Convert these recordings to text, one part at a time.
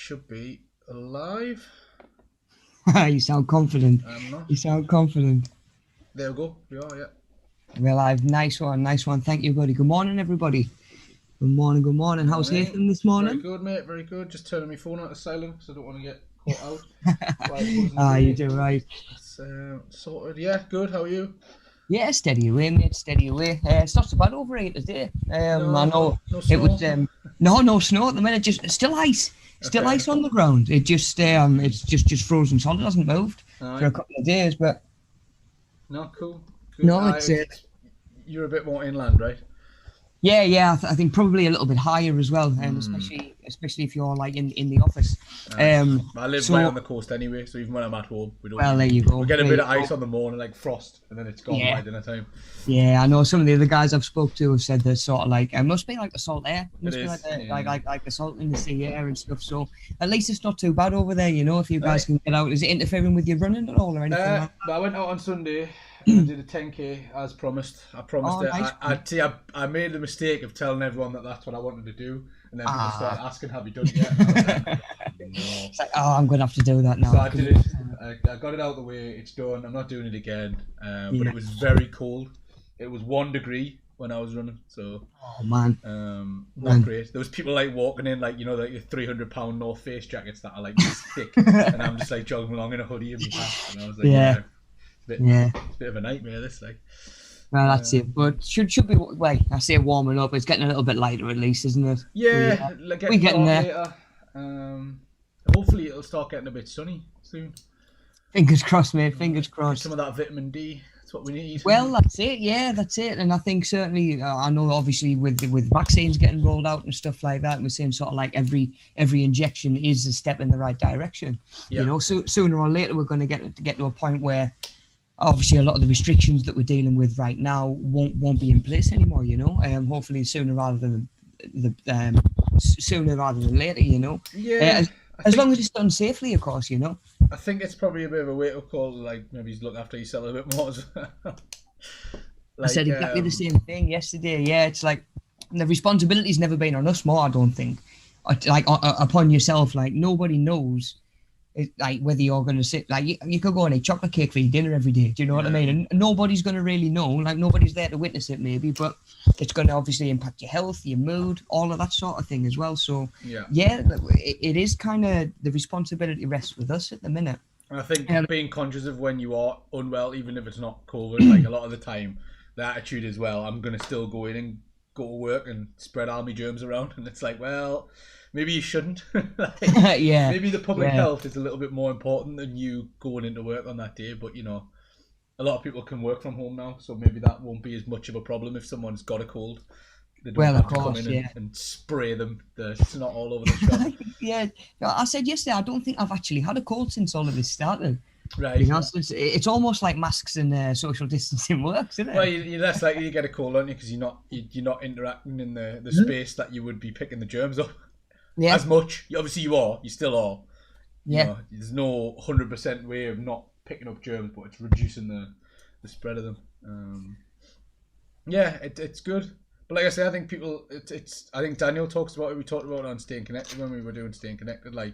should be alive. You sound confident. I'm not. You sound confident. There we go. We are, yeah. We're live. Nice one. Thank you, buddy. Good morning, everybody. Good morning. How's Nathan this morning? Very good, mate. Very good. Just turning my phone out of silent because I don't want to get caught out. You do right. It's sorted. Yeah, good. How are you? Yeah, steady away, mate. Steady away. It's not so bad over here today. I know no it was. snow? No snow at the minute. Just still ice. Still ice on the ground. It just it's just frozen solid. It hasn't moved for a couple of days. But no, cool. No, it's you're a bit more inland, right? Yeah. I think probably a little bit higher as well, especially if you're like in the office. I live right on the coast anyway, so even when I'm at home, we don't. Well, there you go. We get a bit of ice on the morning, like frost, and then it's gone by dinner time. Yeah, I know some of the other guys I've spoke to have said that sort of like it must be like the salt air, like the salt in the sea air and stuff. So at least it's not too bad over there, you know. If you guys can get out, is it interfering with your running at all or anything? I went out on Sunday. I did a 10k as promised. I promised it. Nice. I made the mistake of telling everyone that that's what I wanted to do, and then people started asking, "Have you done it yet?" And I was like, no. It's like, I'm gonna have to do that now. So I did it. I got it out of the way. It's done. I'm not doing it again. But it was very cold. It was 1 degree when I was running. So. Oh man. Not great. There was people like walking in, like, you know, like your 300-pound North Face jackets that are like this thick, and I'm just like jogging along in a hoodie and my hat, and I was like, It's a bit of a nightmare, this, like. Well, that's it. But should be, well, I say warming up. It's getting a little bit lighter at least, isn't it? Yeah, we're getting there. Later. Hopefully it'll start getting a bit sunny soon. Fingers crossed, mate. Fingers crossed. Some of that vitamin D. That's what we need. Well, that's it. Yeah, that's it. And I think certainly, I know obviously with vaccines getting rolled out and stuff like that, and we're saying sort of like every injection is a step in the right direction. Yeah. You know, so sooner or later we're going to get to a point where obviously a lot of the restrictions that we're dealing with right now won't be in place anymore, you know. Hopefully sooner rather than later, you know. Yeah. As long as it's done safely, of course, you know. I think it's probably a bit of a wake-up call, like maybe he's looking after yourself a bit more as well. I said exactly the same thing yesterday. Yeah, it's like the responsibility's never been on us more, I don't think. Like upon yourself, like nobody knows. Like whether you're going to sit, like you could go and eat chocolate cake for your dinner every day. Do you know what I mean? And nobody's going to really know. Like nobody's there to witness it, maybe, but it's going to obviously impact your health, your mood, all of that sort of thing as well. So it is kind of the responsibility rests with us at the minute. I think being conscious of when you are unwell, even if it's not COVID, like a lot of the time, the attitude is, well, I'm going to still go in and go to work and spread army germs around, and it's like, well. Maybe you shouldn't. Maybe the public health is a little bit more important than you going into work on that day. But, you know, a lot of people can work from home now, so maybe that won't be as much of a problem if someone's got a cold. They don't have to come in and spray them the snot all over the shop. I said yesterday, I don't think I've actually had a cold since all of this started. Right. You know, so it's almost like masks and social distancing works, isn't it? Well, you're less likely to get a cold, aren't you? Because you're not interacting in the space that you would be picking the germs up. Yeah. As much. Obviously you are. You still are. Yeah. You know, there's no 100% way of not picking up germs, but it's reducing the spread of them. It's good. But like I say, I think I think Daniel talks about it. We talked about it on Staying Connected when we were doing Staying Connected. Like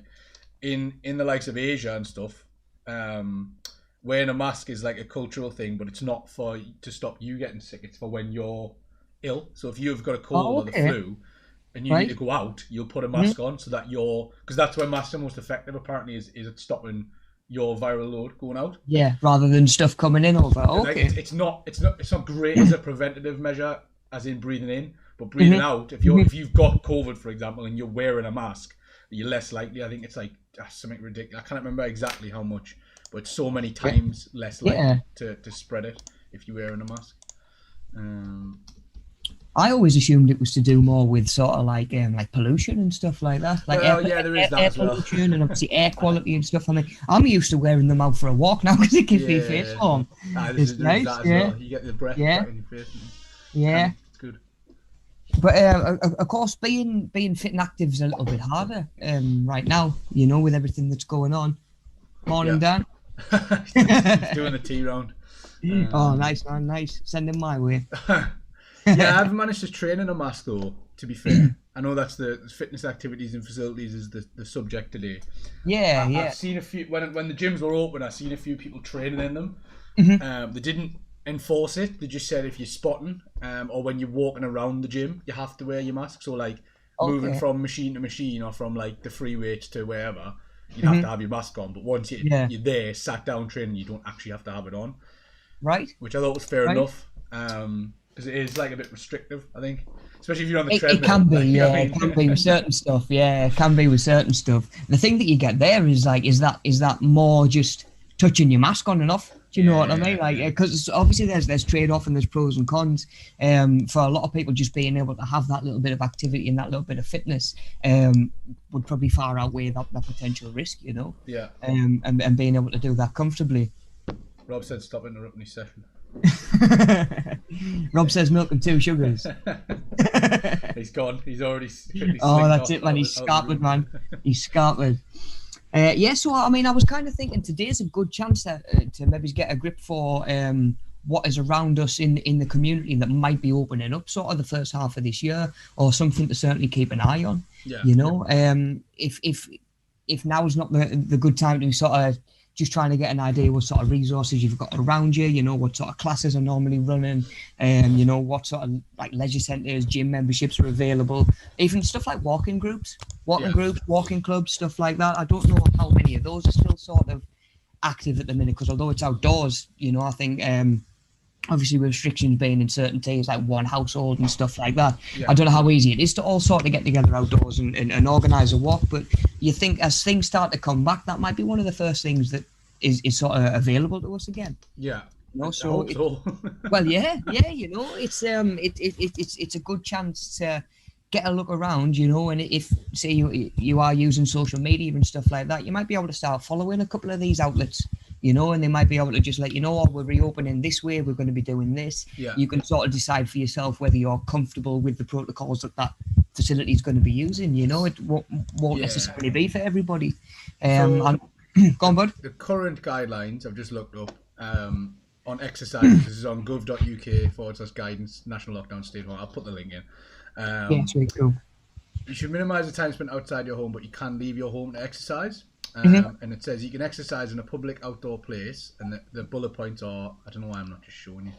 in the likes of Asia and stuff, wearing a mask is like a cultural thing, but it's not to stop you getting sick. It's for when you're ill. So if you've got a cold or the flu, and you need to go out, you'll put a mask on so that because that's when masks are most effective apparently is at stopping your viral load going out. Yeah, rather than stuff coming in over. Okay. Like, it's not great as a preventative measure, as in breathing in, but breathing out. If you've got COVID, for example, and you're wearing a mask, you're less likely. I think it's like something ridiculous. I can't remember exactly how much, but it's so many times less likely to spread it if you're wearing a mask. I always assumed it was to do more with sort of like pollution and stuff like that. Like there is that air as well. Pollution and obviously air quality and stuff. I mean, I'm used to wearing them out for a walk now because it gives me face warm. It's nice, well. You get the breath back in your face. Yeah. It's good. But of course, being fit and active is a little bit harder right now, you know, with everything that's going on. Morning, Dan. He's doing the tea round. Oh, nice, man, nice. Send him my way. Yeah, I haven't managed to train in a mask though, to be fair. I know that's the fitness activities and facilities is the subject today. Yeah, I've seen a few when the gyms were open. I've seen a few people training in them. They didn't enforce it. They just said if you're spotting, or when you're walking around the gym, you have to wear your mask. So like moving from machine to machine, or from like the free weights to wherever, you'd have to have your mask on. But once you're there, sat down training, you don't actually have to have it on. Right. Which I thought was fair enough. Because it is like a bit restrictive, I think. Especially if you're on the treadmill. It can be, it can be with certain stuff. Yeah, it can be with certain stuff. The thing that you get there is like, is that more just touching your mask on and off? Do you know what I mean? Like, because obviously there's trade-off and there's pros and cons. For a lot of people, just being able to have that little bit of activity and that little bit of fitness would probably far outweigh that potential risk, you know? Yeah. And being able to do that comfortably. Rob said stop interrupting his session. Rob says milk and 2 sugars. He's gone. He's already. Oh, that's it, man. He's scarpered, man. He's scarpered. So I mean, I was kind of thinking today's a good chance to maybe get a grip for what is around us in the community that might be opening up sort of the first half of this year, or something to certainly keep an eye on. Yeah. You know, if now is not the good time to be sort of just trying to get an idea what sort of resources you've got around you, you know, what sort of classes are normally running, you know, what sort of like leisure centres, gym memberships are available, even stuff like walking groups, walking clubs, stuff like that. I don't know how many of those are still sort of active at the minute, because although it's outdoors, you know, I think obviously with restrictions being in certain days, like one household and stuff like that, I don't know how easy it is to all sort of get together outdoors and organise a walk, but you think as things start to come back, that might be one of the first things that is sort of available to us again. Yeah. You know, well, yeah, you know, it's a good chance to get a look around, you know, and if say you are using social media and stuff like that, you might be able to start following a couple of these outlets, you know, and they might be able to just let you know, we're reopening this way, we're going to be doing this. Yeah. You can sort of decide for yourself whether you're comfortable with the protocols that facility is going to be using, you know. It won't necessarily be for everybody. Go on, bud. The current guidelines I've just looked up on exercise. This is on gov.uk/guidance, national lockdown state. I'll put the link in. It's really cool. You should minimise the time spent outside your home, but you can leave your home to exercise. And it says you can exercise in a public outdoor place, and the bullet points are, I don't know why I'm not just showing you.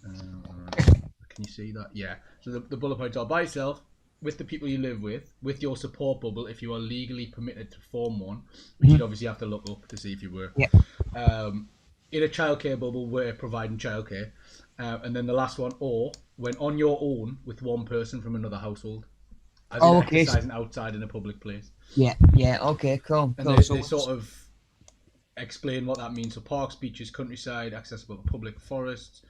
Can you see that? Yeah. So the bullet points are: by yourself, with the people you live with your support bubble if you are legally permitted to form one, which you'd obviously have to look up to see if you were. Yeah. In a childcare bubble, we're providing childcare. And then the last one, or when on your own with one person from another household. As in exercising outside in a public place. Yeah, okay, cool. And they sort of explain what that means. So parks, beaches, countryside, accessible to public forests,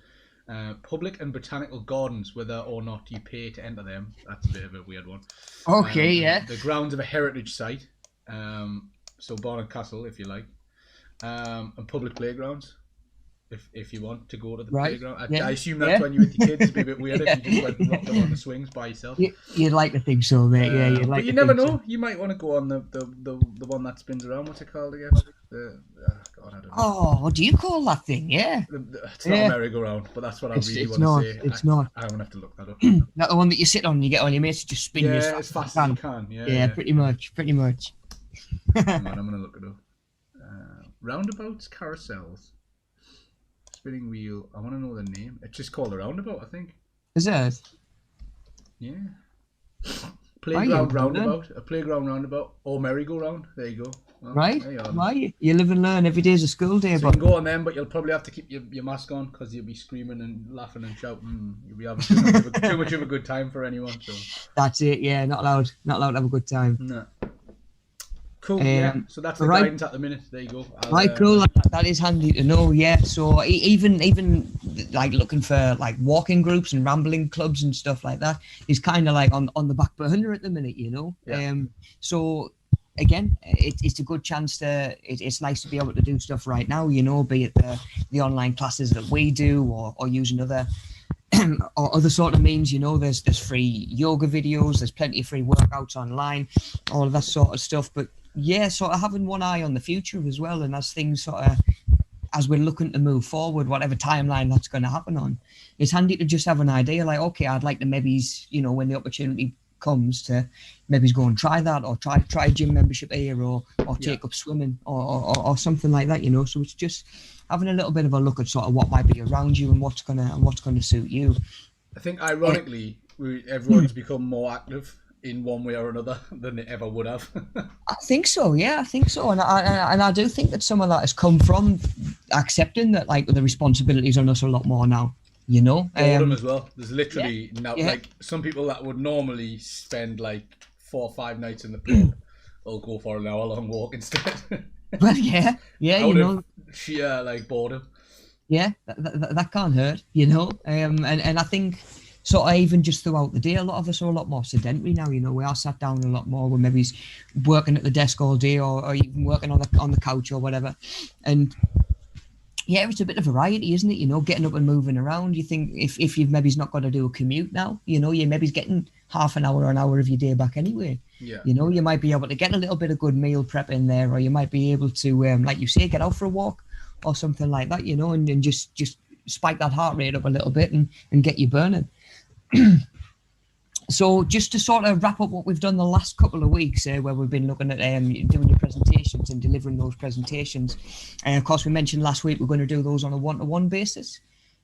public and botanical gardens, whether or not you pay to enter them. That's a bit of a weird one. Okay, yeah. The grounds of a heritage site, so Barnard Castle, if you like, and public playgrounds. If you want to go to the playground. I assume that's when you're with your kids. It'd be a bit weird if you just went and rocked them on the swings by yourself. You'd like to think so, mate. Yeah, you'd like. But you never know. So. You might want to go on the one that spins around. What's it called again? God, I don't know. Oh, what do you call that thing? Yeah. It's not a merry-go-round, but that's what I really want to say. It's not. I'm gonna have to look that up. Not the one that you sit on and you get all your mates to just spin you as fast as you can. Yeah, pretty much. Come on, I'm gonna look it up. Roundabouts, carousels. Spinning wheel. I want to know the name. It's just called a roundabout, I think. Is it? Yeah. Playground roundabout. A playground roundabout or merry-go-round. There you go. Well, right. You live and learn. Every day is a school day. So you can go on them, but you'll probably have to keep your mask on because you'll be screaming and laughing and shouting. You'll be having too much of a good time for anyone. So. That's it. Yeah, not allowed to have a good time. No. Cool, yeah. So that's the guidance at the minute. There you go. Cool. That is handy to know. Yeah. So even like looking for like walking groups and rambling clubs and stuff like that is kind of like on the back burner at the minute, you know. Yeah. So again, it's a good chance to. It's nice to be able to do stuff right now, you know, be it the online classes that we do or using other. Or other sort of means, you know, there's free yoga videos, there's plenty of free workouts online, all of that sort of stuff. But yeah, sort of having one eye on the future as well, and as things sort of, as we're looking to move forward, whatever timeline that's going to happen on, it's handy to just have an idea like, okay, I'd like to maybe, you know, when the opportunity comes to maybe go and try that, or try a gym membership here, or take up swimming, or something like that, you know. So it's just having a little bit of a look at sort of what might be around you and what's gonna suit you. I think ironically, everyone's become more active in one way or another than they ever would have. I think so, yeah, I think so, and I do think that some of that has come from accepting that, like, the responsibilities on us a lot more now, you know. Boredom as well. There's literally now, like, some people that would normally spend like 4 or 5 nights in the pub will go for an hour-long walk instead. Well, yeah, you know, sheer like boredom. Yeah, that can't hurt, you know. And I think sort of even just throughout the day, a lot of us are a lot more sedentary now. You know, we are sat down a lot more. We're maybe working at the desk all day, or even working on the couch or whatever. And yeah, it's a bit of variety, isn't it? You know, getting up and moving around. You think if you've maybe not got to do a commute now, you know, you're maybe getting half an hour or an hour of your day back anyway. Yeah. You know, you might be able to get a little bit of good meal prep in there, or you might be able to, like you say, get out for a walk or something like that, you know, and just spike that heart rate up a little bit and get you burning. So just to sort of wrap up what we've done the last couple of weeks, where we've been looking at doing your presentations and delivering those presentations. And of course, we mentioned last week we're going to do those on a one-to-one basis.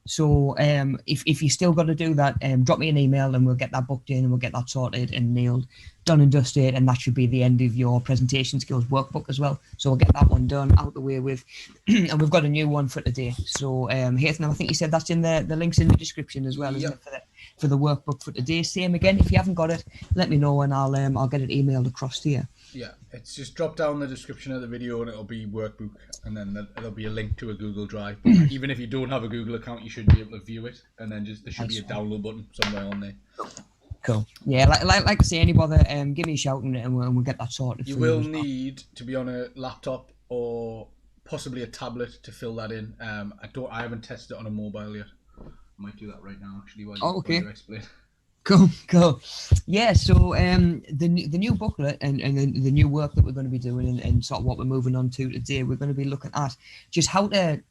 So if you still got to do that, drop me an email and we'll get that booked in and we'll get that sorted and nailed, done and dusted, and that should be the end of your presentation skills workbook as well. So we'll get that one done, out the way with, and we've got a new one for today. So Haytham, I think you said that's in the links in the description as well, isn't it, for the workbook for today. Same again, if you haven't got it, let me know and I'll get it emailed across to you. Yeah, it's just drop down the description of the video and it'll be workbook, and then there'll be a link to a Google Drive. But even if you don't have a Google account, you should be able to view it, and then there should be a download button somewhere on there. Cool. Yeah, like I say, any bother, give me a shout and we'll get that sorted. You will need to be on a laptop or possibly a tablet to fill that in. I haven't tested it on a mobile yet. I might do that right now actually while you explain. Cool. Yeah, so the new booklet and the new work that we're going to be doing and sort of what we're moving on to today, we're going to be looking at just how to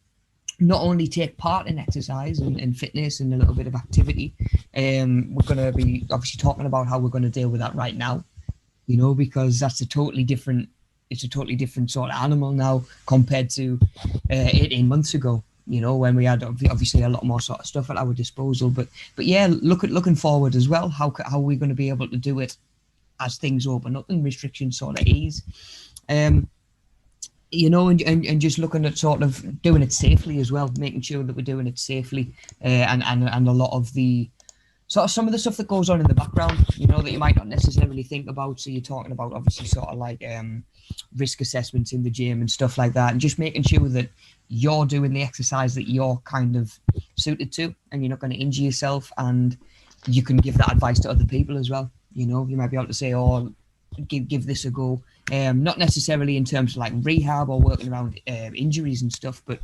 not only take part in exercise and fitness and a little bit of activity. We're going to be obviously talking about how we're going to deal with that right now, you know, because that's a totally different sort of animal now compared to 18 months ago. You know, when we had obviously a lot more sort of stuff at our disposal, but yeah, looking forward as well. How we're going to be able to do it as things open up and restrictions sort of ease, you know, and just looking at sort of doing it safely as well, making sure that we're doing it safely, and a lot of the sort of some of the stuff that goes on in the background, you know, that you might not necessarily think about. So you're talking about obviously sort of like risk assessments in the gym and stuff like that, and just making sure that you're doing the exercise that you're kind of suited to and you're not going to injure yourself, and you can give that advice to other people as well. You know, you might be able to say, oh, give this a go. Not necessarily in terms of like rehab or working around injuries and stuff, but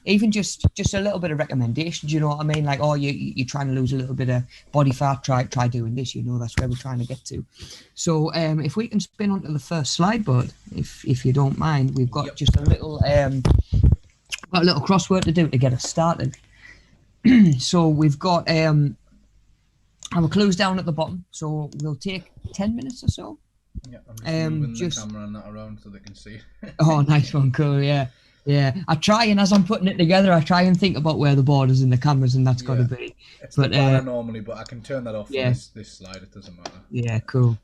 even just a little bit of recommendations, you know what I mean? Like, oh, you're trying to lose a little bit of body fat, try doing this, you know, that's where we're trying to get to. So if we can spin onto the first slide, bud, if you don't mind, we've got just a little crossword to do to get us started. So we've got our clues down at the bottom, so we'll take 10 minutes or so. Yeah, I'm just moving the camera and that around so they can see. Oh, nice one, cool, yeah. I try, and as I'm putting it together, I try and think about where the borders and the cameras and that's got to be. It's the banner normally, but I can turn that off on this slide, it doesn't matter. Yeah, cool.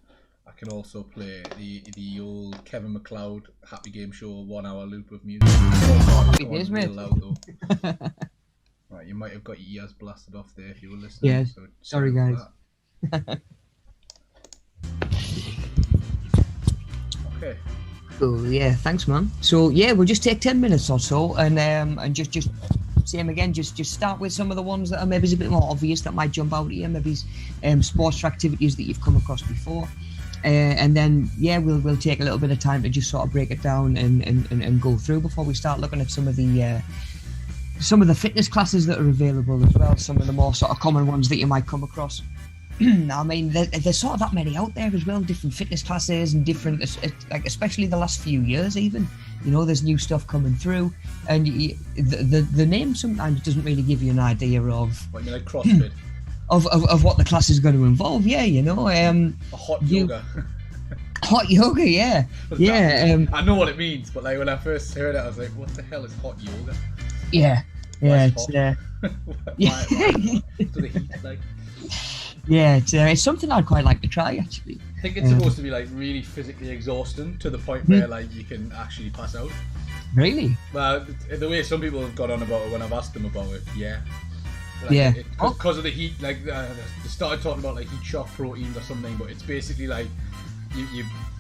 I can also play the old Kevin MacLeod Happy Game Show 1 hour loop of music. Happy days, mate. Loud, right, you might have got your ears blasted off there if you were listening. Yeah, so sorry guys. Okay. Cool, yeah, thanks man. So yeah, we'll just take 10 minutes or so and just same again, just start with some of the ones that are maybe a bit more obvious that might jump out at you, maybe sports or activities that you've come across before. And then we'll take a little bit of time to just sort of break it down and go through before we start looking at some of the fitness classes that are available as well, some of the more sort of common ones that you might come across. I mean, there's sort of that many out there as well, different fitness classes and different, like especially the last few years even, you know, there's new stuff coming through, and the name sometimes doesn't really give you an idea of... What, you mean like CrossFit? of what the class is going to involve. Yeah, you know, a hot yoga. Hot yoga, yeah, yeah. I know what it means, but like when I first heard it, I was like, "What the hell is hot yoga?" Yeah, yeah, it's why to the heat, like. Yeah, it's something I'd quite like to try, actually. I think it's supposed to be like really physically exhausting to the point where like you can actually pass out. Really? Well, the way some people have got on about it when I've asked them about it, yeah. Like, yeah. Because of the heat, like they started talking about like heat shock proteins or something, but it's basically like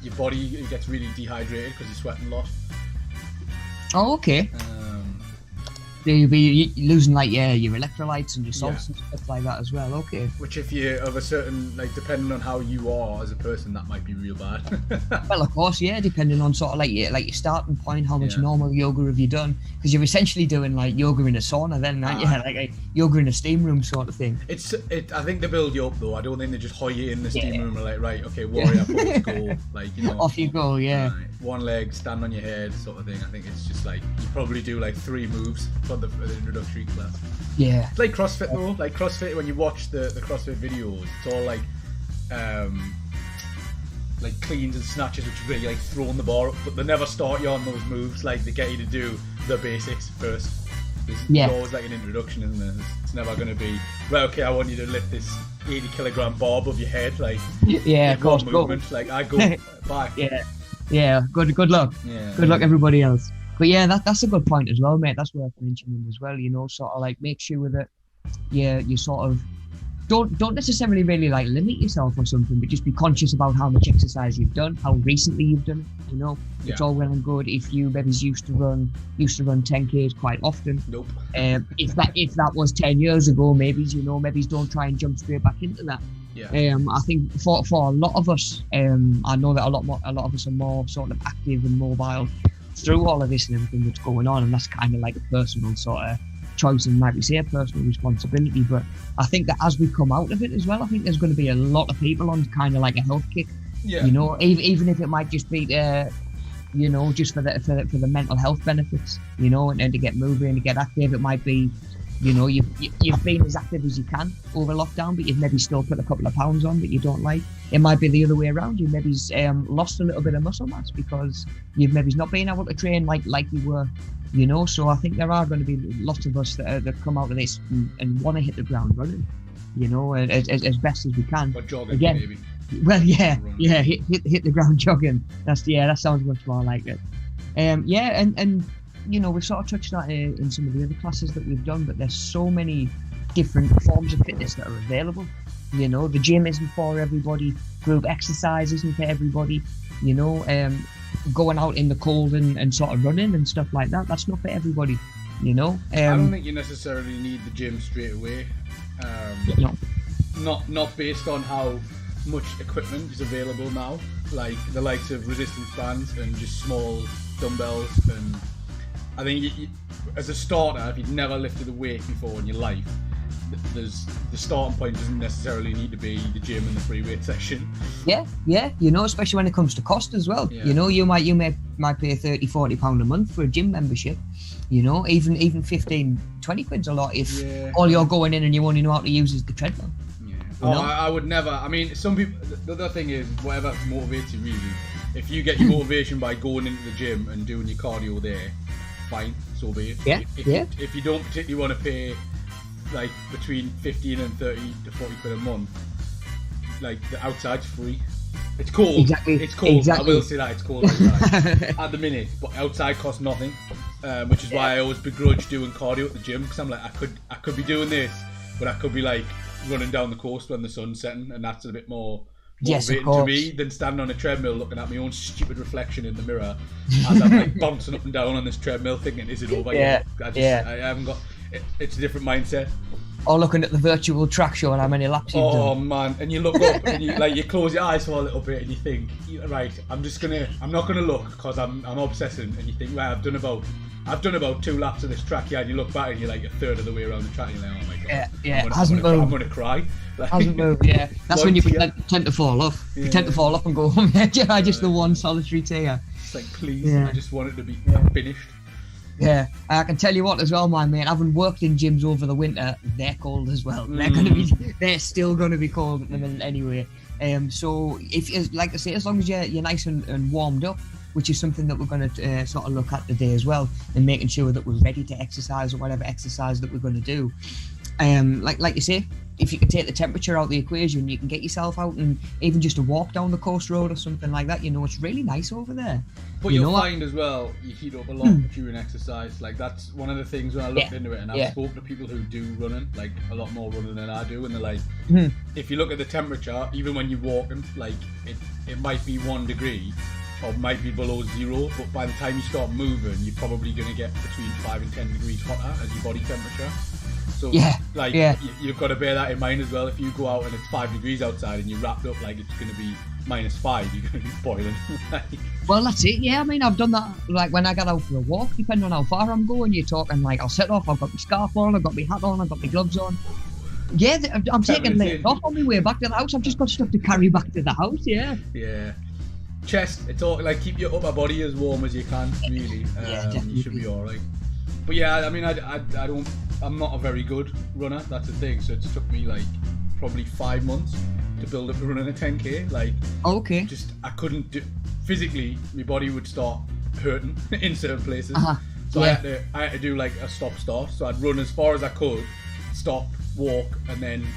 your body gets really dehydrated because you're sweating a lot. Oh, okay. You'll be losing like your electrolytes and your salts and stuff like that as well. Okay. Which, if you're of a certain, like, depending on how you are as a person, that might be real bad. Well, of course, yeah, depending on sort of like your starting point, how much normal yoga have you done? Because you're essentially doing like yoga in a sauna, then, aren't you? Like a yoga in a steam room sort of thing. I think they build you up though. I don't think they just hoy you in the steam room and like, right, okay, warrior pose, go, like, you know. Off you go, yeah. Right, one leg, stand on your head, sort of thing. I think it's just like you probably do like 3 moves for the introductory class. Yeah. It's like CrossFit though. Like CrossFit, when you watch the CrossFit videos, it's all like cleans and snatches, which is really like throwing the bar up, but they never start you on those moves. Like they get you to do the basics first. There's always like an introduction, isn't there? It's never going to be, right, okay, I want you to lift this 80 kilogram bar above your head. Like, yeah, of course, movement. Like, I go back. Yeah. Good luck. Yeah. Good luck, everybody else. But yeah, that's a good point as well, mate. That's worth mentioning as well. You know, sort of like make sure that you sort of don't necessarily really like limit yourself or something, but just be conscious about how much exercise you've done, how recently you've done it. You know, it's all well and good if you maybe used to run 10Ks quite often. Nope. If that was 10 years ago, maybe don't try and jump straight back into that. Yeah. I think for a lot of us, I know that a lot of us are more sort of active and mobile through all of this and everything that's going on, and that's kind of like a personal sort of choice and, like we say, a personal responsibility. But I think that as we come out of it as well, I think there's going to be a lot of people on kind of like a health kick. Yeah. You know, even if it might just be you know, just for the mental health benefits, you know, and to get moving, to get active. It might be, you know, you've been as active as you can over lockdown, but you've maybe still put a couple of pounds on that you don't like. It might be the other way around. You maybe lost a little bit of muscle mass because you've maybe not been able to train like you were, you know. So I think there are going to be lots of us that come out of this and want to hit the ground running, you know, as best as we can. But jogging, again, maybe. Well, hit the ground jogging. That sounds much more like it. And you know, we've sort of touched on it in some of the other classes that we've done, but there's so many different forms of fitness that are available. You know, the gym isn't for everybody, group exercise isn't for everybody, you know, going out in the cold and sort of running and stuff like that, that's not for everybody, you know. I don't think you necessarily need the gym straight away. Not based on how much equipment is available now, like the likes of resistance bands and just small dumbbells. And I think as a starter, if you've never lifted a weight before in your life, the starting point doesn't necessarily need to be the gym and the free weight section. Yeah, you know, especially when it comes to cost as well. You know, you might pay £30-40 a month for a gym membership. You know, even 15-20 quid's a lot if all you're going in and you only know how to use is the treadmill. I would never. I mean, some people. The other thing is, whatever motivates you really. If you get your motivation by going into the gym and doing your cardio there, fine, so be it. If you don't particularly want to pay like between 15 and 30 to 40 quid a month, like the outside's free. It's cold. Exactly. It's cold. Exactly. I will say that it's cold outside at the minute, but outside costs nothing, which is why I always begrudge doing cardio at the gym, because I'm like, I could be doing this, but I could be like running down the coast when the sun's setting, and that's a bit more motivating to me than standing on a treadmill looking at my own stupid reflection in the mirror as I'm like bouncing up and down on this treadmill thinking, is it over yet? I haven't got it's a different mindset. Or looking at the virtual track showing how many laps you've done. Oh man, and you look up and you close your eyes for a little bit and you think, right, I'm not gonna look because I'm obsessing, and you think, right, I've done about 2 laps of this track, and you look back and you're like a third of the way around the track, and you're like, oh my god, I'm gonna cry. Like, hasn't moved, That's when you tend to fall off. You tend to fall off and go home. Just the one solitary tear. It's like, please, I just want it to be finished. Yeah, I can tell you what as well, my mate. Having worked in gyms over the winter, they're cold as well. They're still gonna be cold at the minute anyway. So if, like I say, as long as you're nice and warmed up, which is something that we're going to sort of look at today as well, and making sure that we're ready to exercise or whatever exercise that we're going to do. Like you say, if you can take the temperature out of the equation, you can get yourself out and even just a walk down the coast road or something like that. It's really nice over there. But you'll find as well, you heat up a lot during exercise. Like that's one of the things when I looked into it, and I've spoken to people who do running, like a lot more running than I do, and they're like, if you look at the temperature, even when you're walking, like it might be 1 degree or might be below 0, but by the time you start moving, you're probably going to get between 5 and 10 degrees hotter as your body temperature. So you've got to bear that in mind as well. If you go out and it's 5 degrees outside and you're wrapped up like it's going to be -5, you're going to be boiling. Well, that's it. Yeah, I mean, I've done that. Like when I get out for a walk, depending on how far I'm going, you're talking like I'll set off. I've got my scarf on. I've got my hat on. I've got my gloves on. Yeah, I'm taking layers off on my way back to the house. I've just got stuff to carry back to the house. Yeah. Yeah. Chest. It's all like keep your upper body as warm as you can. Really. You should be all right. But yeah, I mean, I'm not a very good runner. That's the thing. So it's took me like probably 5 months to build up to running a 10k. Like, okay. Just I couldn't do physically. My body would start hurting in certain places. So I had to do like a stop-start. So I'd run as far as I could, stop, walk, and then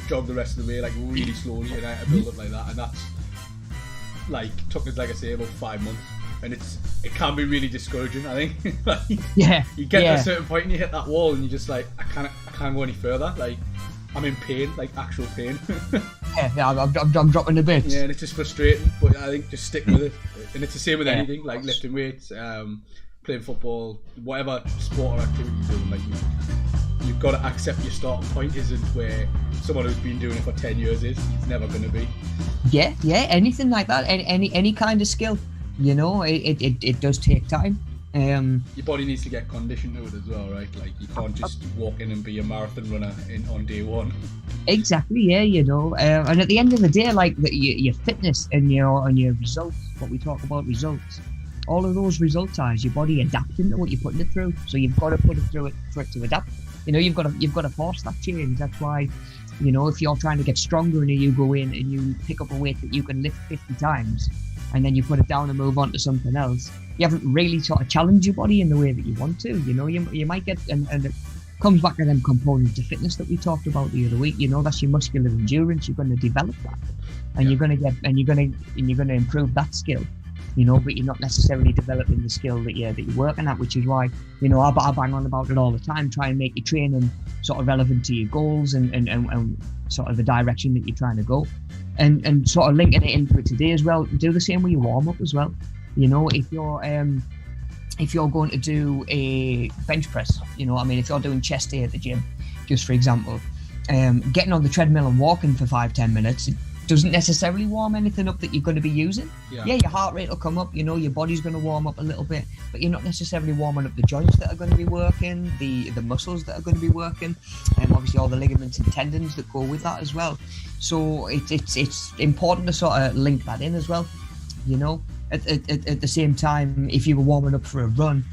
jog the rest of the way, like really slowly, and I had to build up like that. And that's like took us, like I say, about 5 months. And it can be really discouraging, I think. Like, you get to a certain point and you hit that wall and you're just like, I can't go any further. Like, I'm in pain, like actual pain. I'm dropping the bits. Yeah, and it's just frustrating, but I think just stick with it. And it's the same with anything, like lifting weights, playing football, whatever sport or activity you're doing. Like you've got to accept your starting point isn't where someone who's been doing it for 10 years is. It's never going to be. Yeah, anything like that, any kind of skill. It does take time. Your body needs to get conditioned to it as well, right? Like you can't just walk in and be a marathon runner on day one. Exactly, yeah, and at the end of the day, like your fitness and your results, what we talk about results, all of those results are your body adapting to what you're putting it through. So you've got to put it through it for it to adapt. You've got to force that change. That's why, if you're trying to get stronger and you go in and you pick up a weight that you can lift 50 times. And then you put it down and move on to something else. You haven't really sort of challenged your body in the way that you want to. You might get, and it comes back to them components of fitness that we talked about the other week. That's your muscular endurance. You're going to develop that, and you're going to improve that skill. But you're not necessarily developing the skill that you're working at, which is why I bang on about it all the time. Try and make your training sort of relevant to your goals and sort of the direction that you're trying to go. And sort of linking it into it today as well, do the same with your warm up as well. If you're going to do a bench press, if you're doing chest day at the gym, just for example, getting on the treadmill and walking for 5-10 minutes, it doesn't necessarily warm anything up that you're going to be using. Yeah, your heart rate will come up, your body's going to warm up a little bit, but you're not necessarily warming up the joints that are going to be working, the muscles that are going to be working, and obviously all the ligaments and tendons that go with that as well. So it's important to sort of link that in as well. At the same time, if you were warming up for a run,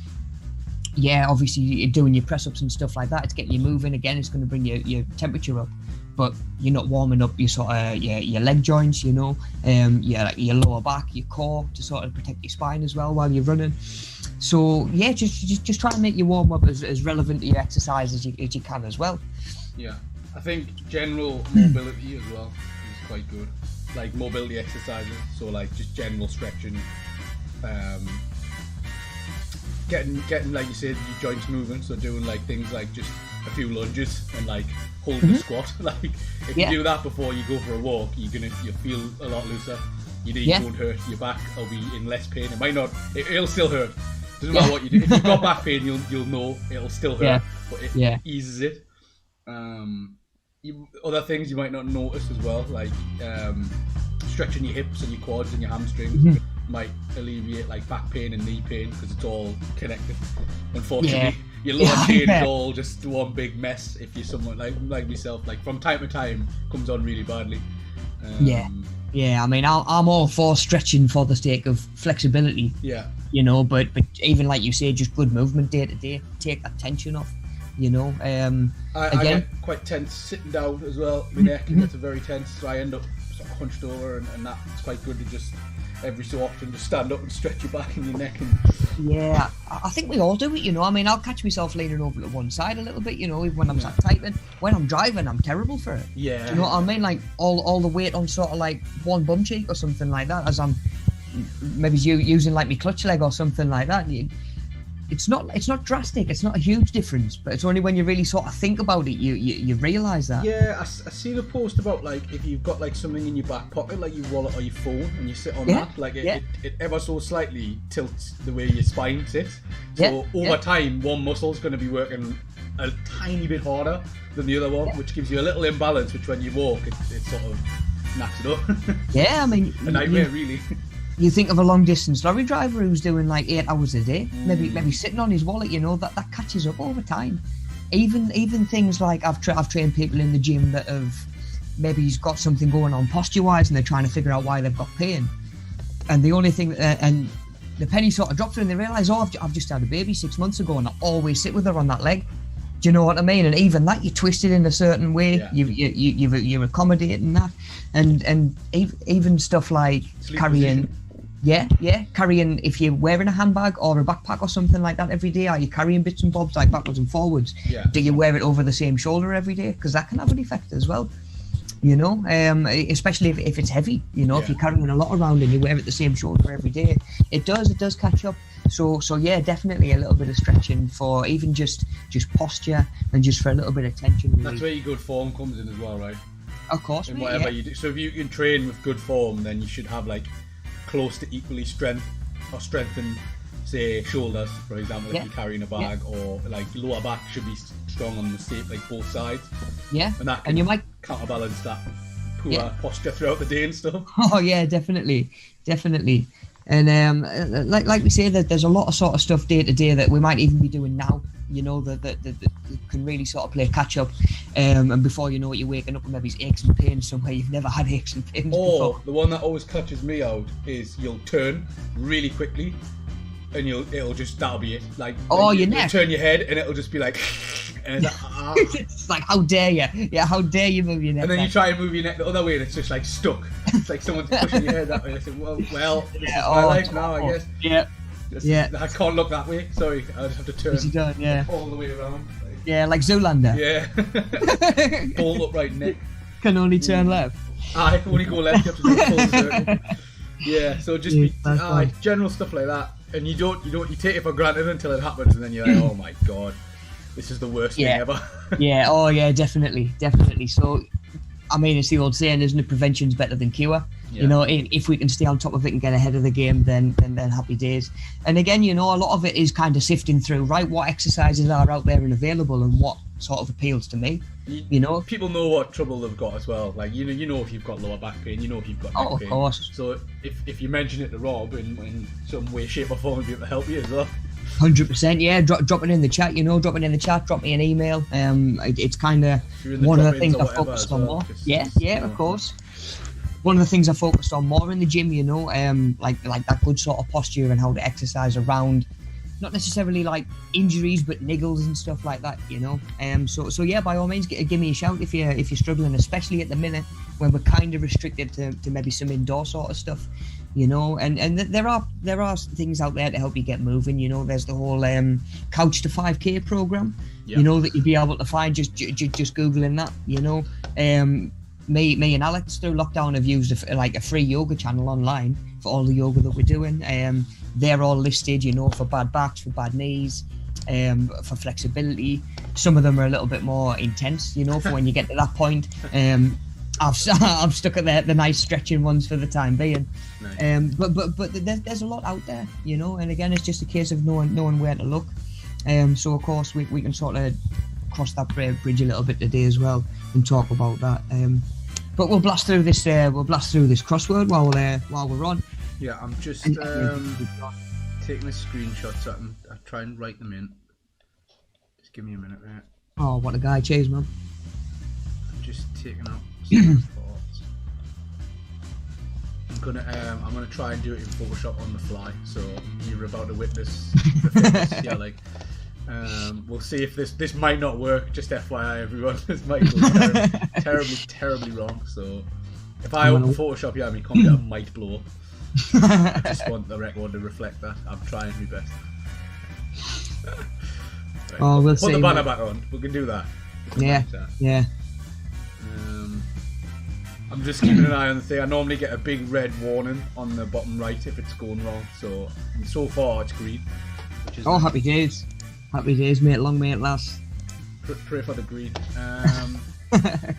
obviously you're doing your press ups and stuff like that. It's getting you moving again. It's going to bring your temperature up, but you're not warming up your sort of your leg joints. Your lower back, your core to sort of protect your spine as well while you're running. So just try and make your warm up as relevant to your exercise as you can as well. Yeah. I think general mobility as well is quite good. Like mobility exercises, so like just general stretching, getting like you said, your joints moving. So doing like things like just a few lunges and like holding a squat. Like if you do that before you go for a walk, you'll feel a lot looser. Your knees won't hurt. Your back will be in less pain. It might not. It'll still hurt. Doesn't matter what you do. If you've got back pain, you'll know it'll still hurt, but it eases it. Other things you might not notice as well, like stretching your hips and your quads and your hamstrings might alleviate like back pain and knee pain because it's all connected. Unfortunately, your lower chain is all just one big mess. If you're someone like myself, like from time to time comes on really badly. Yeah, I mean, I'm all for stretching for the sake of flexibility. Yeah. You know, but even like you say, just good movement day to day, take that tension off. You know, I get quite tense sitting down as well. My neck gets very tense, so I end up sort of hunched over, and that's quite good to just every so often just stand up and stretch your back and your neck. And yeah, I think we all do it. You know, I mean, I'll catch myself leaning over to one side a little bit. You know, even when I'm sat typing. When I'm driving, I'm terrible for it. Yeah. Do you know what I mean? Like all the weight on sort of like one bum cheek or something like that, as I'm maybe using like my clutch leg or something like that. It's not drastic. It's not a huge difference, but it's only when you really sort of think about it you realise that. Yeah, I seen a post about like if you've got like something in your back pocket, like your wallet or your phone, and you sit on that, like it ever so slightly tilts the way your spine sits. So over time, one muscle's going to be working a tiny bit harder than the other one, which gives you a little imbalance. Which when you walk, it sort of knacks it up. Yeah, I mean, a nightmare, really. You think of a long distance lorry driver who's doing like 8 hours a day, maybe sitting on his wallet, you know, that catches up over time. Even things like I've trained people in the gym that have maybe he's got something going on posture wise and they're trying to figure out why they've got pain. And the only thing and the penny sort of drops and they realise, oh, I've just had a baby 6 months ago and I always sit with her on that leg. Do you know what I mean? And even that, you twist it in a certain way. Yeah. You're accommodating that, and even stuff like carrying. Carrying, if you're wearing a handbag or a backpack or something like that every day, are you carrying bits and bobs like backwards and forwards? Yeah. Do you wear it over the same shoulder every day? Because that can have an effect as well, you know, especially if it's heavy, you know, if you're carrying a lot around and you wear it the same shoulder every day, it does catch up. So yeah, definitely a little bit of stretching for even just posture and just for a little bit of tension. Really. That's where your good form comes in as well, right? Of course. In whatever you do. So if you can train with good form, then you should have like close to equally strengthened, say, shoulders, for example, if you're carrying a bag, or like lower back should be strong on the same, like both sides. Yeah, and that can you might counterbalance that poor posture throughout the day and stuff. Oh yeah, definitely. And like we say, that there's a lot of sort of stuff day to day that we might even be doing now, you know, that can really sort of play catch up. And before you know it, you're waking up with maybe aches and pains somewhere you've never had aches and pains before. The one that always catches me out is you'll turn really quickly, and that'll be it. Like, your neck. You'll turn your head, and it'll just be like, and it's like, how dare you? Yeah, how dare you move your neck? And then you try and move your neck the other way, and it's just like stuck. It's like someone's pushing your head that way. I said, well, this is my life now, I guess. Yeah. I can't look that way. Sorry, I just have to turn all the way around. Like Zoolander. Yeah. Bolt upright neck. Can only turn left. I only go left. You have to do a full circle. Yeah. So just general stuff like that, and you take it for granted until it happens, and then you're like, oh my god, this is the worst thing ever. Yeah. Oh yeah. Definitely. So, I mean, it's the old saying, isn't it? Prevention's better than cure. Yeah. You know, if we can stay on top of it and get ahead of the game, then happy days. And again, you know, a lot of it is kind of sifting through, right? What exercises are out there and available, and what sort of appeals to me. You know, people know what trouble they've got as well. Like you know if you've got lower back pain, you know if you've got neck pain. Of course. So if you mention it to Rob in some way, shape, or form, he'll be able to help you as well. 100%, yeah. Drop it in the chat. You know, drop it in the chat. Drop me an email. It's kind of one of the things I focused on more. Of course. One of the things I focused on more in the gym, you know, like that good sort of posture and how to exercise around, not necessarily like injuries, but niggles and stuff like that, you know. So yeah, by all means, give me a shout if you're struggling, especially at the minute when we're kind of restricted to maybe some indoor sort of stuff, you know. And there are things out there to help you get moving, you know. There's the whole Couch to 5K program, you know, that you'd be able to find just googling that, you know. Me and Alex through lockdown have used a free yoga channel online for all the yoga that we're doing. They're all listed, you know, for bad backs, for bad knees, for flexibility. Some of them are a little bit more intense, you know, for when you get to that point. I've stuck at the nice stretching ones for the time being. Nice. But there's a lot out there, you know, and again, it's just a case of knowing where to look. So of course we can sort of cross that bridge a little bit today as well and talk about that. But we'll blast through this crossword while we're on. Yeah, I'm just taking a screenshot so I try and write them in. Just give me a minute there. Oh, what a guy, cheers, man. I'm just taking out some thoughts. I'm gonna try and do it in Photoshop on the fly. So you're about to witness the fitness. Yeah, like we'll see if this might not work. Just FYI, everyone, this might go terribly wrong. So if I open Photoshop, yeah, my computer might blow up. I just want the record to reflect that. I'm trying my best. Right, we'll put the banner back on. We can do that. Yeah. I'm just keeping an eye on the thing. I normally get a big red warning on the bottom right if it's going wrong. So far it's green. Which is nice. Happy days, mate. Long may it last. Pray for the green. Right.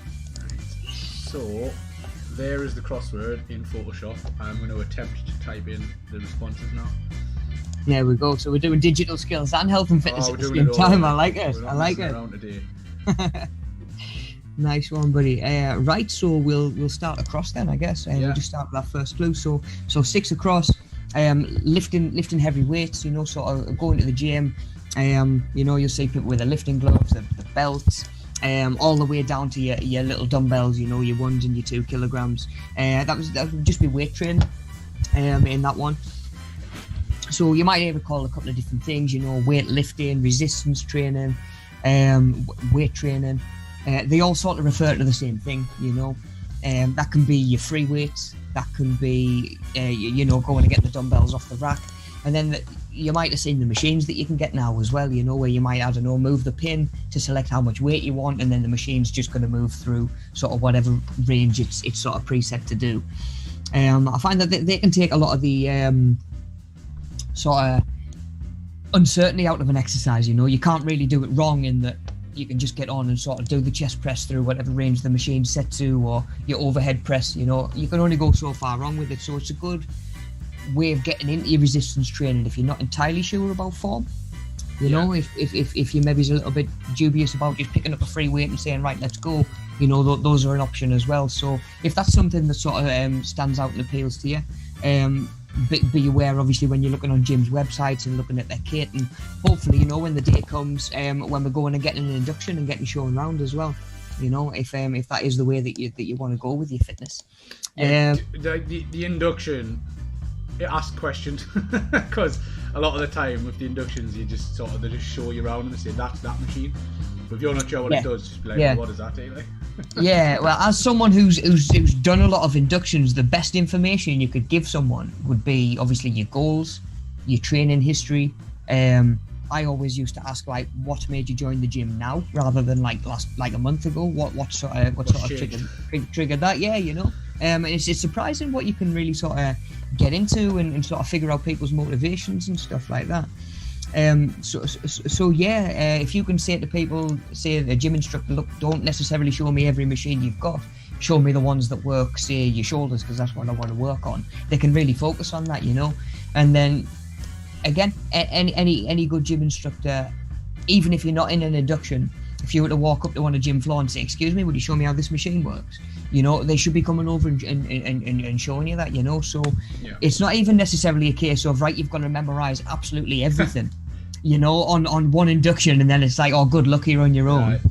So there is the crossword in Photoshop. I'm going to attempt to type in the responses now. There we go. So we're doing digital skills and health and fitness at the same time. I like it. I like it. Today. Nice one, buddy. Right, so we'll start across then, I guess. We'll just start with that first clue. So 6 across. Lifting heavy weights. You know, sort of going to the gym. You know, you'll see people with the lifting gloves, the belts. All the way down to your little dumbbells. You know, your 1s and your 2 kilograms. That would just be weight training. In that one. So you might recall a couple of different things, you know, weightlifting, resistance training, weight training. They all sort of refer to the same thing, you know. That can be your free weights, that can be, you know, going to get the dumbbells off the rack. And then you might have seen the machines that you can get now as well, you know, where you might, I don't know, move the pin to select how much weight you want, and then the machine's just going to move through sort of whatever range it's sort of preset to do. I find that they can take a lot of the sort of uncertainty out of an exercise, you know. You can't really do it wrong in that you can just get on and sort of do the chest press through whatever range the machine's set to, or your overhead press, you know. You can only go so far wrong with it, so it's a good way of getting into your resistance training if you're not entirely sure about form. You know, if you maybe a little bit dubious about just picking up a free weight and saying, right, let's go, you know, those are an option as well. So if that's something that sort of stands out and appeals to you, be aware, obviously, when you're looking on gyms' websites and looking at their kit, and hopefully, you know, when the day comes, when we're going and getting an induction and getting shown around as well, you know, if that is the way that you want to go with your fitness. The induction, it asks questions because a lot of the time with the inductions, you just sort of, they just show you around and they say that's that machine. But if you're not sure what it does, just be like, well, what does that do? Like? Yeah, well, as someone who's done a lot of inductions, the best information you could give someone would be obviously your goals, your training history. I always used to ask, like, what made you join the gym now, rather than like a month ago. What sort of triggered that? Yeah, you know. And it's surprising what you can really sort of get into and sort of figure out people's motivations and stuff like that. If you can say to people, say a gym instructor, look, don't necessarily show me every machine you've got, show me the ones that work, say your shoulders, because that's what I want to work on. They can really focus on that, you know. And then again, any good gym instructor, even if you're not in an induction, if you were to walk up to on a gym floor and say, excuse me, would you show me how this machine works? You know, they should be coming over and showing you that, you know. So it's not even necessarily a case of, right, you've got to memorize absolutely everything, you know, on one induction, and then it's like, oh, good luck, you're on your own.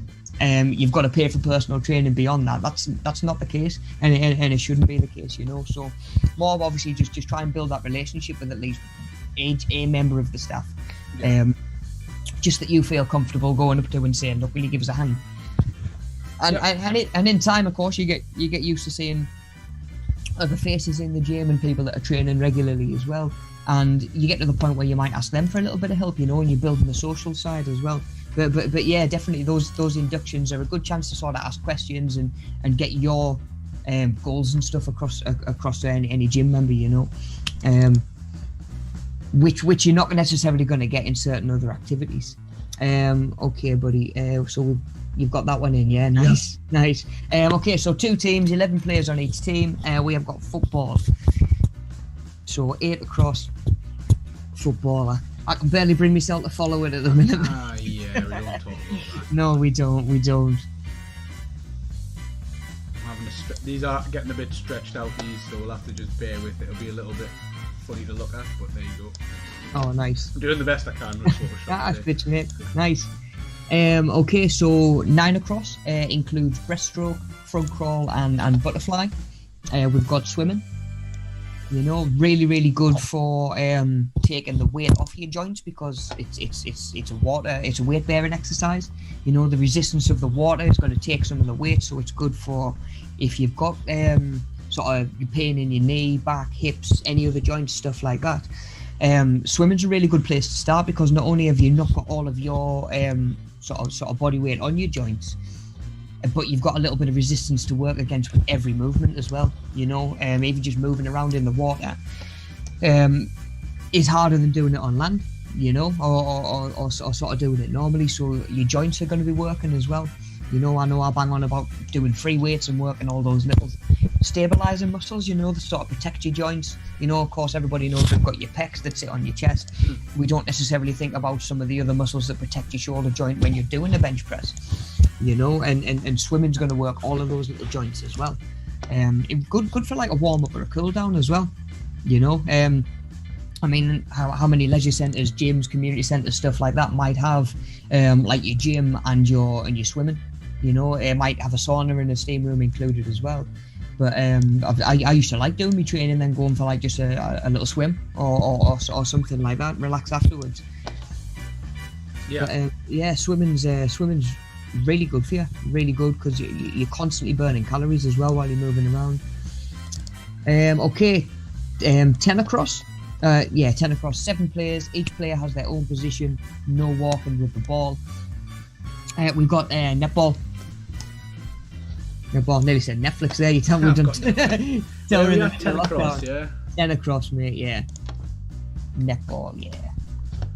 Right. You've got to pay for personal training beyond that. That's not the case, and it shouldn't be the case, you know. So more obviously just try and build that relationship with at least a member of the staff. Just that you feel comfortable going up to and saying, look, will you give us a hand? And in time, of course, you get used to seeing other faces in the gym and people that are training regularly as well. And you get to the point where you might ask them for a little bit of help, you know, and you're building the social side as well. But yeah, definitely those inductions are a good chance to sort of ask questions and get your goals and stuff across any gym member, you know. Which you're not necessarily going to get in certain other activities. Okay, buddy. So you've got that one in, yeah? Nice. Okay, so 2 teams, 11 players on each team. We have got football. So 8 across, footballer. I can barely bring myself to follow it at the minute. We don't talk about that. No, we don't. I'm having these are getting a bit stretched out, so we'll have to just bear with it. It'll be a little bit funny to look at, but there you go. Oh, nice. I'm doing the best I can with Photoshop. That's good, mate. Nice. Okay, so 9 across includes breaststroke, front crawl, and butterfly. We've got swimming. You know, really, really good for taking the weight off your joints, because it's a weight bearing exercise. You know, the resistance of the water is going to take some of the weight, so it's good for if you've got sort of pain in your knee, back, hips, any other joints, stuff like that. Swimming's a really good place to start, because not only have you not got all of your sort of body weight on your joints, but you've got a little bit of resistance to work against with every movement as well. You know, even just moving around in the water is harder than doing it on land, you know, or sort of doing it normally. So your joints are going to be working as well. You know I bang on about doing free weights and working all those little stabilizing muscles, you know, that sort of protect your joints. You know, of course, everybody knows you've got your pecs that sit on your chest. We don't necessarily think about some of the other muscles that protect your shoulder joint when you're doing a bench press, you know, and swimming's going to work all of those little joints as well. Good for like a warm up or a cool down as well, you know. I mean, how many leisure centres, gyms, community centres, stuff like that might have like your gym and your swimming. You know, it might have a sauna and a steam room included as well. But I used to like doing my training and then going for like just a little swim or something like that, relax afterwards. Yeah. But, yeah, swimming's really good for you, really good, because you're constantly burning calories as well while you're moving around. Okay, 10 across. 10 across, 7 players. Each player has their own position, no walking with the ball. We've got netball. Nearly said Netflix there. You tell me, tell me. 10 across, yeah. 10 across, mate. Yeah. Netball, yeah.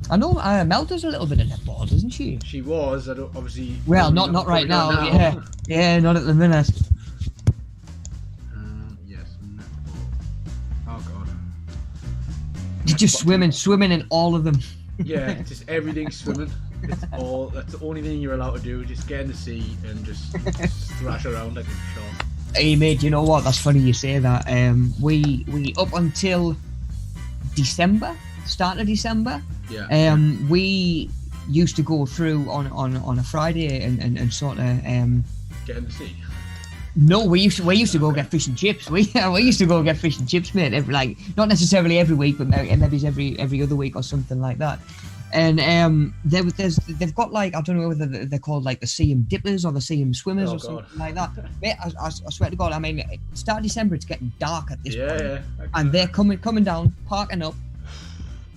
I know Mel does a little bit of netball, doesn't she? She was. I don't, obviously. Well, not right now. Yeah. Yeah, not at the minute. Yes, netball. Oh god. Just swimming in all of them. Yeah, just everything swimming. That's the only thing you're allowed to do. Just get in the sea and just thrash around like a shark. Hey mate, you know what? That's funny you say that. We up until December, start of December. Yeah. We used to go through on a Friday and sort of get in the sea. No, we used to go get fish and chips. We used to go get fish and chips, mate. Like not necessarily every week, but maybe every other week or something like that. And they've got like, I don't know whether they're called like the CM dippers or the CM swimmers or something like that. Mate, I swear to God, I mean, start of December, it's getting dark at this point. Yeah. And they're coming down, parking up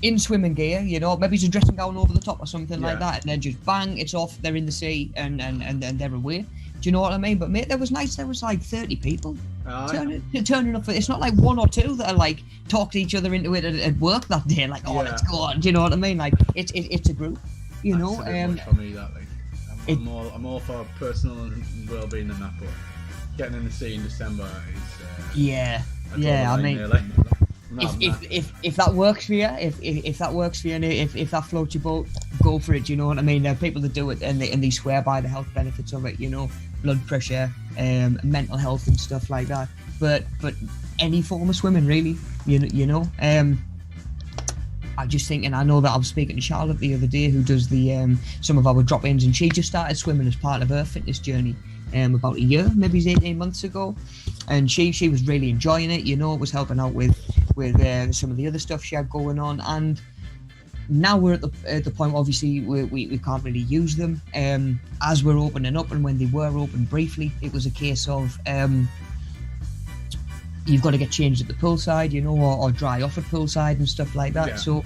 in swimming gear, you know, maybe just a dressing gown over the top or something like that, and then just bang, it's off, they're in the sea and they're away. Do you know what I mean? But mate, there was like 30 people turning up for it. It's not like one or two that are like talk to each other into it at work that day. Like, let's go on. Do you know what I mean? Like, it's a group. You know. That's a bit much for me, that like. I'm all for personal well-being and that, but getting in the sea in December is. I mean. There, like, if that works for you, if that works for you, and if that floats your boat, go for it. Do you know what I mean? There are people that do it and they swear by the health benefits of it. You know, blood pressure, mental health and stuff like that. But any form of swimming, really. You know. I just think, and I know that I was speaking to Charlotte the other day, who does the some of our drop-ins, and she just started swimming as part of her fitness journey. About a year, maybe 18 months ago, and she was really enjoying it. You know, it was helping out with some of the other stuff she had going on. And now we're at the point, obviously, we can't really use them as we're opening up. And when they were open briefly, it was a case of you've got to get changed at the poolside, you know, or dry off at poolside and stuff like that. So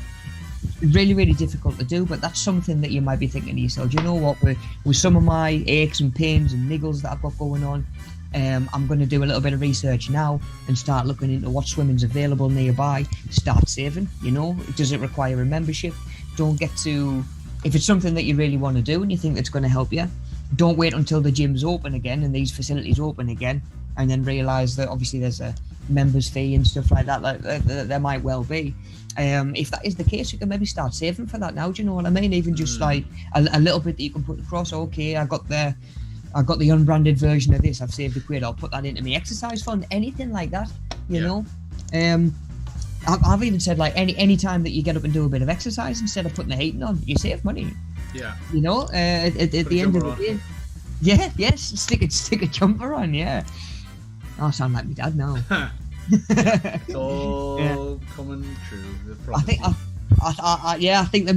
really, really difficult to do, but that's something that you might be thinking to yourself, you know what, with some of my aches and pains and niggles that I've got going on, I'm going to do a little bit of research now and start looking into what swimming's available nearby. Start saving, you know. Does it require a membership? Don't get to, if it's something that you really want to do and you think that's going to help you, don't wait until the gym's open again and these facilities open again and then realise that obviously there's a members fee and stuff like that, there might well be. If that is the case, you can maybe start saving for that now. Do you know what I mean? Even just like a little bit that you can put across. Okay, I got the unbranded version of this. I've saved £1. I'll put that into my exercise fund. Anything like that, you know. I've even said like any time that you get up and do a bit of exercise, instead of putting the heating on, you save money. Yeah. You know, at the end of the day. Yeah. Yes. Stick a jumper on. Yeah. I sound like my dad now. It's all coming true. I think I think the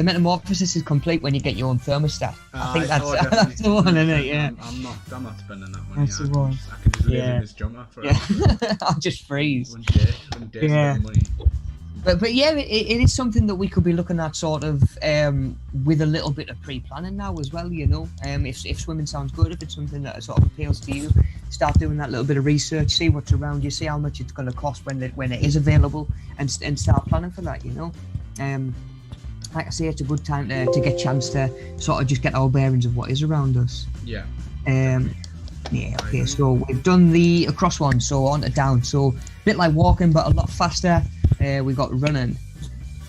metamorphosis is complete when you get your own thermostat. I think that's the one, isn't it? Yeah. I'm not spending that money. That's the one. I can just live in this junker forever. Yeah. I'll just freeze. One day spending money. But yeah, it is something that we could be looking at sort of with a little bit of pre-planning now as well, you know. If swimming sounds good, if it's something that sort of appeals to you, start doing that little bit of research, see what's around you, see how much it's going to cost when it is available, and start planning for that, you know. Like I say, it's a good time to get a chance to sort of just get our bearings of what is around us. Yeah. Yeah, okay, so we've done the across one, so on to down. So a bit like walking, but a lot faster. We got running.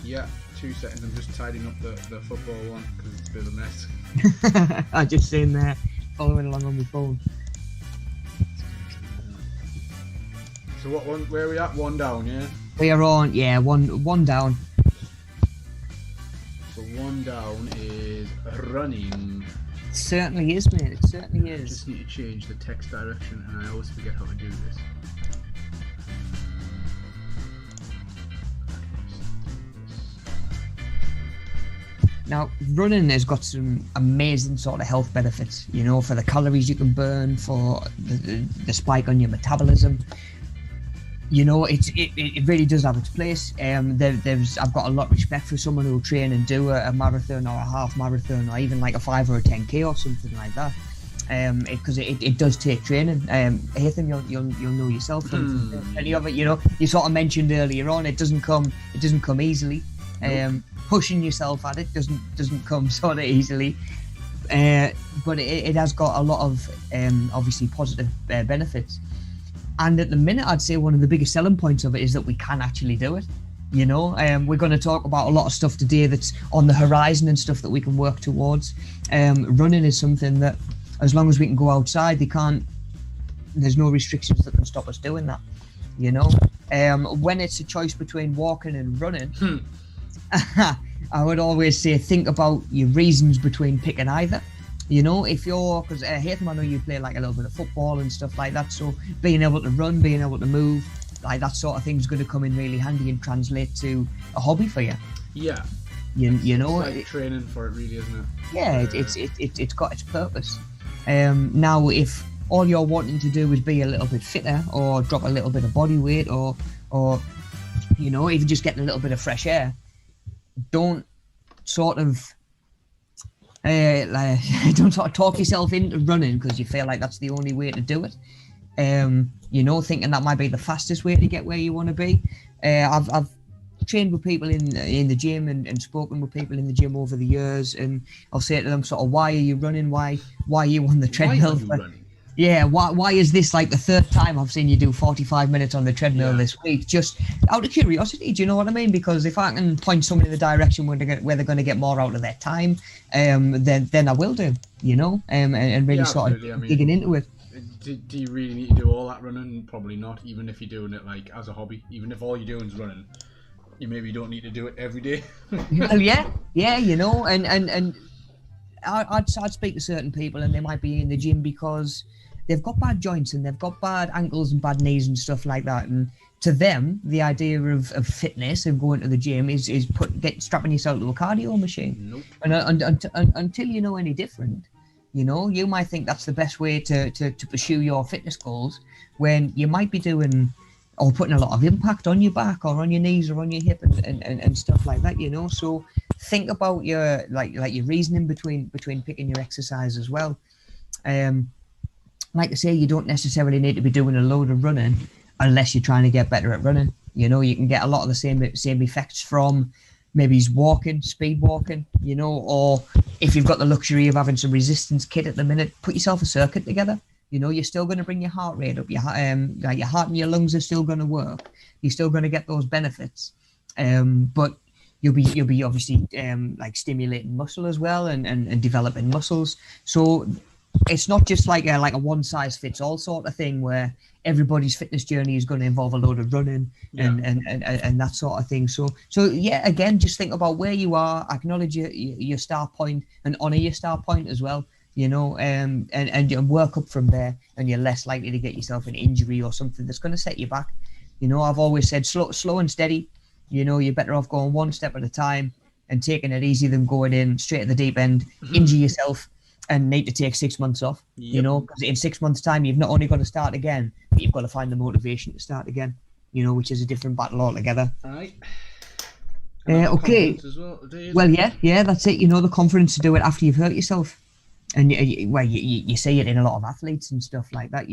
Yeah, 2 seconds. I'm just tidying up the football one because it's a bit of a mess. I just seen there, following along on my phone. So what one? Where are we at? One down, yeah. We are on, yeah, one down. So one down is running. It certainly is, mate. It certainly is. I just need to change the text direction, and I always forget how to do this. Now, running has got some amazing sort of health benefits, you know, for the calories you can burn, for the spike on your metabolism. You know, it really does have its place. I've got a lot of respect for someone who'll train and do a marathon or a half marathon or even like a 5 or a 10k or something like that. Because it does take training. Haytham, you'll know yourself from any of it. You know, you sort of mentioned earlier on, it doesn't come easily. Nope. Pushing yourself at it doesn't come sort of easily. But it has got a lot of obviously positive benefits. And at the minute, I'd say one of the biggest selling points of it is that we can actually do it. You know, we're going to talk about a lot of stuff today that's on the horizon and stuff that we can work towards. Running is something that, as long as we can go outside, there's no restrictions that can stop us doing that. You know, when it's a choice between walking and running, I would always say think about your reasons between picking either. You know, if you're, because Haytham, I know you play like a little bit of football and stuff like that, so being able to run, being able to move, like that sort of thing is going to come in really handy and translate to a hobby for you. Yeah. You know, it's like training for it, really, isn't it? Yeah, it's got its purpose. Now, if all you're wanting to do is be a little bit fitter or drop a little bit of body weight or you know, even just getting a little bit of fresh air, don't sort of talk yourself into running because you feel like that's the only way to do it. You know, thinking that might be the fastest way to get where you want to be. I've trained with people in the gym and spoken with people in the gym over the years, and I'll say to them sort of, why are you running? Why are you on the treadmill? Why are you running? Yeah, why is this like the third time I've seen you do 45 minutes on the treadmill this week? Just out of curiosity, do you know what I mean? Because if I can point someone in the direction where they're going to get more out of their time, then I will do, you know, and really sort of digging into it. Do you really need to do all that running? Probably not, even if you're doing it like as a hobby. Even if all you're doing is running, you maybe don't need to do it every day. Well, yeah, you know, and I'd speak to certain people and they might be in the gym because they've got bad joints and they've got bad ankles and bad knees and stuff like that. And to them, the idea of fitness and going to the gym is strapping yourself to a cardio machine. Nope. And until you know any different, you know, you might think that's the best way to pursue your fitness goals when you might be doing or putting a lot of impact on your back or on your knees or on your hip and stuff like that, you know. So think about your like your reasoning between picking your exercise as well. Like I say, you don't necessarily need to be doing a load of running unless you're trying to get better at running. You know, you can get a lot of the same effects from maybe speed walking, you know, or if you've got the luxury of having some resistance kit at the minute, put yourself a circuit together. You know, you're still going to bring your heart rate up. Your heart and your lungs are still going to work. You're still going to get those benefits. But you'll be obviously like stimulating muscle as well and developing muscles. So it's not just like a one size fits all sort of thing where everybody's fitness journey is going to involve a load of running and that sort of thing. So yeah, again, just think about where you are, acknowledge your start point and honor your start point as well. and you work up from there, and you're less likely to get yourself an injury or something that's going to set you back. I've always said slow and steady. You're better off going one step at a time and taking it easy than going in straight at the deep end, injure yourself, and need to take 6 months off. Yep. Because in 6 months' time, you've not only got to start again, but you've got to find the motivation to start again. Which is a different battle altogether. Right. Okay. Well, yeah, that's it. The confidence to do it after you've hurt yourself, and you see it in a lot of athletes and stuff like that.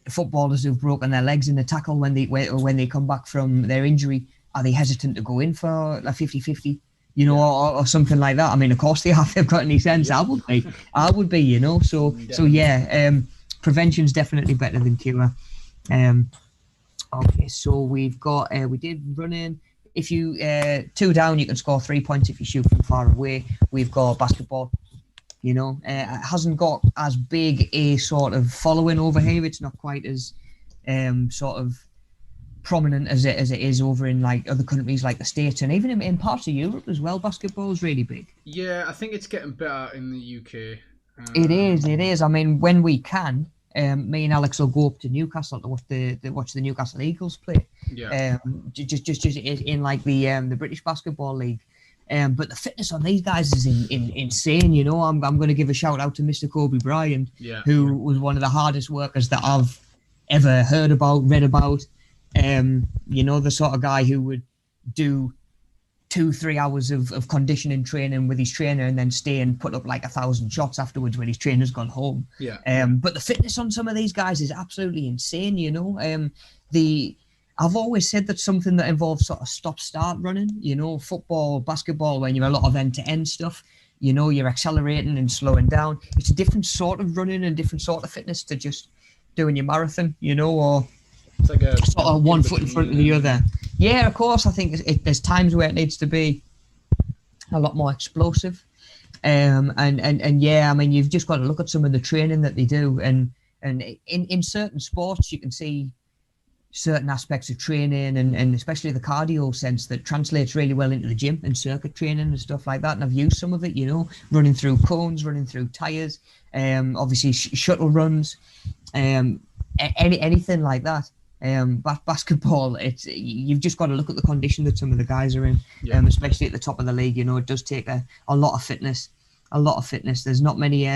Footballers who've broken their legs in the tackle when they come back from their injury, are they hesitant to go in for a 50-50? Or something like that. I mean, of course they have. They've got any sense. Yep. I would be. So yeah. Prevention's definitely better than cure. Okay, so we've got we did running. If you 2 down, you can score 3 points if you shoot from far away. We've got basketball. It hasn't got as big a sort of following over here. It's not quite as sort of prominent as it is over in like other countries like the States, and even in parts of Europe as well. Basketball is really big. Yeah, I think it's getting better in the UK. It is. I mean, when we can, me and Alex will go up to Newcastle to watch the Newcastle Eagles play. Yeah. Just in like the British Basketball League. But the fitness on these guys is insane. I'm going to give a shout out to Mr. Kobe Bryant, who was one of the hardest workers that I've ever heard about, read about. The sort of guy who would do 2-3 hours of conditioning training with his trainer and then stay and put up like 1,000 shots afterwards when his trainer's gone home. But the fitness on some of these guys is absolutely insane. I've always said that's something that involves sort of stop-start running. Football, basketball, when you're a lot of end-to-end stuff, you're accelerating and slowing down. It's a different sort of running and different sort of fitness to just doing your marathon, or it's like a sort of one foot in front of the other. Yeah, of course. I think there's times where it needs to be a lot more explosive. And yeah, I mean, you've just got to look at some of the training that they do. And in certain sports, you can see certain aspects of training and especially the cardio sense that translates really well into the gym and circuit training and stuff like that. And I've used some of it, running through cones, running through tires, obviously shuttle runs, anything like that. Basketball, you've just got to look at the condition that some of the guys are in, especially at the top of the league. It does take a lot of fitness. There's not many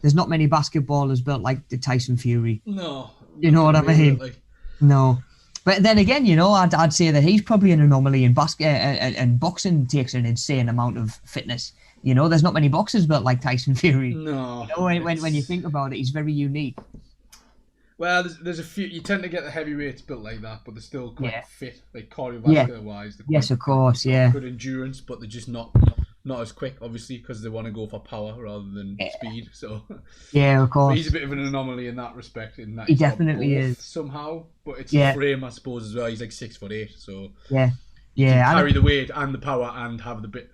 basketballers built like the Tyson Fury. No, you know what I mean? No, but then again, I'd say that he's probably an anomaly in basket, and boxing takes an insane amount of fitness. There's not many boxers built like Tyson Fury. No, when you think about it, he's very unique. Well, there's a few. You tend to get the heavyweights built like that, but they're still quite fit, like cardiovascular wise. Yes, of course, good endurance, but they're just not as quick, obviously, because they want to go for power rather than speed. So yeah, of course, but he's a bit of an anomaly in that respect. In that he definitely is somehow, but it's the frame, I suppose, as well. He's like 6'8", so you can carry the weight and the power and have a bit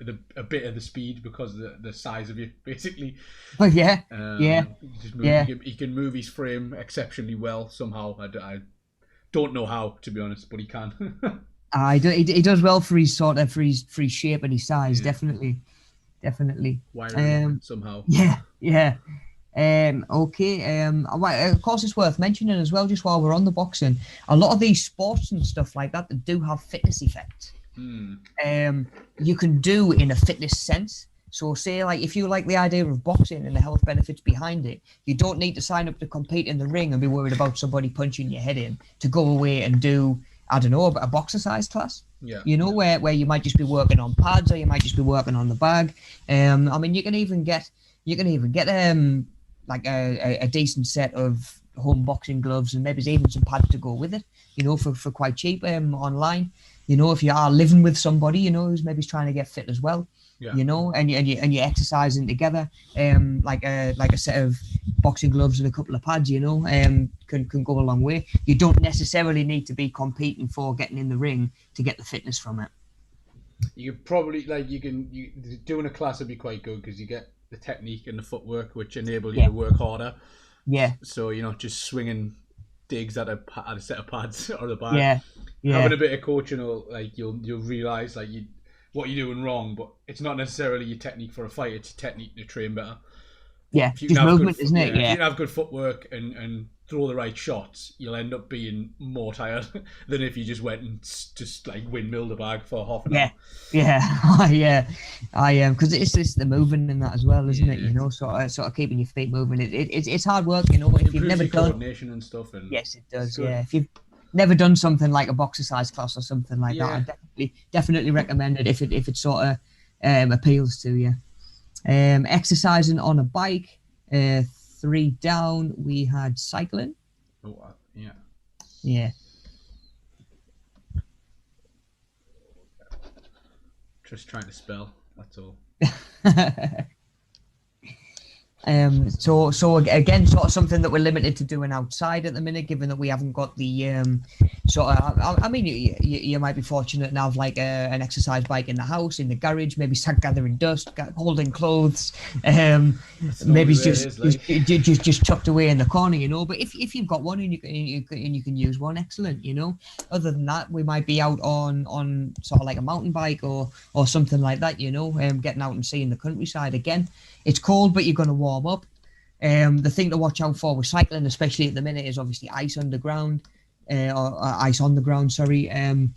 of the speed because of the size of you, basically. But he can move his frame exceptionally well somehow. I don't know how, to be honest, but he can. He does well for his sort of for his shape and his size, definitely. Wiring somehow. Yeah. Okay. Of course, it's worth mentioning as well, just while we're on the boxing, a lot of these sports and stuff like that do have fitness effects. You can do in a fitness sense. So say like if you like the idea of boxing and the health benefits behind it, you don't need to sign up to compete in the ring and be worried about somebody punching your head in to go away and do, I don't know, a boxercise class. Where you might just be working on pads or you might just be working on the bag. I mean, you can even get like a decent set of home boxing gloves and maybe even some pads to go with it, for quite cheap online. If you are living with somebody, who's maybe trying to get fit as well, and you're exercising together, like a set of boxing gloves and a couple of pads, can go a long way. You don't necessarily need to be competing for getting in the ring to get the fitness from it. You could probably doing a class would be quite good because you get the technique and the footwork which enable you to work harder. Yeah. So you're not just swinging digs at a set of pads or the bag. Yeah. Having a bit of coaching, you'll realise what you're doing wrong, but it's not necessarily your technique for a fight. It's your technique to train better. Yeah, If you just can have movement, isn't it? if you Yeah. can have good footwork and throw the right shots, you'll end up being more tired than if you just went and just like windmilled a bag for half an hour. Yeah, yeah, I am because it's the moving and that as well, isn't it? Yeah. You know, sort of keeping your feet moving. It's hard work, you know. It If you've improves never your done, coordination and stuff. And yes, it it's does. good. Yeah, if you've never done something like a boxercise class or something like that, Yeah. I definitely recommend it if it sort of appeals to you. Exercising on a bike. 3 down, we had cycling. Oh, yeah. Yeah. Just trying to spell. That's all. So again, sort of something that we're limited to doing outside at the minute, given that we haven't got the sort of. I mean, you might be fortunate and have like an exercise bike in the house, in the garage, maybe start gathering dust, holding clothes, maybe just tucked away in the corner, you know. But if you've got one and you can use one, excellent, you know. Other than that, we might be out on sort of like a mountain bike or something like that, you know, getting out and seeing the countryside again. It's cold, but you're going to warm up. The thing to watch out for with cycling, especially at the minute, is obviously ice underground, or ice on the ground, sorry. And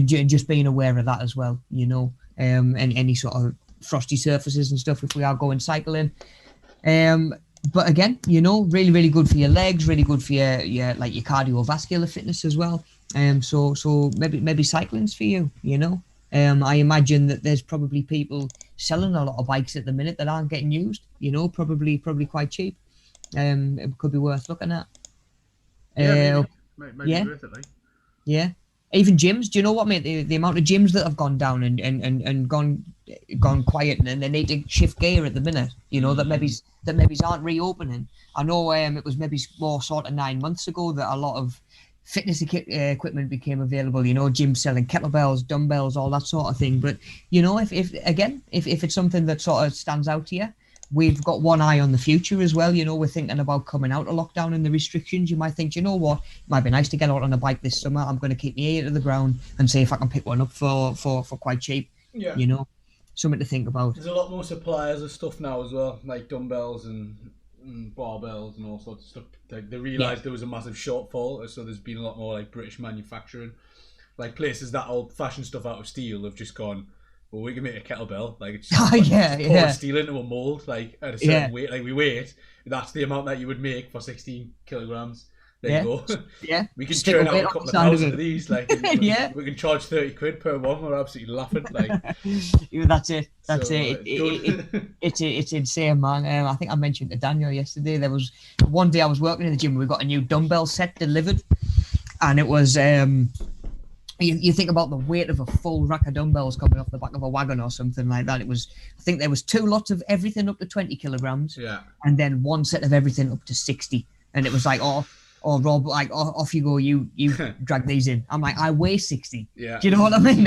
just being aware of that as well, you know, and any sort of frosty surfaces and stuff if we are going cycling. But again, you know, really, really good for your legs, really good for your like your cardiovascular fitness as well. So maybe cycling's for you, you know. I imagine that there's probably people selling a lot of bikes at the minute that aren't getting used, you know, probably quite cheap. It could be worth looking at. Yeah, maybe yeah. worth it, like. Yeah. Even gyms, do you know what, mate? The amount of gyms that have gone down and gone quiet and they need to shift gear at the minute, you know, that maybe aren't reopening. I know it was maybe more sort of 9 months ago that a lot of fitness equipment became available, you know, gyms selling kettlebells, dumbbells, all that sort of thing. But, you know, if it's something that sort of stands out to you, we've got one eye on the future as well. You know, we're thinking about coming out of lockdown and the restrictions. You might think, you know what, it might be nice to get out on a bike this summer. I'm going to keep my ear to the ground and see if I can pick one up for quite cheap. Yeah. You know, something to think about. There's a lot more suppliers of stuff now as well, like dumbbells and barbells and all sorts of stuff. Like they realised there was a massive shortfall, so there's been a lot more like British manufacturing. Like places that old-fashioned stuff out of steel have just gone, well, we can make a kettlebell. Like it's just pour steel into a mold, like at a certain weight. Like we weight, that's the amount that you would make for 16 kilograms. There you go. Yeah. We can churn out a couple of thousand of these. Like we can charge 30 quid per one. We're absolutely laughing. Like that's it. It's insane, man. I think I mentioned to Daniel yesterday. There was one day I was working in the gym. We got a new dumbbell set delivered, and it was you think about the weight of a full rack of dumbbells coming off the back of a wagon or something like that. It was, I think there was 2 lots of everything up to 20 kilograms. Yeah. And then 1 set of everything up to 60. And it was like, oh Rob, like off you go, you drag these in. I'm like, I weigh 60. Yeah. Do you know what I mean?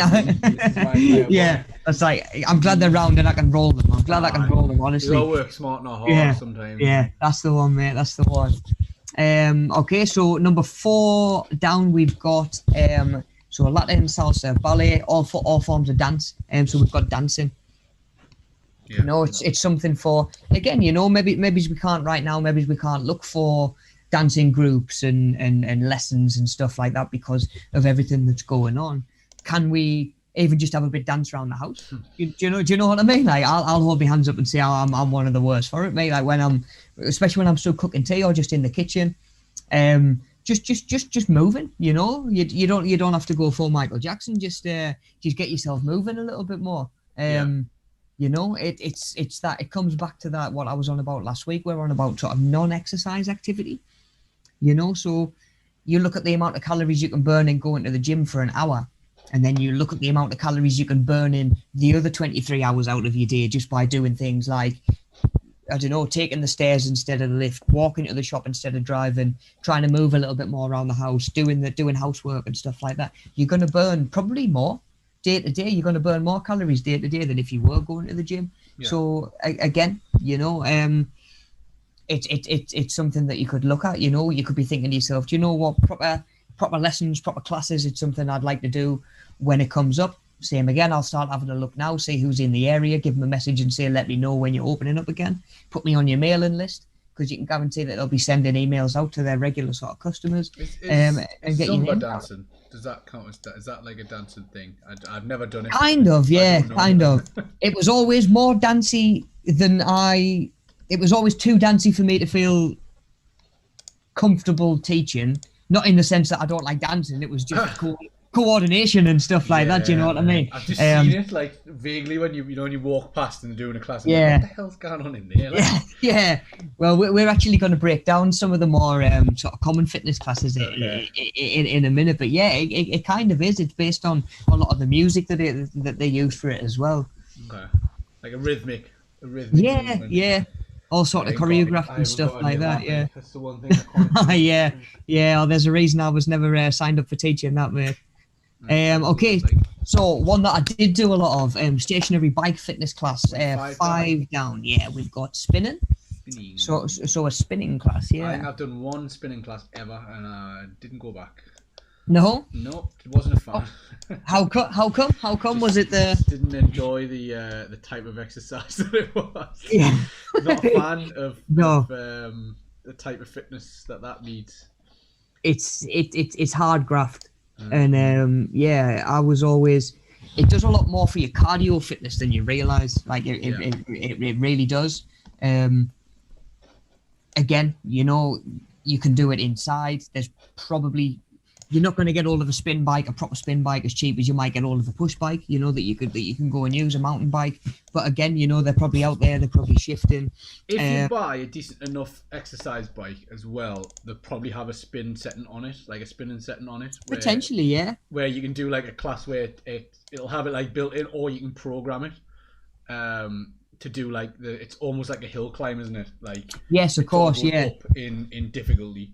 Yeah. It's like, I'm glad they're round and I can roll them. I'm glad I can roll them, honestly. You all work smart, not hard sometimes. Yeah, that's the one, mate. That's the one. Okay, so number 4 down, we've got so Latin, salsa, ballet, all forms of dance. So we've got dancing. Yeah. You know, it's something for, again, you know, maybe we can't right now, maybe we can't look for dancing groups and lessons and stuff like that because of everything that's going on. Can we even just have a bit dance around the house? Do you know what I mean? Like I'll hold my hands up and say I'm one of the worst for it, mate. Like especially when I'm still cooking tea or just in the kitchen, just moving. You know, you don't have to go full Michael Jackson. Just get yourself moving a little bit more. You know, it's that, it comes back to that what I was on about last week. We're on about sort of non-exercise activity. You know, so you look at the amount of calories you can burn in going to the gym for an hour, and then you look at the amount of calories you can burn in the other 23 hours out of your day just by doing things like, I don't know, taking the stairs instead of the lift, walking to the shop instead of driving, trying to move a little bit more around the house, doing housework and stuff like that. You're going to burn probably more day to day. You're going to burn more calories day to day than if you were going to the gym. Yeah. So again, you know, it's something that you could look at. You know, you could be thinking to yourself, do you know what, proper lessons, proper classes, it's something I'd like to do when it comes up. same again. I'll start having a look now, see who's in the area, give them a message and say, let me know when you're opening up again. Put me on your mailing list, because you can guarantee that they'll be sending emails out to their regular sort of customers. And get your name dancing. Does that count as that? Is that like a dancing thing? I've never done it. Kind of, yeah, kind of. It was always more dancey than it was always too dancey for me to feel comfortable teaching. Not in the sense that I don't like dancing. It was just coordination and stuff like that. Do you know what I mean? I've just seen it like vaguely when you walk past and they're doing a class. And like, what the hell's going on in there? Like, yeah. Well, we're actually going to break down some of the more sort of common fitness classes in a minute. But yeah, it kind of is. It's based on a lot of the music that they use for it as well. Okay, like a rhythmic. Yeah, movement. Yeah. All sort of choreographed and stuff like that. Yeah. That's the one thing I can't yeah. There's a reason I was never signed up for teaching that, mate. Okay, so one that I did do a lot of, stationary bike fitness class, 5 down. Yeah, we've got spinning. So a spinning class, yeah. I think I've done one spinning class ever, and I didn't go back. No, it wasn't a fan. How come? Was it the? Didn't enjoy the type of exercise that it was. Yeah. Not a fan of the type of fitness that needs. It's hard graft, and I was always. It does a lot more for your cardio fitness than you realise. Like it really does. Again, you can do it inside. There's probably. You're not going to get all of a proper spin bike as cheap as you might get all of a push bike, that you can go and use a mountain bike. But again, they're probably out there, they're probably shifting. If you buy a decent enough exercise bike as well, they'll probably have a spinning setting on it. Potentially, yeah. Where you can do like a class where it'll have it like built in, or you can program it to do like it's almost like a hill climb, isn't it? Like yes, of course, yeah. Up in difficulty.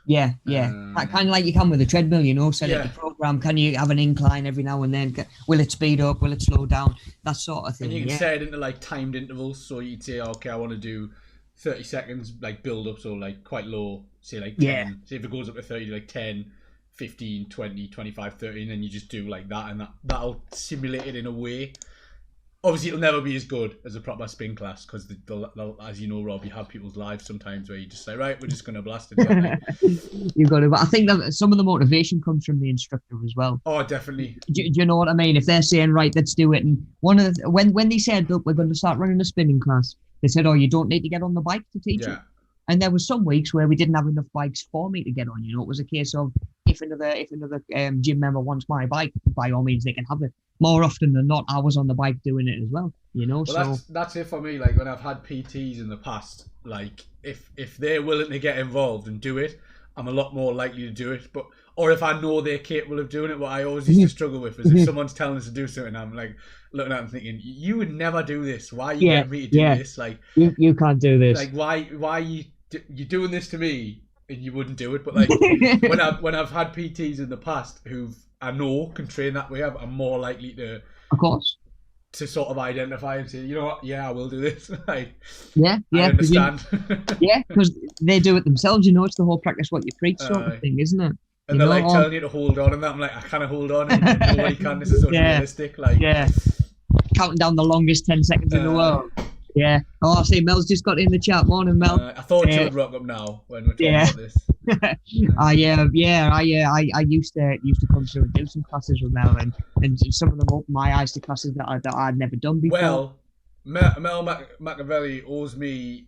Yeah. Kind of like you can with a treadmill, set it the program. Can you have an incline every now and then? Will it speed up? Will it slow down? That sort of thing. And you can set it into like timed intervals. So you'd say, okay, I want to do 30 seconds, like build up. So like quite low, say like 10. Yeah. Say if it goes up to 30, like 10, 15, 20, 25, 30. And then you just do like that. And that'll simulate it in a way. Obviously, it'll never be as good as a proper spin class because, as you know, Rob, you have people's lives sometimes where you just say, right, we're just going to blast it. You've got to. But I think that some of the motivation comes from the instructor as well. Oh, definitely. Do you know what I mean? If they're saying, right, let's do it. And one of when they said, look, we're going to start running a spinning class, they said, oh, you don't need to get on the bike to teach it. And there was some weeks where we didn't have enough bikes for me to get on. It was a case of if another gym member wants my bike, by all means they can have it. More often than not, I was on the bike doing it as well. Well, so that's it for me. Like when I've had PTs in the past, like if they're willing to get involved and do it, I'm a lot more likely to do it. Or if I know they're capable of doing it, what I always used to struggle with is if someone's telling us to do something, I'm like looking at them thinking, you would never do this. Why are you getting me to do this? Like you can't do this. Like why are you doing this to me and you wouldn't do it? But like when I've had PTs in the past who I know can train that way, I'm more likely to, of course, to sort of identify and say, you know what, I will do this. Like, I understand. Because they do it themselves. It's the whole practice what you preach sort of thing, isn't it? And they're like telling you to hold on, and that I'm like, I can't hold on, and nobody can. This is unrealistic. Like, counting down the longest 10 seconds in the world. Yeah. Oh, I see Mel's just got in the chat. Morning, Mel. I thought you would rock up now when we're talking about this. I used to come through and do some classes with Mel, and some of them opened my eyes to classes that I'd never done before. Well, Mel Machiavelli owes me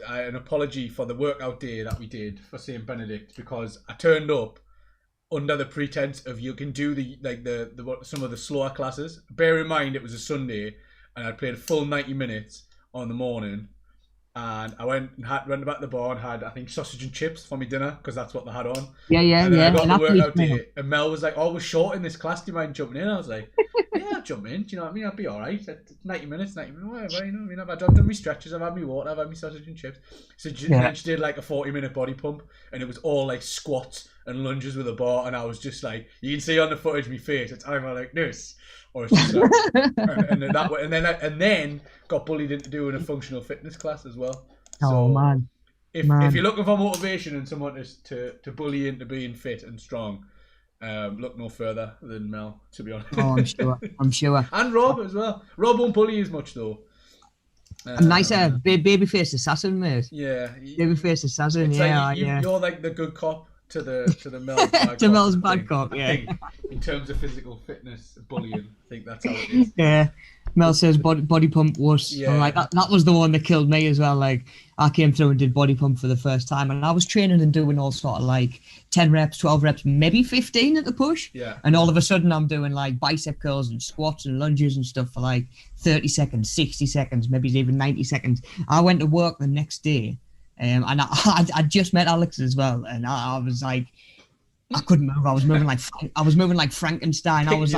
an apology for the workout day that we did for St. Benedict, because I turned up under the pretense of you can do some of the slower classes. Bear in mind it was a Sunday and I'd played a full 90 minutes on the morning, and I went back to the bar and had, I think, sausage and chips for my dinner because that's what they had on. And then I got the workout day, and Mel was like, "Oh, we're short in this class. Do you mind jumping in?" I was like, "Yeah, I'll jump in. Do you know what I mean? I'll be all right. 90 minutes, whatever. You know what I mean? I've done my stretches. I've had my water. I've had my sausage and chips." So then she did like a 40-minute body pump, and it was all like squats and lunges with a bar, and I was just like, you can see on the footage my face. It's either like this, or it's just like, and then got bullied into doing a functional fitness class as well. Oh, man. If you're looking for motivation and someone to bully into being fit and strong, look no further than Mel, to be honest. Oh, I'm sure. And Rob as well. Rob won't bully as much though. A nicer babyface assassin, mate. Yeah, babyface assassin. It's yeah, like yeah. You're like the good cop to the Mel's bad to cop. Mel's bad cop. Yeah. I think, in terms of physical fitness, bullying, I think that's how it is. Yeah. Mel says body pump was like that was the one that killed me as well. Like I came through and did body pump for the first time, and I was training and doing all sort of like 10 reps, 12 reps, maybe 15 at the push. Yeah. And all of a sudden I'm doing like bicep curls and squats and lunges and stuff for like 30 seconds, 60 seconds, maybe even 90 seconds. I went to work the next day, and I just met Alex as well, and I was like, I couldn't move. I was moving like Frankenstein. I was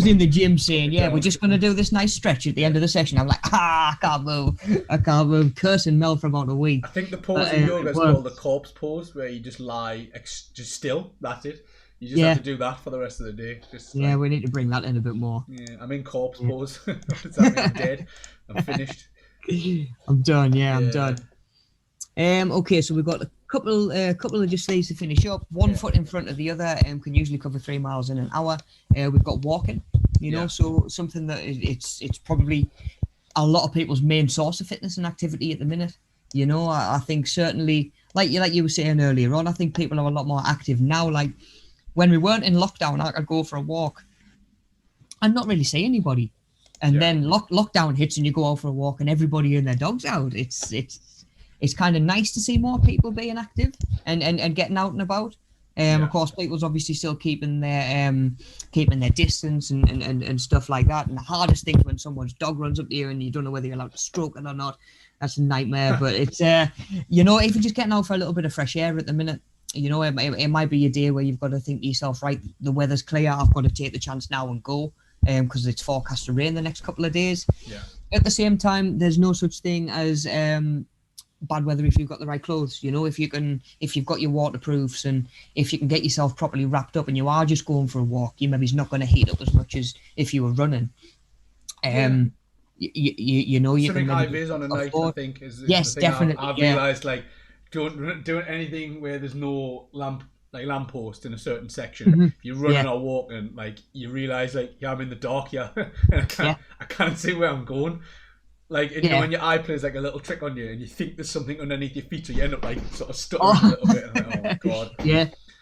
in the gym saying, "Yeah, we're just gonna do this nice stretch at the end of the session." I'm like, I can't move. Cursing Mel for about a week. I think the pose in yoga is called the corpse pose, where you just lie just still. That's it. You just have to do that for the rest of the day. We need to bring that in a bit more. Yeah, I'm in corpse pose. Does that mean I'm dead? I'm finished. I'm done. Yeah, I'm done. Okay, so we've got a couple of just things to finish up. One foot in front of the other, can usually cover 3 miles in an hour. We've got walking, so something that it's probably a lot of people's main source of fitness and activity at the minute. I think certainly, like you were saying earlier on, I think people are a lot more active now. Like when we weren't in lockdown, I could go for a walk and not really see anybody, and then lockdown hits and you go out for a walk and everybody and their dog's out. It's kind of nice to see more people being active and getting out and about. Of course, people's obviously still keeping their distance and stuff like that. And the hardest thing is when someone's dog runs up to you and you don't know whether you're allowed to stroke it or not. That's a nightmare. But it's if you're just getting out for a little bit of fresh air at the minute, it might be a day where you've got to think to yourself, right, the weather's clear, I've got to take the chance now and go, because it's forecast to rain the next couple of days. Yeah. At the same time, there's no such thing as bad weather if you've got the right clothes. If you've got your waterproofs and if you can get yourself properly wrapped up and you are just going for a walk, you maybe it's not going to heat up as much as if you were running. You something high vis on a night, I think, is the thing definitely. I've realised, like, doing anything where there's no lamppost in a certain section. Mm-hmm. If you're running or walking, like, you realise, like, I'm in the dark, and I can't see where I'm going. Like, when your eye plays like a little trick on you and you think there's something underneath your feet, so you end up like sort of stuttering a little bit. And like, oh God.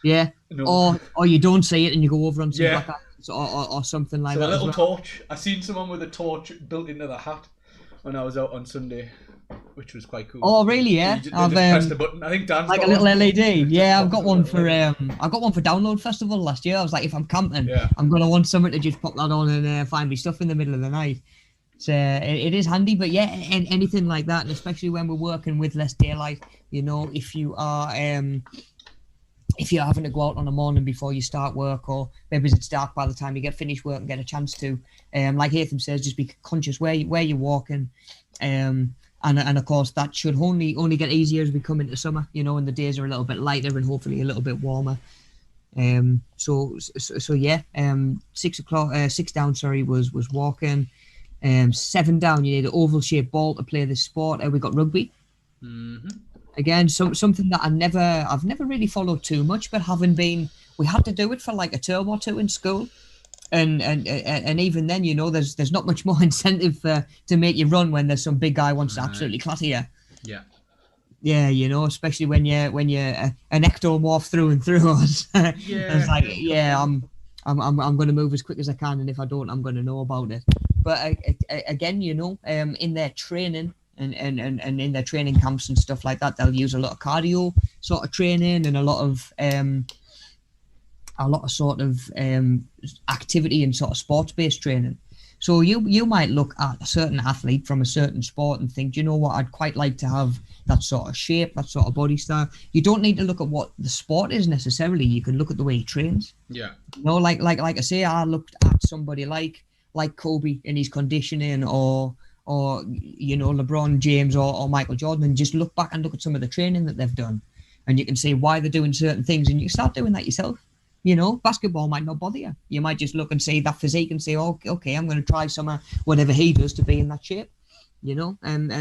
Yeah. No. Or you don't see it and you go over on some black ice or something like that. A little torch. I seen someone with a torch built into the hat when I was out on Sunday, which was quite cool. Oh really? Yeah. I've pressed the button. I think Dan's like got a little LED. Yeah, I've got one for Download Festival last year. I was like, if I'm camping, I'm gonna want something to just pop that on and find me stuff in the middle of the night. So it is handy, but anything like that, and especially when we're working with less daylight, if you are if you're having to go out on a morning before you start work, or maybe it's dark by the time you get finished work and get a chance to, like Hatham says, just be conscious where you're walking, and of course that should only get easier as we come into summer, and the days are a little bit lighter and hopefully a little bit warmer. 6 down was walking. 7 down, you need an oval shaped ball to play this sport. We got rugby. Mm-hmm. Again, something that I've never really followed too much, but we had to do it for like a term or two in school, and even then, there's not much more incentive to make you run when there's some big guy wants to absolutely clatter you. Yeah, especially when you're an ectomorph through and through. It's like, I'm going to move as quick as I can, and if I don't, I'm going to know about it. But again, in their training and in their training camps and stuff like that, they'll use a lot of cardio sort of training and a lot of sort of activity and sort of sports-based training. So you might look at a certain athlete from a certain sport and think, I'd quite like to have that sort of shape, that sort of body style. You don't need to look at what the sport is necessarily. You can look at the way he trains. Yeah. Like I say, I looked at somebody like Kobe in his conditioning, or LeBron James or Michael Jordan, and just look back and look at some of the training that they've done, and you can see why they're doing certain things, and you start doing that yourself. Basketball might not bother you. You might just look and see that physique and say, oh, okay, I'm going to try some whatever he does to be in that shape. And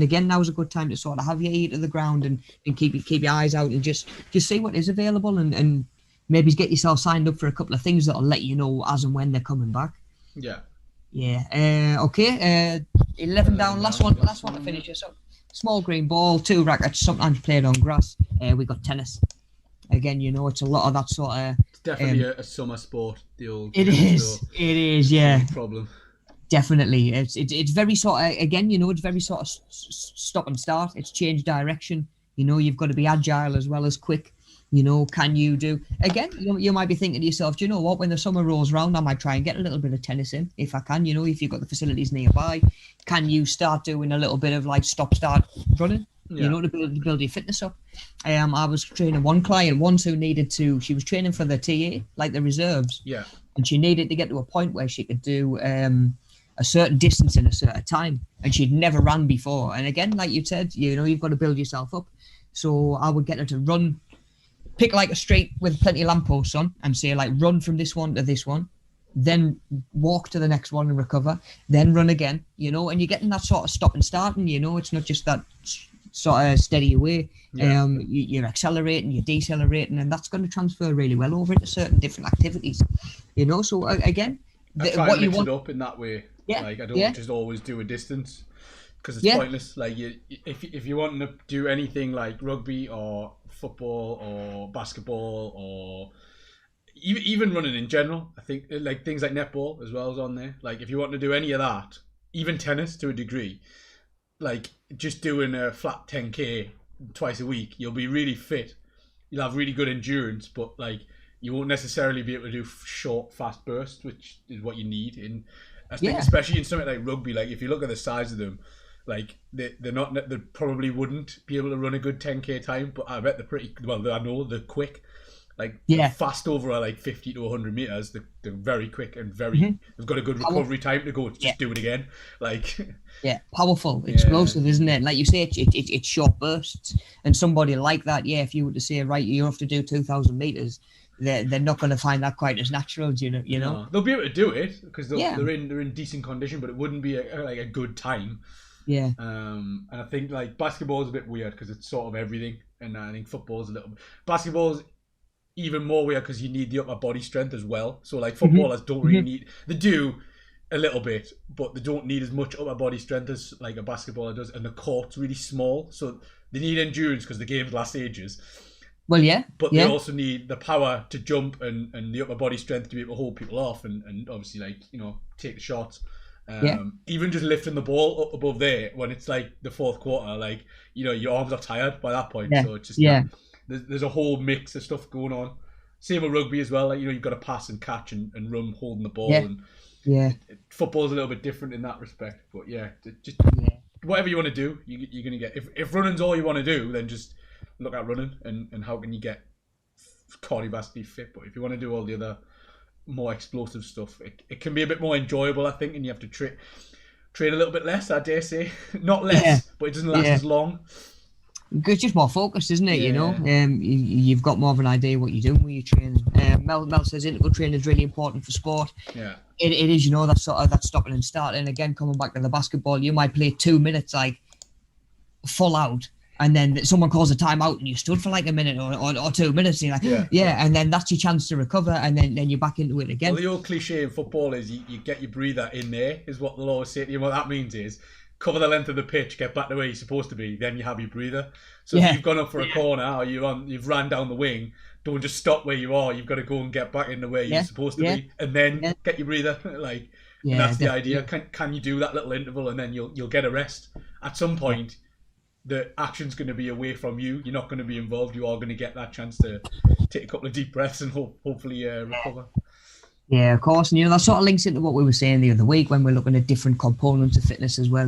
again, now's a good time to sort of have your ear to the ground and keep your eyes out and just see what is available and maybe get yourself signed up for a couple of things that'll let you know as and when they're coming back. Yeah. Yeah. Okay. 11 down. Last one to finish this up. Small green ball, 2 rackets. Sometimes played on grass. We got tennis. Again, it's a lot of that sort of. It's definitely a summer sport. The old. It is. So it is. Yeah. No problem. Definitely. It's very sort of, again, it's very sort of stop and start. It's change direction. You've got to be agile as well as quick. Can you do, again, you might be thinking to yourself, do you know what, when the summer rolls around, I might try and get a little bit of tennis in if I can, if you've got the facilities nearby. Can you start doing a little bit of like stop-start running, to build your fitness up? I was training one client once who she was training for the TA, like the reserves. Yeah. And she needed to get to a point where she could do a certain distance in a certain time. And she'd never run before. And again, like you said, you've got to build yourself up. So I would get her to run, pick like a street with plenty of lampposts on and say like run from this one to this one, then walk to the next one and recover, then run again, and you're getting that sort of stop and starting, it's not just that sort of steady away. Yeah. You're accelerating, you're decelerating, and that's going to transfer really well over into certain different activities, so again, I try what to you mix want it up in that way. Yeah, like I don't just always do a distance because it's pointless. Like if you want to do anything like rugby or football or basketball or even running in general, I think like things like netball as well is on there. Like if you want to do any of that, even tennis to a degree, like just doing a flat 10k twice a week, you'll be really fit. You'll have really good endurance, but like you won't necessarily be able to do short, fast bursts, which is what you need in. I think especially in something like rugby. Like if you look at the size of them, like they probably wouldn't be able to run a good 10k time, but I bet they're pretty well. I know they're quick. Like fast over like 50 to 100 meters. They're very quick and very. They've got a good recovery time to go. Just do it again. Like powerful, explosive, isn't it? Like you say, it's short bursts. And somebody like that, if you were to say, right, you have to do 2,000 meters, they're not going to find that quite as natural. You know. No, they'll be able to do it because they're in decent condition, but it wouldn't be a good time. Yeah. And I think like basketball is a bit weird because it's sort of everything, and I think football is a little. Basketball is even more weird because you need the upper body strength as well. So like footballers don't really need. They do a little bit, but they don't need as much upper body strength as like a basketballer does, and the court's really small, so they need endurance because the games last ages. Well, yeah. But they also need the power to jump and the upper body strength to be able to hold people off and obviously like take the shots. Even just lifting the ball up above there when it's like the fourth quarter, like your arms are tired by that point. So it's just there's a whole mix of stuff going on. Same with rugby as well. Like you've got to pass and catch and run holding the ball. Football's a little bit different in that respect. But just whatever you want to do, you're gonna get. If running's all you want to do, then just look at running and how can you get cardiovascularly fit. But if you want to do all the other more explosive stuff, it can be a bit more enjoyable, I think, and you have to train a little bit less, I dare say. Not less, but it doesn't last as long. It's just more focused, isn't it? You've got more of an idea what you're doing when you're training. Mel says interval training is really important for sport. It is, that sort of that stopping and starting. Again, coming back to the basketball, you might play 2 minutes like full out, and then someone calls a timeout and you stood for like a minute or 2 minutes, and you're like, and then that's your chance to recover, and then you're back into it again. Well, the old cliche in football is you get your breather in there, is what they'll always say to you. What that means is cover the length of the pitch, get back to where you're supposed to be, then you have your breather. So if you've gone up for a corner or you've ran down the wing, don't just stop where you are. You've got to go and get back in the way you're supposed to be, and then get your breather. Like that's the idea. Can you do that little interval, and then you'll get a rest at some point. The action's going to be away from you. You're not going to be involved. You are going to get that chance to take a couple of deep breaths and hopefully recover. Yeah, of course. And, that sort of links into what we were saying the other week when we're looking at different components of fitness as well,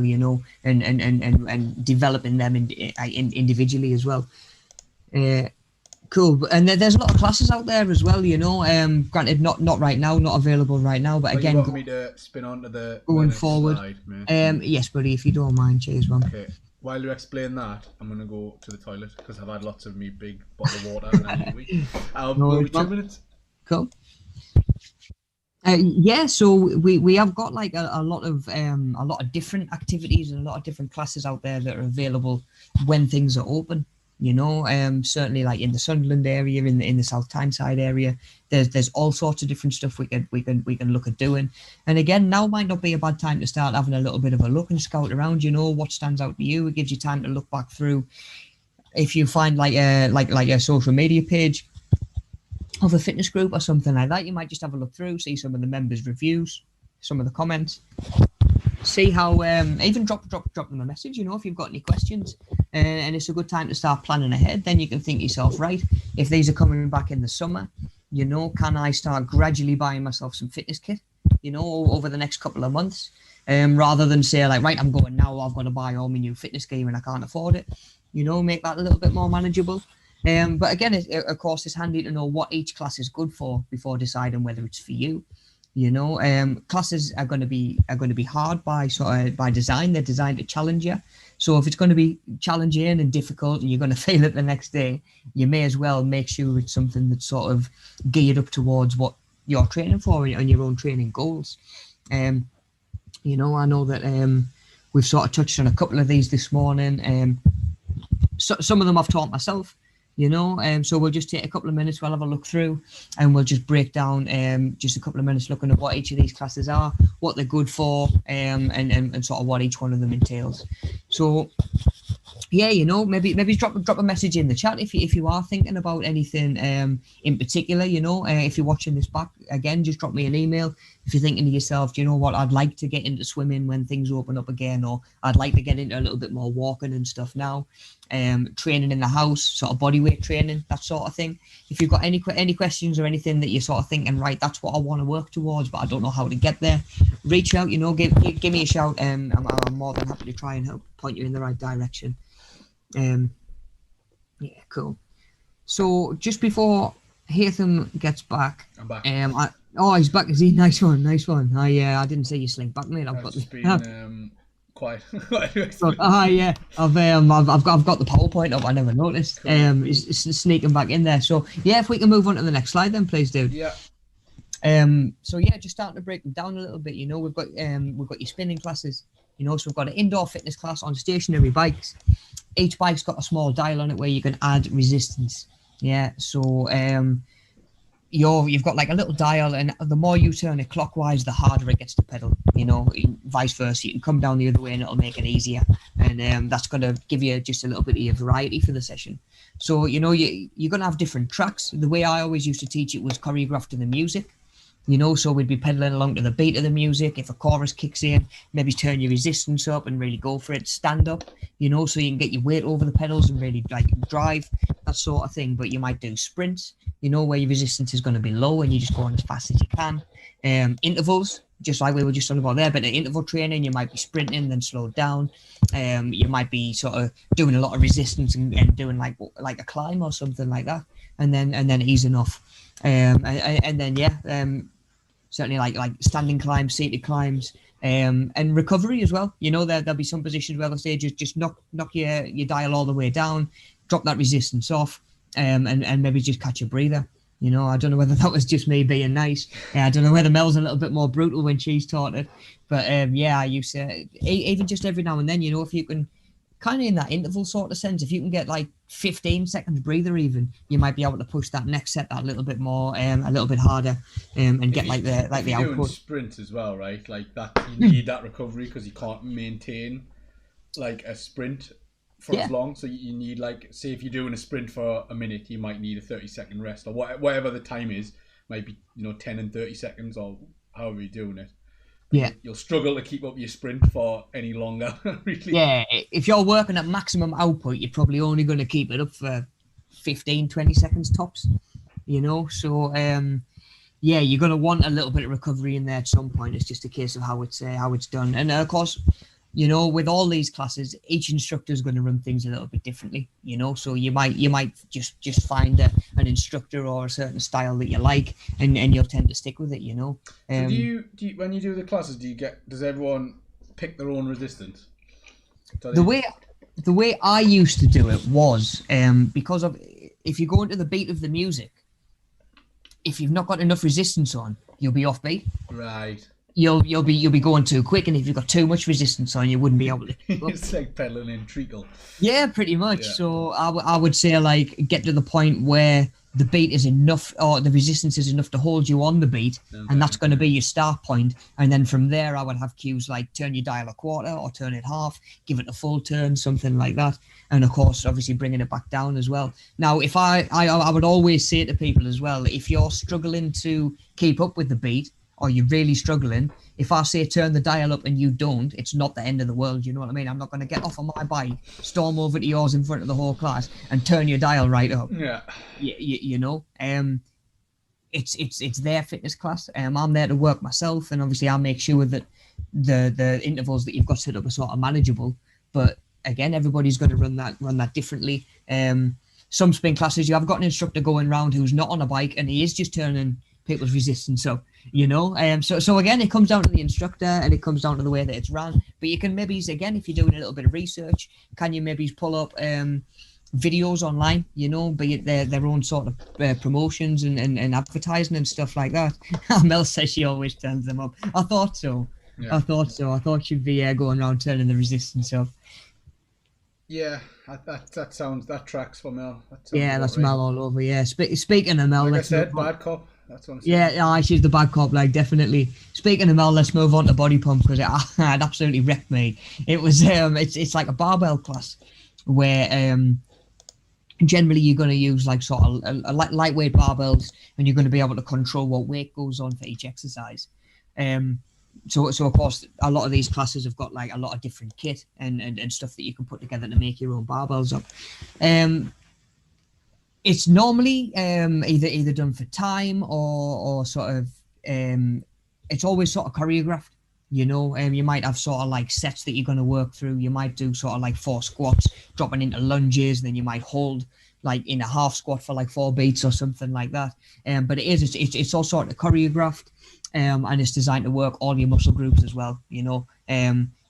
and developing them individually as well. Cool. And there's a lot of classes out there as well, granted, not right now, not available right now, but again, you want me to spin on to the going forward. Slide, yes, buddy, if you don't mind, cheers, man. Okay. While you explain that, I'm going to go to the toilet because I've had lots of me big bottle of water and I need a wee. I'll go 2 minutes. Cool. So we have got like a lot of different activities and a lot of different classes out there that are available when things are open. You know, certainly like in the Sunderland area, in the South Tyneside area, there's all sorts of different stuff we can look at doing. And again, now might not be a bad time to start having a little bit of a look and scout around. You know, what stands out to you. It gives you time to look back through. If you find like a social media page of a fitness group or something like that, you might just have a look through, see some of the members' reviews, some of the comments, see how even drop them a message, you know, if you've got any questions. And it's a good time to start planning ahead. Then you can think to yourself, right, if these are coming back in the summer, you know, can I start gradually buying myself some fitness kit, you know, over the next couple of months, rather than say like, right, I'm going now, I've got to buy all my new fitness gear and I can't afford it. You know, make that a little bit more manageable. But again, of course, it's handy to know what each class is good for before deciding whether it's for you. You know, classes are going to be hard by design. They're designed to challenge you. So if it's going to be challenging and difficult, and you're going to fail it the next day, you may as well make sure it's something that's sort of geared up towards what you're training for and your own training goals. You know, I know that we've sort of touched on a couple of these this morning. So, some of them I've taught myself, you know, so we'll just take a couple of minutes, we'll have a look through, and we'll just break down just a couple of minutes looking at what each of these classes are, what they're good for, and sort of what each one of them entails. So yeah, you know, maybe drop a message in the chat if you are thinking about anything in particular. You know, if you're watching this back again, just drop me an email. If you're thinking to yourself, do you know what, I'd like to get into swimming when things open up again, or I'd like to get into a little bit more walking and stuff now, training in the house, sort of body weight training, that sort of thing. If you've got any questions or anything that you're sort of thinking, right, that's what I want to work towards, but I don't know how to get there, reach out. You know, give me a shout. I'm more than happy to try and help point you in the right direction. Yeah, cool. So just before Hatham gets back, I'm back. He's back. Is he? Nice one. I didn't see you slink back, mate. I've just been quite. Yeah, I've got the PowerPoint up. I never noticed. Cool. It's sneaking back in there. So yeah, if we can move on to the next slide, then please, dude. Yeah. So yeah, just starting to break them down a little bit. You know, we've got your spinning classes. You know, so we've got an indoor fitness class on stationary bikes. Each bike's got a small dial on it where you can add resistance. Yeah, so you've got like a little dial, and the more you turn it clockwise, the harder it gets to pedal. You know, vice versa. You can come down the other way, and it'll make it easier. And that's going to give you just a little bit of variety for the session. So you know, you're going to have different tracks. The way I always used to teach it was choreographed to the music. You know, so we'd be pedaling along to the beat of the music. If a chorus kicks in, maybe turn your resistance up and really go for it. Stand up, you know, so you can get your weight over the pedals and really like drive, that sort of thing. But you might do sprints, you know, where your resistance is going to be low and you just go on as fast as you can. Intervals, just like we were just talking about there, but in interval training, you might be sprinting, then slow down. You might be sort of doing a lot of resistance and doing like a climb or something like that, and then easing off. And then certainly like standing climbs, seated climbs, and recovery as well. You know, there'll be some positions where they'll say just knock your dial all the way down, drop that resistance off, and maybe just catch a breather. You know, I don't know whether that was just me being nice. I don't know whether Mel's a little bit more brutal when she's taught it, but I used to, even just every now and then, you know, if you can kind of in that interval sort of sense, if you can get like 15 seconds breather even, you might be able to push that next set that little bit more, a little bit harder, and get like the output. Doing sprint as well, right? Like that, you need that recovery because you can't maintain like a sprint for as long. So you need, like, say if you're doing a sprint for a minute, you might need a 30-second rest, or whatever the time is. Might be, you know, 10 and 30 seconds or however you're doing it. Yeah, you'll struggle to keep up your sprint for any longer. Really. Yeah, if you're working at maximum output, you're probably only going to keep it up for 15, 20 seconds tops, you know. So you're going to want a little bit of recovery in there at some point. It's just a case of how it's done. And of course, you know, with all these classes, each instructor is going to run things a little bit differently, you know. So you might just find an instructor or a certain style that you like, and you'll tend to stick with it, you know. So do you when you do the classes, does everyone pick their own resistance? The way I used to do it was because of, if you go into the beat of the music, if you've not got enough resistance on, you'll be off beat. Right. you'll be going too quick, and if you've got too much resistance on, you wouldn't be able to keep up. It's like pedaling in treacle. Yeah, pretty much. Yeah. So I would say like get to the point where the beat is enough, or the resistance is enough to hold you on the beat, and that's going to be your start point. And then from there, I would have cues like turn your dial a quarter or turn it half, give it a full turn, something like that. And of course, obviously bringing it back down as well. Now, if I would always say to people as well, if you're struggling to keep up with the beat, or you're really struggling, if I say turn the dial up and you don't, it's not the end of the world. You know what I mean? I'm not going to get off on my bike, storm over to yours in front of the whole class, and turn your dial right up. Yeah. You know, it's their fitness class. I'm there to work myself, and obviously I make sure that the intervals that you've got set up are sort of manageable. But again, everybody's going to run that differently. Some spin classes, you have got an instructor going around who's not on a bike, and he is just turning people's resistance up, you know. So again, it comes down to the instructor, and it comes down to the way that it's run. But you can maybe, again, if you're doing a little bit of research, can you maybe pull up videos online, you know, be it their own sort of promotions and advertising and stuff like that. Mel says she always turns them up. I thought so. Yeah. I thought she'd be going around turning the resistance up. Yeah, that tracks for Mel. Yeah, that's right. Mel all over. Yeah, speaking of Mel, like I said, bad cop. That's what I'm saying. Yeah, she's the bad cop, like, definitely. Speaking of Mel, let's move on to body pump, because it absolutely wrecked me. It was it's like a barbell class where generally you're going to use like sort of lightweight barbells, and you're going to be able to control what weight goes on for each exercise. So of course, a lot of these classes have got like a lot of different kit and stuff that you can put together to make your own barbells up. It's normally either done for time or sort of it's always sort of choreographed, you know. You might have sort of like sets that you're going to work through. You might do sort of like 4 squats, dropping into lunges, then you might hold like in a half squat for like 4 beats or something like that. But it's all sort of choreographed, and it's designed to work all your muscle groups as well, you know.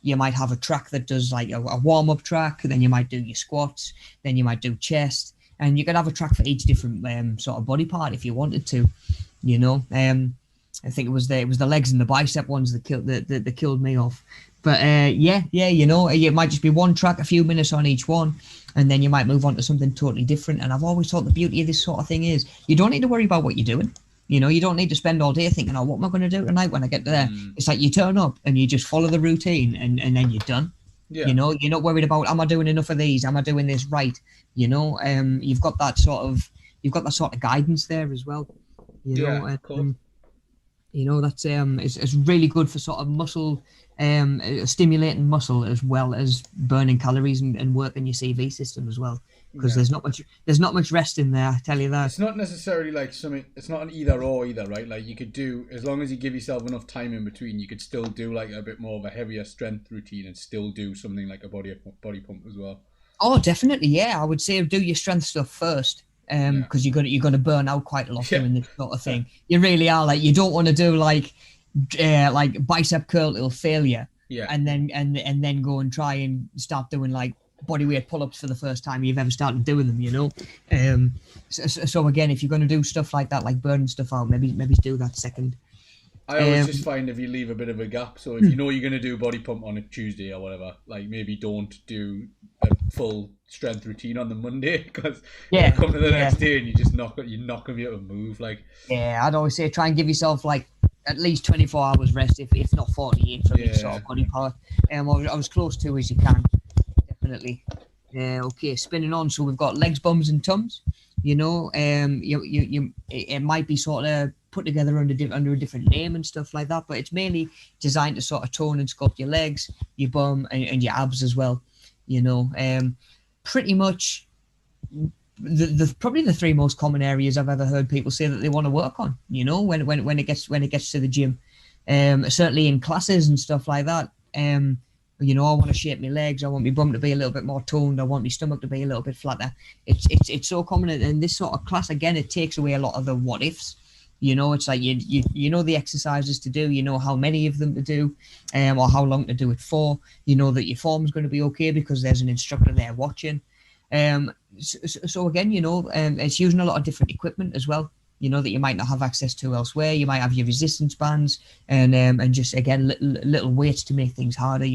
You might have a track that does like a warm-up track, then you might do your squats, then you might do chest, and you could have a track for each different sort of body part if you wanted to, you know. I think it was the legs and the bicep ones that killed me off. But yeah, you know, it might just be one track, a few minutes on each one, and then you might move on to something totally different. And I've always thought the beauty of this sort of thing is you don't need to worry about what you're doing. You know, you don't need to spend all day thinking, oh, what am I going to do tonight when I get there? It's like you turn up and you just follow the routine, and then you're done. Yeah. You know, you're not worried about, am I doing enough of these? Am I doing this right? You know, you've got that sort of guidance there as well. You know, cool. You know, that's it's really good for sort of muscle, stimulating muscle as well as burning calories and working your CV system as well. Because there's not much rest in there, I tell you that. It's not necessarily like something. It's not an either or either, right? Like you could do, as long as you give yourself enough time in between, you could still do like a bit more of a heavier strength routine and still do something like a body pump as well. Oh, definitely, yeah. I would say do your strength stuff first, because you're gonna burn out quite a lot doing this sort of thing. You really are. Like, you don't want to do like bicep curl till failure, and then go and try and start doing like bodyweight pull-ups for the first time you've ever started doing them, you know. So again, if you're going to do stuff like that, like burning stuff out, maybe do that second. I always just find if you leave a bit of a gap, so if you know you're going to do body pump on a Tuesday or whatever, like maybe don't do a full strength routine on the Monday, because you come to the next day and you're not going to be able to move. Like, I'd always say try and give yourself like at least 24 hours rest, if not 48 from each sort of body part. I was close to as you can. Definitely. Okay, spinning on. So we've got legs, bums, and tums. You know, it might be sort of put together under a different name and stuff like that, but it's mainly designed to sort of tone and sculpt your legs, your bum, and your abs as well. You know, pretty much probably the 3 most common areas I've ever heard people say that they want to work on. You know, when it gets to the gym, certainly in classes and stuff like that. You know, I want to shape my legs. I want my bum to be a little bit more toned. I want my stomach to be a little bit flatter. It's so common in this sort of class. Again, it takes away a lot of the what ifs. You know, it's like you know the exercises to do. You know how many of them to do, or how long to do it for. You know that your form's going to be okay because there's an instructor there watching. So again, you know, it's using a lot of different equipment as well. that you might not have access to elsewhere. You might have your resistance bands and just, again, little weights to make things harder,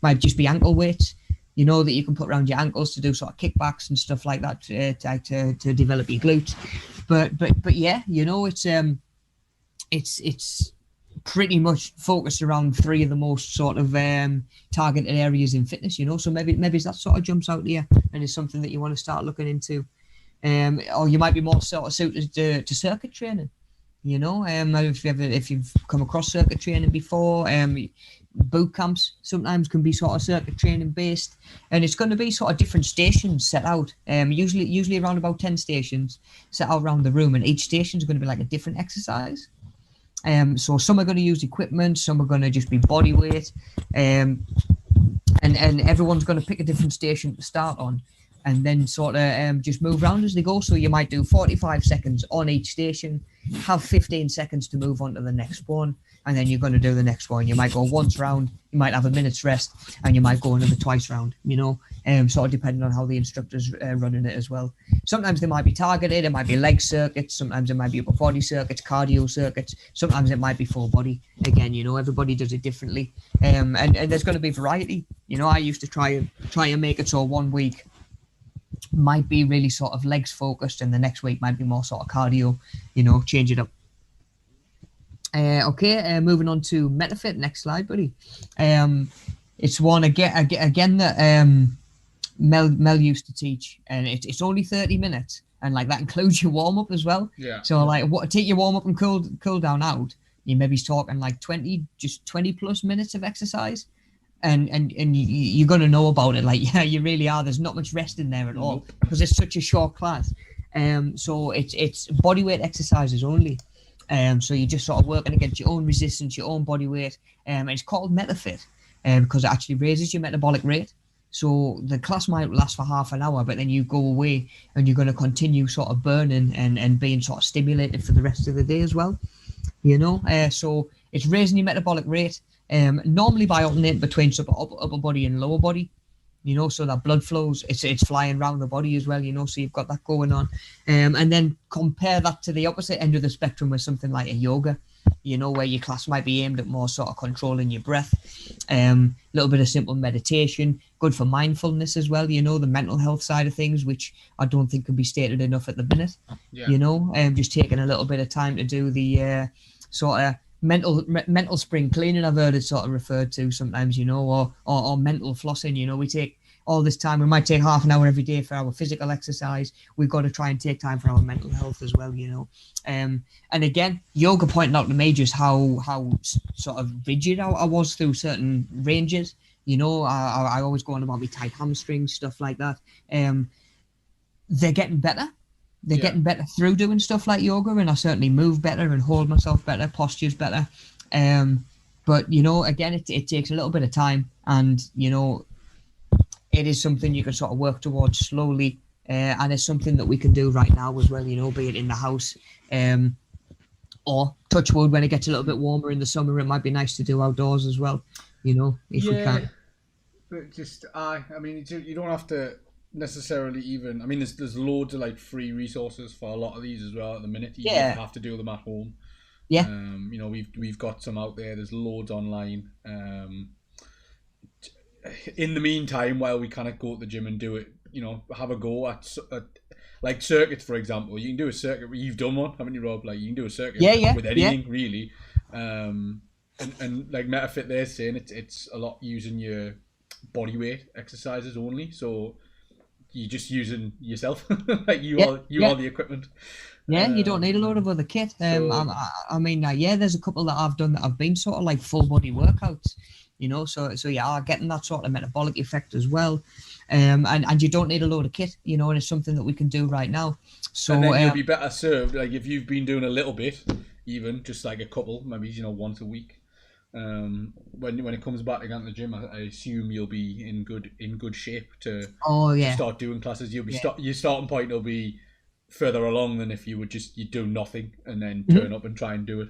Might just be ankle weights, that you can put around your ankles to do sort of kickbacks and stuff like that to develop your glutes. But yeah, it's pretty much focused around 3 of the most sort of targeted areas in fitness, So maybe that sort of jumps out to you and is something that you want to start looking into. Or you might be more sort of suited to circuit training, if you've come across circuit training before. Boot camps sometimes can be sort of circuit training based, and it's going to be sort of different stations set out, usually around about 10 stations set out around the room, and each station is going to be like a different exercise. So some are going to use equipment, some are going to just be body weight, and everyone's going to pick a different station to start on, and then sort of just move around as they go. So you might do 45 seconds on each station, have 15 seconds to move on to the next one, and then you're going to do the next one. You might go once round, you might have a minute's rest, and you might go another twice round, sort of depending on how the instructor's running it as well. Sometimes they might be targeted, it might be leg circuits, sometimes it might be upper body circuits, cardio circuits, sometimes it might be full body. Again, everybody does it differently. And there's going to be variety. I used to try and make it so 1 week might be really sort of legs focused, and the next week might be more sort of cardio, change it up. Moving on to MetaFit. Next slide, buddy. It's one again that Mel used to teach, and it's only 30 minutes, and like that includes your warm up as well. Yeah. So like, take your warm up and cool down out. You maybe talking like 20 plus minutes of exercise. And you're going to know about it. Like, yeah, you really are. There's not much rest in there at all because it's such a short class. So it's body weight exercises only. So you're just sort of working against your own resistance, your own body weight. And it's called MetaFit because it actually raises your metabolic rate. So the class might last for half an hour, but then you go away and you're going to continue sort of burning and being sort of stimulated for the rest of the day as well. So it's raising your metabolic rate. Normally by alternating between upper body and lower body, so that blood flows, it's flying around the body as well, so you've got that going on. And then compare that to the opposite end of the spectrum with something like a yoga, where your class might be aimed at more sort of controlling your breath, little bit of simple meditation, good for mindfulness as well, the mental health side of things, which I don't think can be stated enough at the minute. Just taking a little bit of time to do the sort of mental spring cleaning, I've heard it sort of referred to sometimes, or mental flossing. We take all this time. We might take half an hour every day for our physical exercise. We've got to try and take time for our mental health as well, and again, yoga pointed out to me just how sort of rigid I was through certain ranges. I always go on about my tight hamstrings, stuff like that. They're getting better. They're getting better through doing stuff like yoga, and I certainly move better and hold myself better, posture's better. But, again, it takes a little bit of time, and, it is something you can sort of work towards slowly, and it's something that we can do right now as well, be it in the house, or touch wood, when it gets a little bit warmer in the summer, it might be nice to do outdoors as well, if we can. But just, you don't have to necessarily even, there's loads of like free resources for a lot of these as well at the minute. You don't have to do them at home. We've got some out there. There's loads online. In the meantime, while we kind of go to the gym and do it, have a go at like circuits, for example. You can do a circuit. You've done one, haven't you, Rob? Like, you can do a circuit with anything really. And like MetaFit, they're saying it's a lot using your body weight exercises only. So you're just using yourself. Like you are the equipment. You don't need a load of other kit. There's a couple that I've done that have been sort of like full body workouts, so you are getting that sort of metabolic effect as well. And you don't need a load of kit, and it's something that we can do right now. So and then you'll be better served, like if you've been doing a little bit, even just like a couple, maybe once a week. When it comes back again to the gym, I assume you'll be in good shape to start doing classes. You'll be your starting point will be further along than if you do nothing and then turn up and try and do it.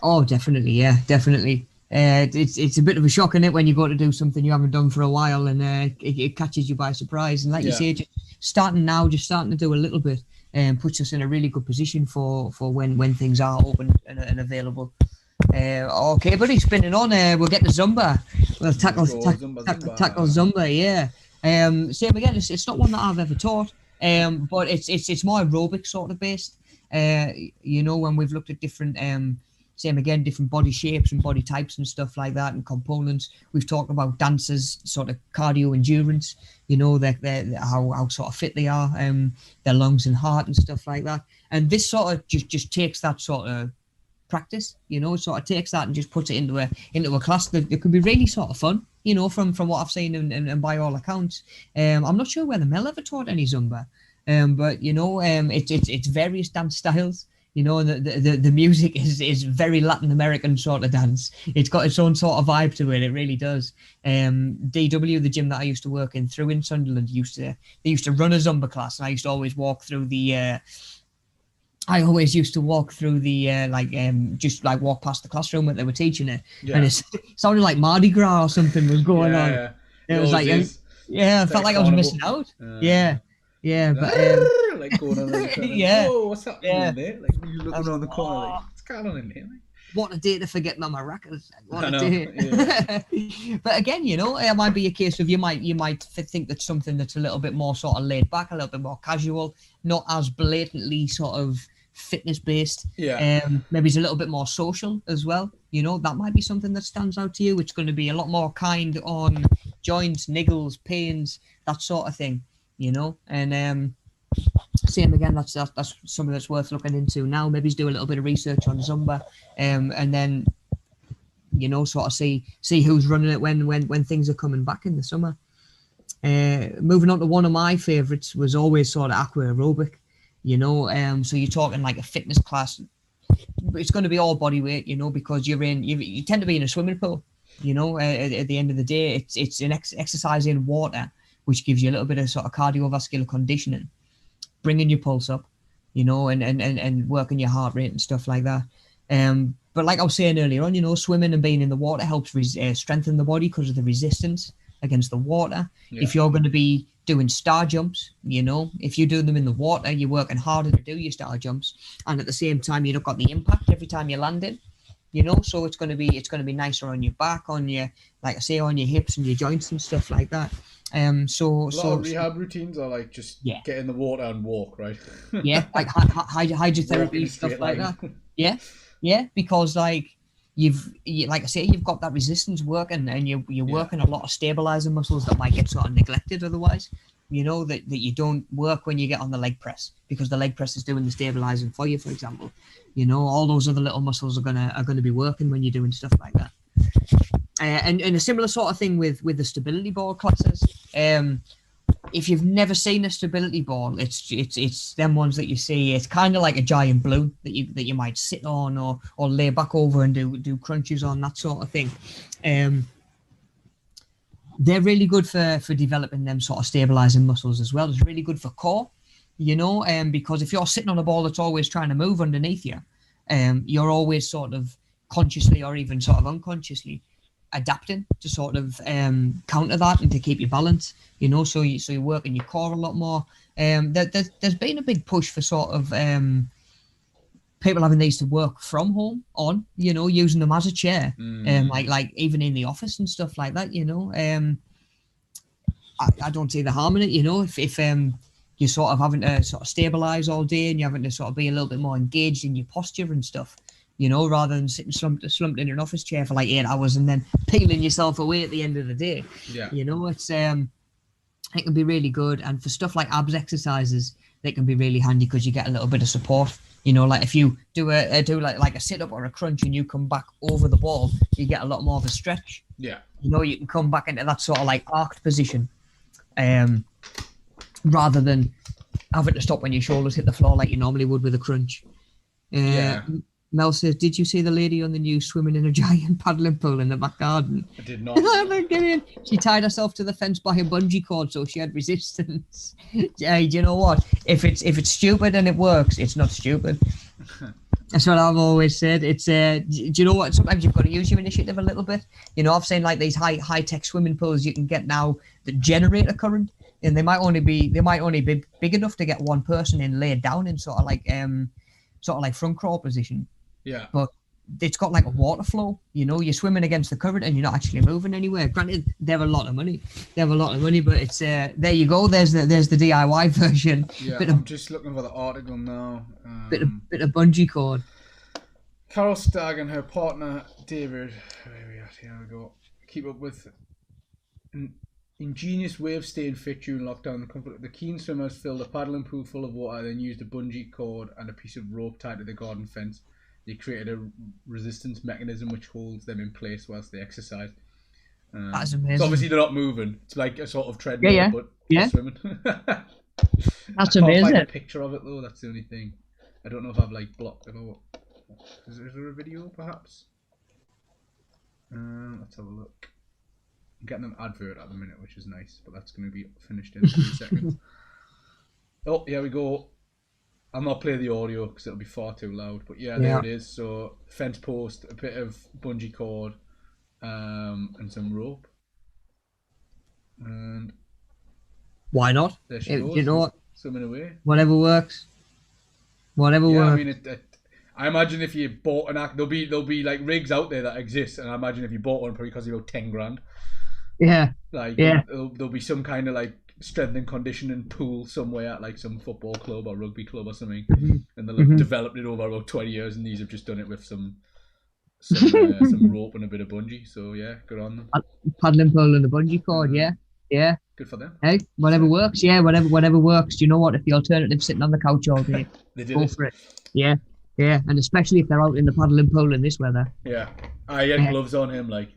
Oh, definitely, definitely. It's a bit of a shock, isn't it, when you go to do something you haven't done for a while, and it catches you by surprise. And like you say, just starting to do a little bit, puts us in a really good position for when things are open and available. Okay, buddy, spinning on. We'll get to Zumba. We'll tackle Zumba. Yeah. Same again. It's not one that I've ever taught. But it's more aerobic sort of based. When we've looked at different different body shapes and body types and stuff like that and components. We've talked about dancers, sort of cardio endurance. How sort of fit they are, their lungs and heart and stuff like that. And this sort of just takes that sort of practice, sort of takes that and just puts it into a class that it could be really sort of fun, from what I've seen and by all accounts. I'm not sure whether Mel ever taught any Zumba, but it's various dance styles. The music is very Latin American sort of dance. It's got its own sort of vibe to it. It really does. DW, the gym that I used to work in through in Sunderland, they used to run a Zumba class, and I used to always walk through the. I always used to walk through the walk past the classroom where they were teaching it, and it sounded like Mardi Gras or something was going on. Yeah. It was like, I felt like I was missing out. But like going on there, whoa, what's happening there? Like you looking around the corner, like what's going on in here? What a day to forget my maracas. What a day. Yeah. But again, it might be a case of you might think that's something that's a little bit more sort of laid back, a little bit more casual, not as blatantly sort of fitness based. Maybe it's a little bit more social as well. That might be something that stands out to you. It's going to be a lot more kind on joints, niggles, pains, that sort of thing. And same again, that's something that's worth looking into now. Maybe do a little bit of research on Zumba, and then sort of see who's running it when things are coming back in the summer. Moving on to one of my favorites was always sort of aqua aerobic. So you're talking like a fitness class. It's going to be all body weight, because you tend to be in a swimming pool. At the end of the day, it's an exercise in water, which gives you a little bit of sort of cardiovascular conditioning, bringing your pulse up, and working your heart rate and stuff like that. But like I was saying earlier on, swimming and being in the water helps strengthen the body because of the resistance against the water. Yeah. If you're going to be doing star jumps, if you do them in the water, you're working harder to do your star jumps, and at the same time you've got the impact every time you land it. So it's going to be nicer on your back, on your, like I say, on your hips and your joints and stuff like that. So a lot of rehab routines are like just get in the water and walk, right? Like hydrotherapy, stuff like that. Because like like I say, you've got that resistance working, and you're working a lot of stabilizing muscles that might get sort of neglected otherwise. That you don't work when you get on the leg press, because the leg press is doing the stabilizing for you, for example. All those other little muscles are gonna be working when you're doing stuff like that. And a similar sort of thing with the stability ball classes. If you've never seen a stability ball, it's them ones that you see. It's kind of like a giant balloon that you might sit on or lay back over and do crunches on, that sort of thing. They're really good for developing them sort of stabilizing muscles as well. It's really good for core, because if you're sitting on a ball that's always trying to move underneath you, you're always sort of consciously or even sort of unconsciously adapting to sort of counter that and to keep your balance, so you're working your core a lot more. There's been a big push for sort of people having these to work from home on, using them as a chair, like even in the office and stuff like that. I don't see the harm in it, if you're sort of having to sort of stabilize all day and you're having to sort of be a little bit more engaged in your posture and stuff, rather than sitting slumped in an office chair for like 8 hours and then peeling yourself away at the end of the day. It's it can be really good. And for stuff like abs exercises, they can be really handy because you get a little bit of support. Like if you do like a sit up or a crunch and you come back over the wall, you get a lot more of a stretch. You can come back into that sort of like arched position, rather than having to stop when your shoulders hit the floor like you normally would with a crunch. Mel says, did you see the lady on the news swimming in a giant paddling pool in the back garden? I did not. She tied herself to the fence by a bungee cord so she had resistance. Do you know what? If it's stupid and it works, it's not stupid. That's what I've always said. It's do you know what? Sometimes you've got to use your initiative a little bit. I've seen like these high tech swimming pools you can get now that generate a current. and they might only be big enough to get one person in laid down in sort of like front crawl position. Yeah. But it's got like a water flow, you know, you're swimming against the current and you're not actually moving anywhere. Granted, they have a lot of money, but it's there you go. There's the DIY version. Yeah, I'm just looking for the article now. Bit of bungee cord. Carol Stagg and her partner David, where are we at? Here we go. Keep up with an ingenious way of staying fit during lockdown. The keen swimmers filled a paddling pool full of water, then used a bungee cord and a piece of rope tied to the garden fence. They created a resistance mechanism which holds them in place whilst they exercise. That's amazing. So obviously they're not moving. It's like a sort of treadmill, but swimming. That's I amazing. can't find a picture of it though. That's the only thing. I don't know if I've like blocked it or. Is there a video perhaps? Let's have a look. I'm getting an advert at the minute, which is nice, but that's going to be finished in 3 seconds. Oh, here we go. I'll not play the audio because it'll be far too loud. But yeah, there it is. So fence post, a bit of bungee cord, and some rope. And why not? There she goes. You know what? Swimming away. Whatever works. Whatever works. I mean, I imagine if you bought an act, there'll be like rigs out there that exist, and I imagine if you bought one, probably cost you about 10 grand. Yeah. There'll be some kind of like strength and conditioning pool somewhere at like some football club or rugby club or something, and they'll have developed it over about 20 years, and these have just done it with some rope and a bit of bungee. So yeah, good on them. Paddling pole and a bungee cord, yeah. Good for them. Hey, whatever works. Yeah, whatever works. Do you know what? If the alternative sitting on the couch all day, go for it. Yeah, and especially if they're out in the paddling pool in this weather. Yeah, I had gloves on him, like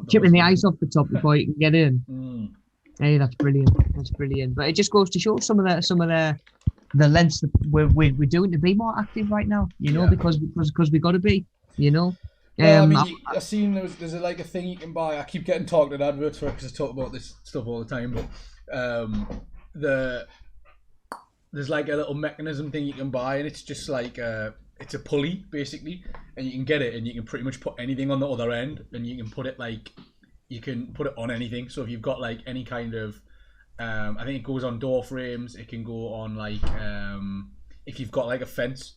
chipping the ice off the top before you can get in. Hey, that's brilliant. But it just goes to show some of the lengths that we're doing to be more active right now. You know, because we got to be. You know. Well, I mean, I've seen there's like a thing you can buy. I keep getting targeted adverts for it because I talk about this stuff all the time. But there's like a little mechanism thing you can buy, and it's just like it's a pulley basically, and you can get it, and you can pretty much put anything on the other end, and you can put it on anything. So if you've got like any kind of, I think it goes on door frames. It can go on like if you've got like a fence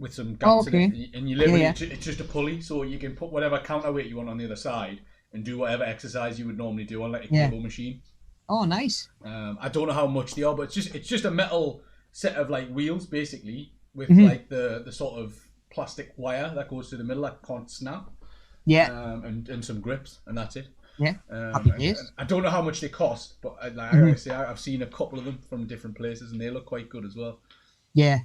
with some gaps in it, and you literally it's just a pulley, so you can put whatever counterweight you want on the other side and do whatever exercise you would normally do on like a cable machine. Oh, nice. I don't know how much they are, but it's just a metal set of like wheels basically with like the sort of plastic wire that goes through the middle that can't snap. Yeah. And some grips, and that's it. Yeah. I don't know how much they cost, but I gotta say I've seen a couple of them from different places, and they look quite good as well. Yeah,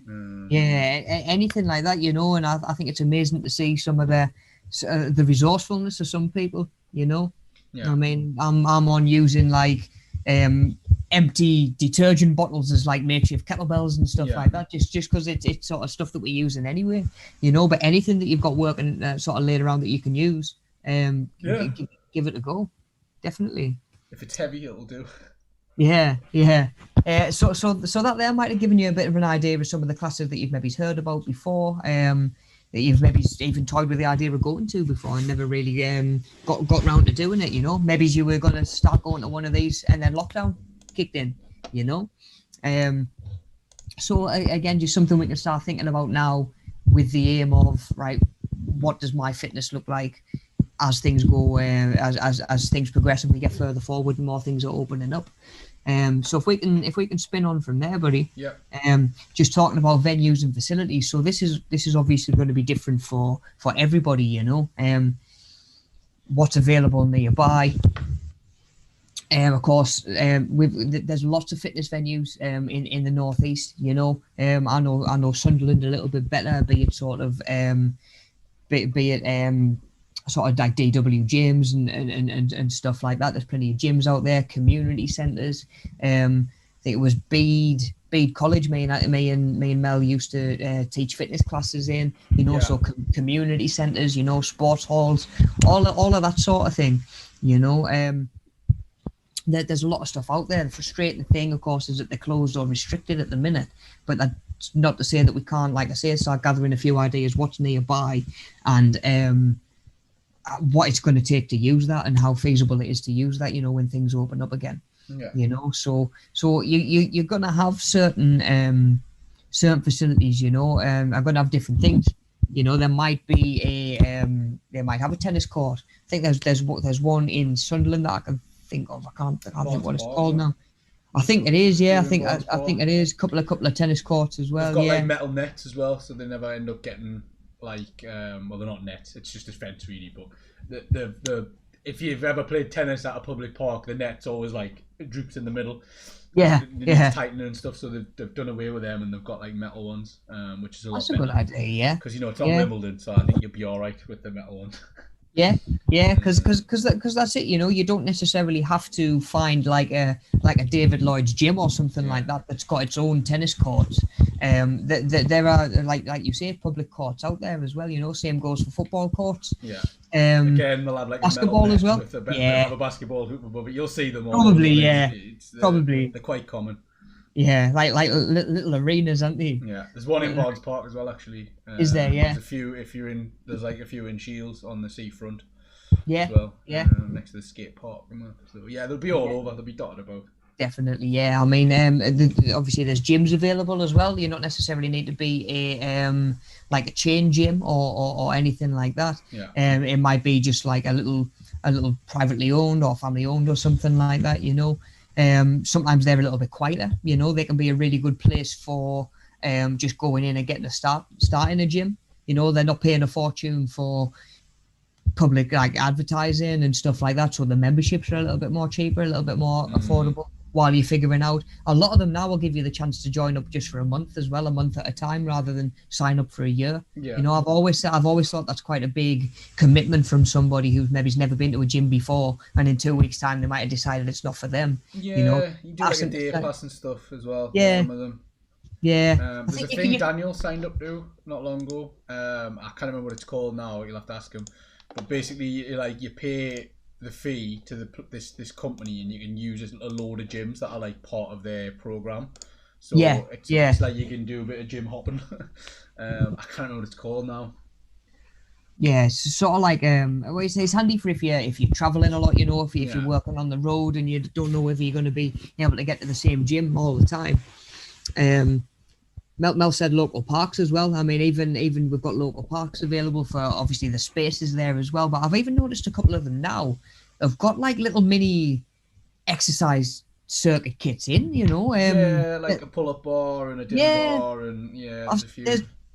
anything like that, you know, and I think it's amazing to see some of the resourcefulness of some people, you know. Yeah. I mean, I'm on using like empty detergent bottles as like makeshift kettlebells and stuff like that, just because it's sort of stuff that we're using anyway, you know. But anything that you've got working sort of laid around that you can use, give it a go, definitely. If it's heavy, it'll do. Yeah. So that there might have given you a bit of an idea of some of the classes that you've maybe heard about before, that you've maybe even toyed with the idea of going to before and never really got round to doing it, you know. Maybe you were going to start going to one of these and then lockdown kicked in, you know. So again, just something we can start thinking about now with the aim of, right, what does my fitness look like as things go, as things progress and we get further forward and more things are opening up. So if we can spin on from there, buddy. Yeah. Just talking about venues and facilities. So this is obviously going to be different for everybody, you know. What's available nearby. Of course, there's lots of fitness venues in the northeast, you know. I know Sunderland a little bit better, be it sort of sort of like DW gyms and stuff like that. There's plenty of gyms out there, community centres. I think it was Bede College. Me and Mel used to teach fitness classes in, you know. So community centres, you know, sports halls, all of that sort of thing, you know. There's a lot of stuff out there. The frustrating thing, of course, is that they're closed or restricted at the minute, but that's not to say that we can't, like I say, start gathering a few ideas what's nearby and what it's going to take to use that and how feasible it is to use that, you know, when things open up again. Yeah. You know, so you're gonna have certain facilities. You know, are gonna have different things. You know, there might be they might have a tennis court. I think there's one in Sunderland that I can think of. I can't think what it's called now. I think it is, yeah. I think it is. Couple of tennis courts as well. They've got yeah. like metal nets as well, so they never end up getting like well, they're not nets. It's just a fence really. But the if you've ever played tennis at a public park, the net's always like it droops in the middle. Yeah, They yeah. need tightening and stuff, so they've done away with them and they've got like metal ones, which is a lot That's a better. good idea, yeah. Because you know it's on Yeah. Wimbledon, so I think you'll be all right with the metal ones. Yeah, because that's it. You know, you don't necessarily have to find like a David Lloyd's gym or something like that that's got its own tennis courts. There are like you say, public courts out there as well. You know, same goes for football courts. Yeah. Again, they'll have like basketball a metal as well. With they'll Yeah, have a basketball hoop above it. You'll see them all. probably. Over. Yeah, probably. They're quite common. Yeah, like little arenas, aren't they? Yeah, there's one in Barnes Park as well. Actually, is there? Yeah, there's a few. If you're in, there's like a few in Shields on the seafront. Yeah, as well. Yeah. Next to the skate park. So yeah, they'll be all over. They'll be dotted about. Definitely, yeah. I mean, obviously there's gyms available as well. You don't necessarily need to be a like a chain gym or anything like that. Yeah. It might be just like a little privately owned or family owned or something like that. You know, sometimes they're a little bit quieter. You know, they can be a really good place for just going in and getting a start in a gym. You know, they're not paying a fortune for public like advertising and stuff like that, so the memberships are a little bit more cheaper, a little bit more affordable while you're figuring out. A lot of them now will give you the chance to join up just for a month as well, a month at a time rather than sign up for a year. Yeah. You know, I've always thought that's quite a big commitment from somebody who's maybe's never been to a gym before, and in 2 weeks' time they might have decided it's not for them. Yeah, you know, you do like a day pass and stuff as well. Yeah. Some of them. Yeah. There's a thing Daniel signed up to not long ago. I can't remember what it's called now. You'll have to ask him. But basically, you pay the fee to this company, and you can use a load of gyms that are like part of their program. So it's like you can do a bit of gym hopping. I can't remember what it's called now. Yeah, it's sort of like it's handy for if you're traveling a lot. You know, if you're working on the road and you don't know whether you're going to be able to get to the same gym all the time. Mel said local parks as well. I mean, even we've got local parks available for obviously the spaces there as well. But I've even noticed a couple of them now have got like little mini exercise circuit kits in. You know, like a pull-up bar and a dinner bar, and there's a few.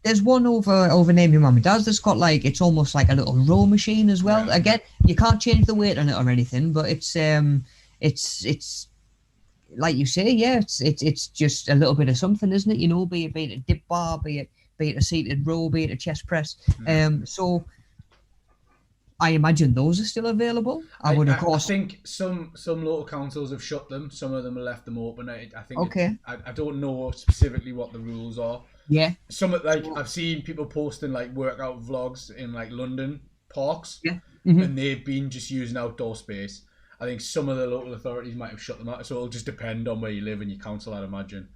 There's one over near my mum and dad's that's got like it's almost like a little row machine as well. Yeah. Again, you can't change the weight on it or anything, but it's like you say, it's just a little bit of something, isn't it? You know, be it a dip bar, be it a seated row, be it a chest press. So I imagine those are still available. I think some local councils have shut them. Some of them have left them open. I think. Okay. I don't know specifically what the rules are. Yeah. Some I've seen people posting like workout vlogs in like London parks. Yeah. Mm-hmm. And they've been just using outdoor space. I think some of the local authorities might have shut them out, so it'll just depend on where you live and your council, I'd imagine.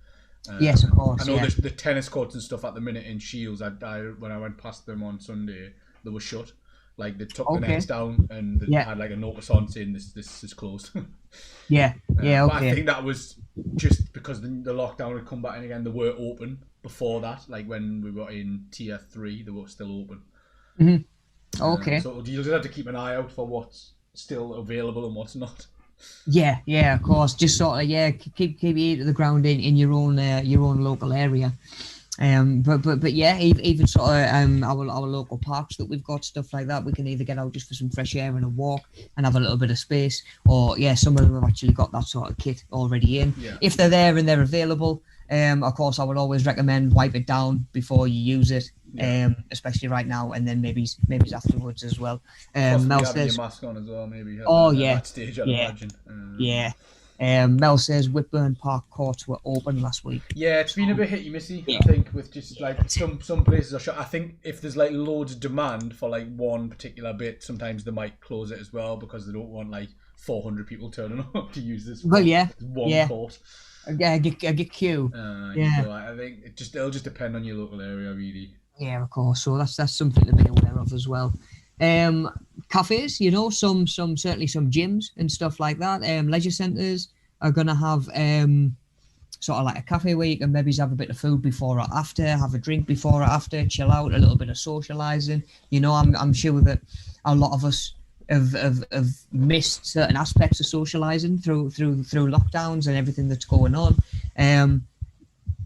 Yes, of course. I know the tennis courts and stuff at the minute in Shields. When I went past them on Sunday, they were shut. Like they took the nets down and they had like a notice on saying this is closed. Okay. But I think that was just because the lockdown had come back in again. They were open before that. Like when we were in tier 3, they were still open. Mm-hmm. Okay. So you'll just have to keep an eye out for what's still available and what's not. Yeah, of course. Just sort of keep your ear to the ground in your own local area. But yeah, even sort of our local parks that we've got, stuff like that, we can either get out just for some fresh air and a walk and have a little bit of space, or some of them have actually got that sort of kit already in. Yeah. If they're there and they're available, of course I would always recommend wipe it down before you use it. Especially right now, and then maybe afterwards as well. Mel says your mask on as well, maybe. At that stage, I'd imagine. Mel says Whitburn Park courts were open last week. Yeah, it's been a bit hit-y missy. I think with just like some places are shut. I think if there's like loads of demand for like one particular bit, sometimes they might close it as well because they don't want like 400 people turning up to use this. One court. I get queue. So I think it'll just depend on your local area, really. Yeah, of course. So that's something to be aware of as well. Cafes, certainly some gyms and stuff like that. Leisure centres. are gonna have sort of like a cafe where you can maybe have a bit of food before or after, have a drink before or after, chill out, a little bit of socializing. You know, I'm sure that a lot of us have missed certain aspects of socializing through lockdowns and everything that's going on.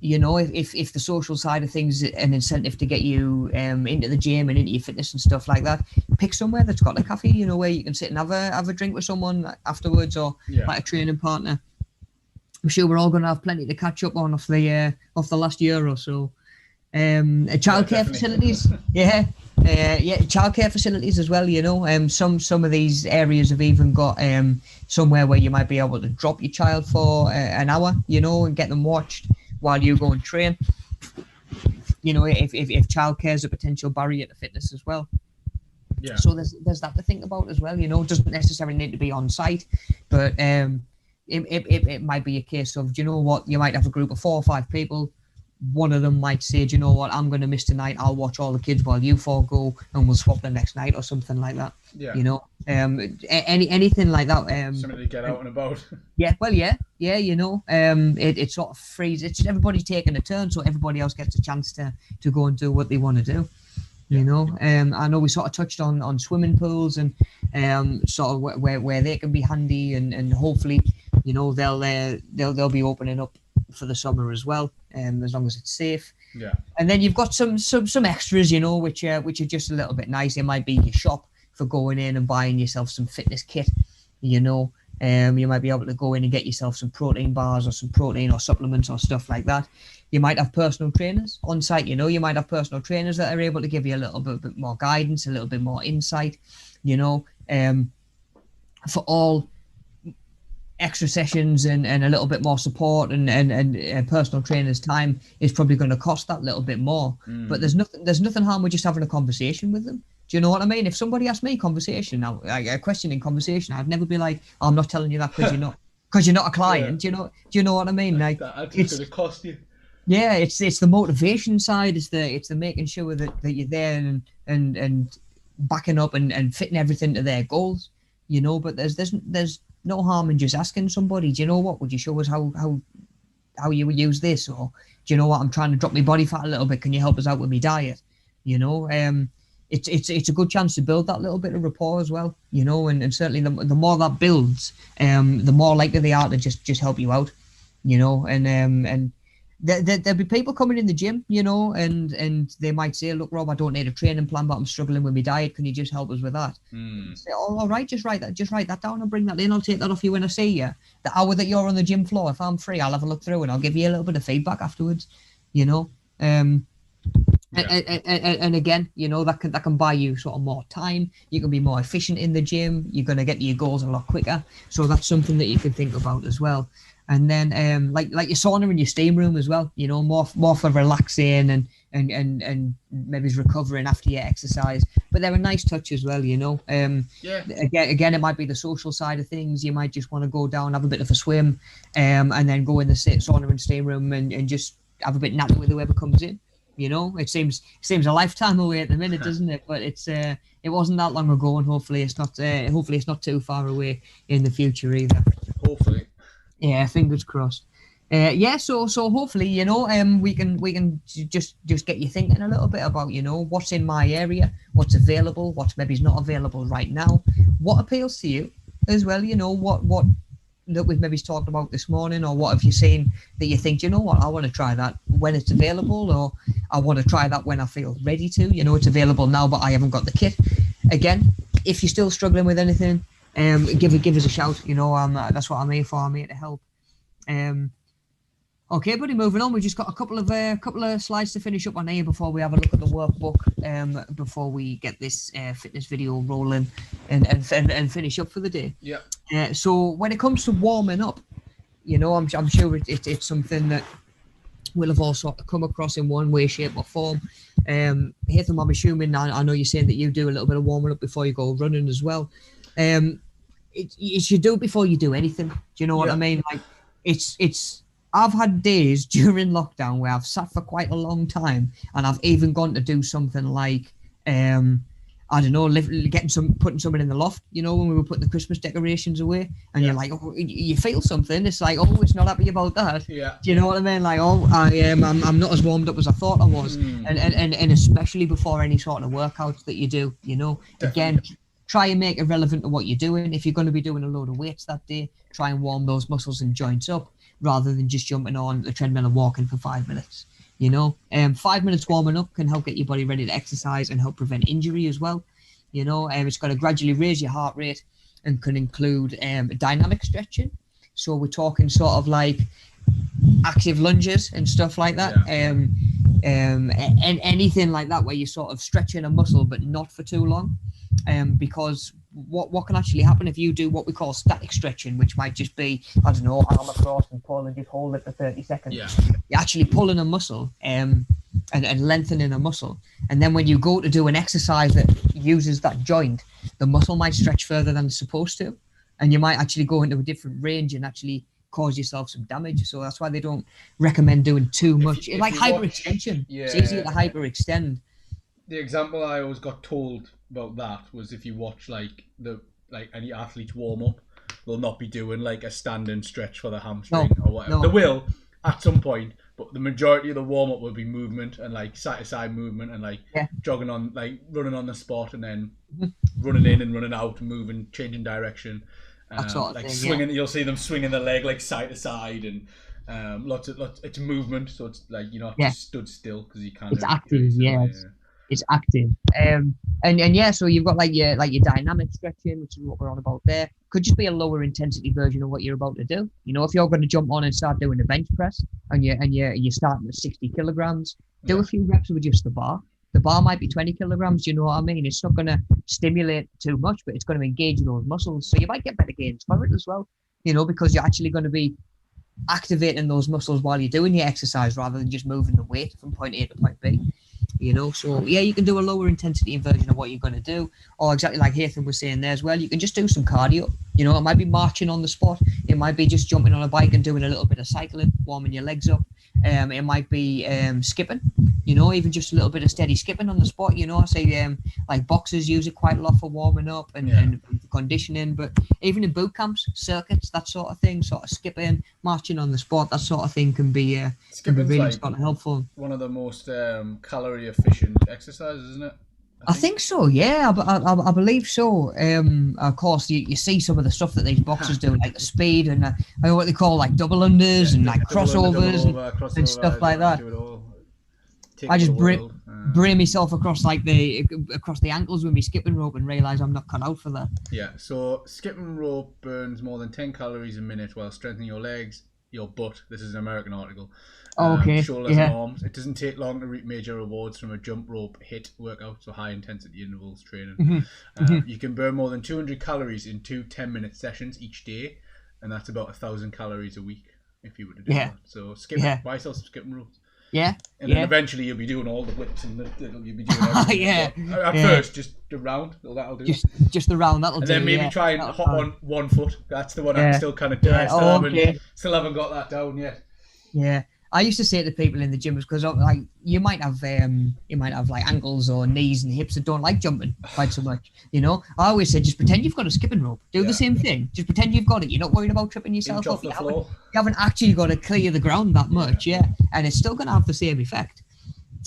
You know, if the social side of things is an incentive to get you into the gym and into your fitness and stuff like that, pick somewhere that's got a cafe, you know, where you can sit and have a drink with someone afterwards, or like a training partner. I'm sure we're all going to have plenty to catch up on off the last year or so. Childcare facilities, childcare facilities as well. You know, some of these areas have even got somewhere where you might be able to drop your child for an hour, you know, and get them watched while you go and train. You know, if childcare is a potential barrier to fitness as well. Yeah. So there's that to think about as well. You know, it doesn't necessarily need to be on site, but it might be a case of, do you know what, you might have a group of 4 or 5 people. One of them might say, do you know what, I'm going to miss tonight. I'll watch all the kids while you 4 go, and we'll swap the next night or something like that. Yeah. You know, anything like that. Something to get out and about. Yeah. Well, yeah. You know, it sort of frees. It's everybody taking a turn, so everybody else gets a chance to go and do what they want to do. You know, I know we sort of touched on swimming pools and sort of where they can be handy, and hopefully, you know, they'll be opening up for the summer as well, as long as it's safe. Yeah. And then you've got some extras, you know, which are just a little bit nice. It might be your shop for going in and buying yourself some fitness kit, you know. You might be able to go in and get yourself some protein bars or some protein or supplements or stuff like that. You might have personal trainers on site, you know. You might have personal trainers that are able to give you a little bit more guidance, a little bit more insight, you know. For all extra sessions and a little bit more support and personal trainers' time is probably going to cost that little bit more. But there's nothing harm with just having a conversation with them. Do you know what I mean? If somebody asked me a question in conversation, I'd never be like, oh, I'm not telling you that because you're not a client. Yeah. Do you know what I mean? Like, it's going to cost you. Yeah, it's the motivation side. It's the making sure that you're there and backing up and fitting everything to their goals. You know, but there's no harm in just asking somebody, do you know what, would you show us how you would use this? Or, do you know what, I'm trying to drop my body fat a little bit, can you help us out with my diet? You know, it's a good chance to build that little bit of rapport as well, you know, and certainly the more that builds, the more likely they are to just help you out, you know. And there'll be people coming in the gym, you know, and they might say, look, Rob, I don't need a training plan, but I'm struggling with my diet. Can you just help us with that? Say, oh, all right, just write that down and bring that in. I'll take that off you when I see you. The hour that you're on the gym floor, if I'm free, I'll have a look through and I'll give you a little bit of feedback afterwards, you know. And again, you know, that can buy you sort of more time. You can be more efficient in the gym. You're going to get to your goals a lot quicker. So that's something that you can think about as well. And then like your sauna and your steam room as well, you know, more for relaxing and maybe recovering after your exercise. But they're a nice touch as well, you know. Again, it might be the social side of things. You might just want to go down, have a bit of a swim, and then go in the sauna and steam room and just have a bit nappy with whoever comes in. You know, it seems a lifetime away at the minute, doesn't it? But it wasn't that long ago, and hopefully it's not too far away in the future either. Hopefully. Yeah, fingers crossed. So hopefully, you know, we can just get you thinking a little bit about, you know, what's in my area, what's available, what's maybe not available right now, what appeals to you as well, you know, what that we've maybe talked about this morning, or what have you seen that you think, you know what, I want to try that when it's available, or I want to try that when I feel ready to, you know, it's available now, but I haven't got the kit. Again, if you're still struggling with anything, give us a shout, you know. That's what I'm here for. I'm here to help. Okay, buddy, moving on. We've just got a couple of slides to finish up on here before we have a look at the workbook, before we get this fitness video rolling and finish up for the day. Yeah. So when it comes to warming up, you know, I'm sure it's something that we'll have all sort of come across in one way, shape or form. Hatham, I'm assuming, I know you're saying that you do a little bit of warming up before you go running as well. You should do it before you do anything. Do you know what I mean? Like, it's. I've had days during lockdown where I've sat for quite a long time, and I've even gone to do something like I don't know, putting something in the loft, you know, when we were putting the Christmas decorations away, and you're like, oh, you feel something. It's like, oh, it's not happy about that. Yeah. Do you know what I mean? Like, oh, I'm not as warmed up as I thought I was, and especially before any sort of workouts that you do, you know. Definitely. Again, try and make it relevant to what you're doing. If you're going to be doing a load of weights that day, try and warm those muscles and joints up rather than just jumping on the treadmill and walking for 5 minutes. You know, 5 minutes warming up can help get your body ready to exercise and help prevent injury as well. You know, it's going to gradually raise your heart rate and can include dynamic stretching. So we're talking sort of like active lunges and stuff like that. And anything like that where you're sort of stretching a muscle but not for too long. Because what can actually happen if you do what we call static stretching, which might just be, I don't know, arm across and pull and just hold it for 30 seconds. Yeah. You're actually pulling a muscle and lengthening a muscle. And then when you go to do an exercise that uses that joint, the muscle might stretch further than it's supposed to. And you might actually go into a different range and actually cause yourself some damage. So that's why they don't recommend doing too much. It's like hyperextension. It's easier to hyperextend. The example I always got told about that was if you watch any athletes warm up, they'll not be doing like a standing stretch for the hamstring or whatever. They will at some point, but the majority of the warm up will be movement and like side to side movement and like jogging on, like running on the spot and then running in and running out, moving, changing direction. Swinging, you'll see them swinging the leg like side to side and lots. It's movement, so it's like you're not just stood still because you can't. It's active, It's active. So you've got like your dynamic stretching, which is what we're on about there. Could just be a lower intensity version of what you're about to do. You know, if you're going to jump on and start doing a bench press and you're starting at 60 kilograms, do a few reps with just the bar. The bar might be 20 kilograms, you know what I mean? It's not going to stimulate too much, but it's going to engage those muscles. So you might get better gains for it as well, you know, because you're actually going to be activating those muscles while you're doing your exercise rather than just moving the weight from point A to point B. You know, so you can do a lower intensity version of what you're going to do, or exactly like Hatham was saying there as well, you can just do some cardio. You know, it might be marching on the spot, it might be just jumping on a bike and doing a little bit of cycling, warming your legs up. It might be skipping, you know, even just a little bit of steady skipping on the spot. You know, I say like boxers use it quite a lot for warming up and conditioning, but even in boot camps, circuits, that sort of thing, sort of skipping, marching on the spot, that sort of thing can be really like sort of helpful. One of the most calorie efficient exercises, isn't it? I think so, yeah. I believe so. Of course, you see some of the stuff that these boxers do, like the speed and I know what they call like double unders and like crossovers and stuff like that. I just brain myself across the ankles with my skipping rope and realise I'm not cut out for that. Yeah, so skipping rope burns more than 10 calories a minute while strengthening your legs, your butt. This is an American article. Shoulders and arms. It doesn't take long to reap major rewards from a jump rope hit workout, so high intensity intervals training. You can burn more than 200 calories in 2 10-minute sessions each day, and that's about 1,000 calories a week if you were to do that. So buy yourself some skipping ropes. And then eventually you'll be doing all the whips and you'll be doing everything. At first, just the round, that'll do. Just the round, that'll do. And then maybe try and hop on one foot. That's the one I'm still kind of doing. Still haven't got that down yet. Yeah. I used to say to people in the gym, because like you might have like ankles or knees and hips that don't like jumping quite so much. You know, I always say just pretend you've got a skipping rope. Do the same thing. Just pretend you've got it. You're not worried about tripping yourself off. You haven't actually got to clear the ground that much, and it's still going to have the same effect.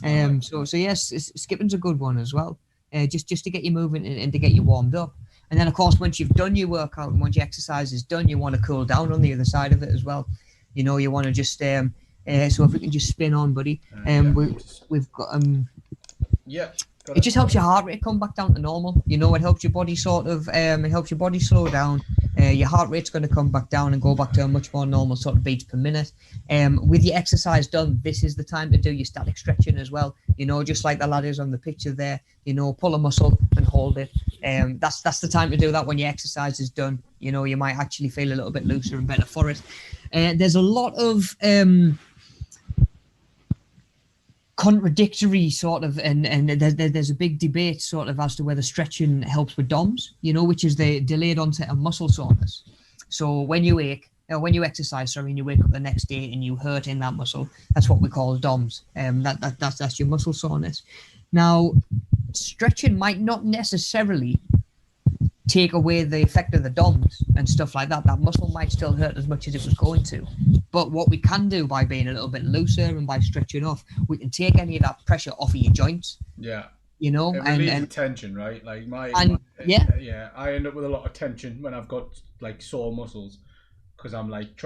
So yes, skipping's a good one as well. Just to get you moving and to get you warmed up. And then of course, once you've done your workout and once your exercise is done, you want to cool down on the other side of it as well. You know, you want to just so if we can just spin on, buddy, we've got it just helps your heart rate come back down to normal. You know, it helps your body slow down. Your heart rate's going to come back down and go back to a much more normal sort of beats per minute. With your exercise done, this is the time to do your static stretching as well. You know, just like the lad is on the picture there. You know, pull a muscle and hold it. That's the time to do that when your exercise is done. You know, you might actually feel a little bit looser and better for it. There's a lot of contradictory sort of and there's a big debate sort of as to whether stretching helps with DOMS, you know, which is the delayed onset of muscle soreness. So when you exercise, and you wake up the next day and you hurt in that muscle, that's what we call DOMS. That's your muscle soreness. Now, stretching might not necessarily take away the effect of the DOMs and stuff like that. That muscle might still hurt as much as it was going to. But what we can do by being a little bit looser and by stretching off, we can take any of that pressure off of your joints. Yeah. You know, it relieves the tension, right? Like yeah, I end up with a lot of tension when I've got like sore muscles because I'm like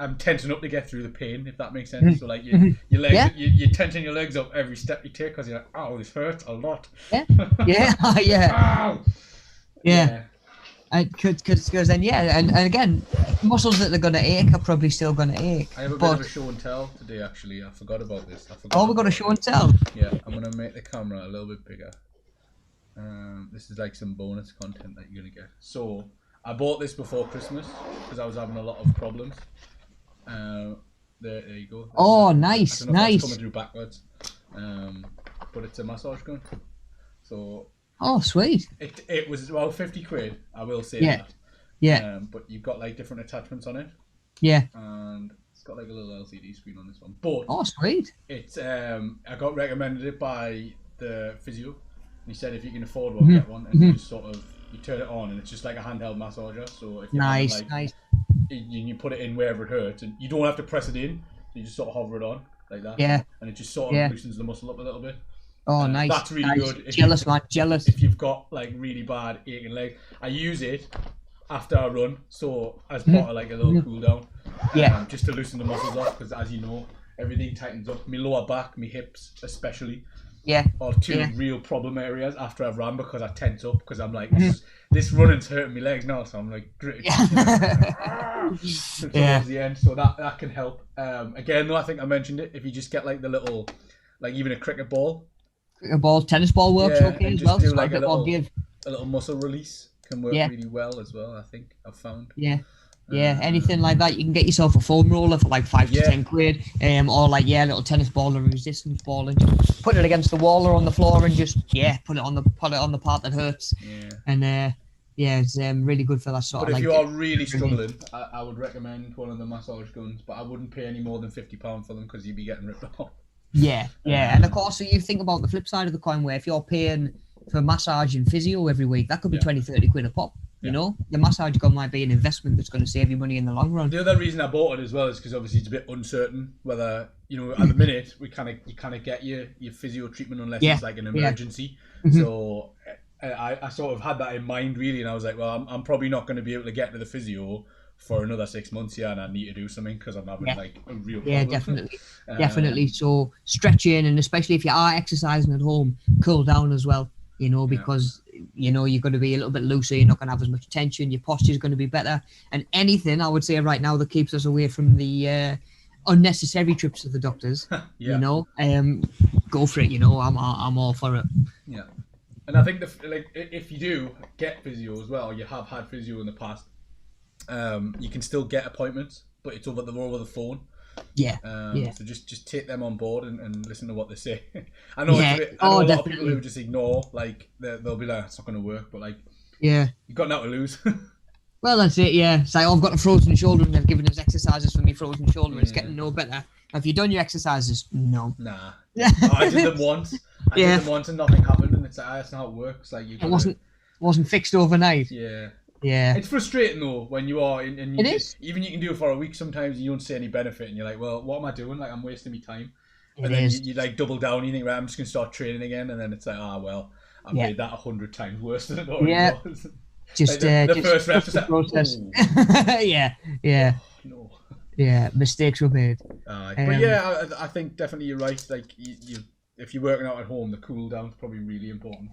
I'm tensing up to get through the pain, if that makes sense. So like your legs, you're tensing your legs up every step you take because you're like, oh, this hurts a lot. Yeah, yeah. Ow! Yeah. Because then and again, muscles that are gonna ache are probably still gonna ache. I have a bit of a show and tell today. Actually, I forgot about this. We've got a show and tell. Yeah, I'm gonna make the camera a little bit bigger. This is like some bonus content that you're gonna get. So I bought this before Christmas because I was having a lot of problems. There you go. Nice. It's coming through backwards. But it's a massage gun. So. Oh, sweet. It was about 50 quid, I will say that. Yeah. But you've got like different attachments on it. Yeah. And it's got like a little LCD screen on this one. But sweet. It's I got recommended it by the physio. And he said if you can afford one, get one. And you just sort of you turn it on and it's just like a handheld massager. So if you nice. You put it in wherever it hurts and you don't have to press it in. You just sort of hover it on like that. Yeah. And it just sort of loosens the muscle up a little bit. Oh, nice. That's really good. Jealous, man. Jealous. If you've got like really bad aching legs, I use it after I run, so as part of like a little cool down. Yeah. Just to loosen the muscles up, because as you know, everything tightens up. My lower back, my hips, especially. Yeah. Are two real problem areas after I've run because I tense up because I'm like this running's hurting my legs now, so I'm like gritting towards the end. So that can help. Again, though, I think I mentioned it. If you just get like the little, like even a cricket ball. Tennis ball works okay as well. Do like a little muscle release can work really well as well. I think I've found. Yeah, anything like that, you can get yourself a foam roller for like 5 to 10 quid, or like a little tennis ball or a resistance ball, and just put it against the wall or on the floor, and just put it on the part that hurts. And it's really good for that sort of. But if you are really struggling, I would recommend one of the massage guns, but I wouldn't pay any more than £50 for them because you'd be getting ripped off. And of course, so you think about the flip side of the coin, where if you're paying for massage and physio every week, that could be 20-30 quid a pop. You know, the massage gun might be an investment that's going to save you money in the long run. The other reason I bought it as well is because obviously it's a bit uncertain whether, at the minute you kind of get your physio treatment unless it's like an emergency. So I sort of had that in mind really, and I was like, well, I'm probably not going to be able to get to the physio for another 6 months here, and I need to do something because I'm having like a real problem. Definitely. So stretching, and especially if you are exercising at home, cool down as well. Because you're going to be a little bit looser, you're not going to have as much tension, your posture is going to be better, and anything I would say right now that keeps us away from the unnecessary trips to the doctors, go for it. I'm all for it. Yeah, and I think if you do get physio as well, you have had physio in the past, you can still get appointments, but it's over the phone. So just take them on board and listen to what they say. I know a lot of people who just ignore, like they'll be like, it's not going to work, but like you've got nothing to lose. Well, that's it. It's like, I've got a frozen shoulder and they've given us exercises for me frozen shoulder. It's getting no better. Have you done your exercises? No. Nah. I did them once. Did them once and nothing happened, and it's like, that's not how it works. Like it wasn't fixed overnight. Yeah, it's frustrating though when you are in, and it is. Even you can do it for a week. Sometimes you don't see any benefit, and you're like, "Well, what am I doing? Like, I'm wasting my time." And then you like double down. You think, "Right, I'm just gonna start training again," and then it's like, I've made that 100 times worse than it already was. Just like the first rep, just the process. No. Yeah, mistakes were made. But I think definitely you're right. Like, you if you're working out at home, the cool down's probably really important.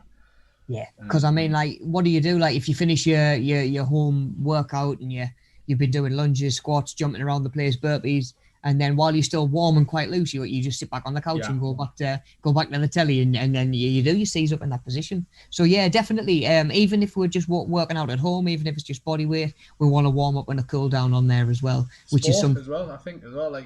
Yeah, because I mean, like, what do you do? Like, if you finish your home workout and you've been doing lunges, squats, jumping around the place, burpees, and then while you're still warm and quite loose, you just sit back on the couch and go back to the telly, and then you do your C's up in that position. So yeah, definitely. Even if we're just working out at home, even if it's just body weight, we want to warm up and a cool down on there as well, which is something as well. I think as well. Like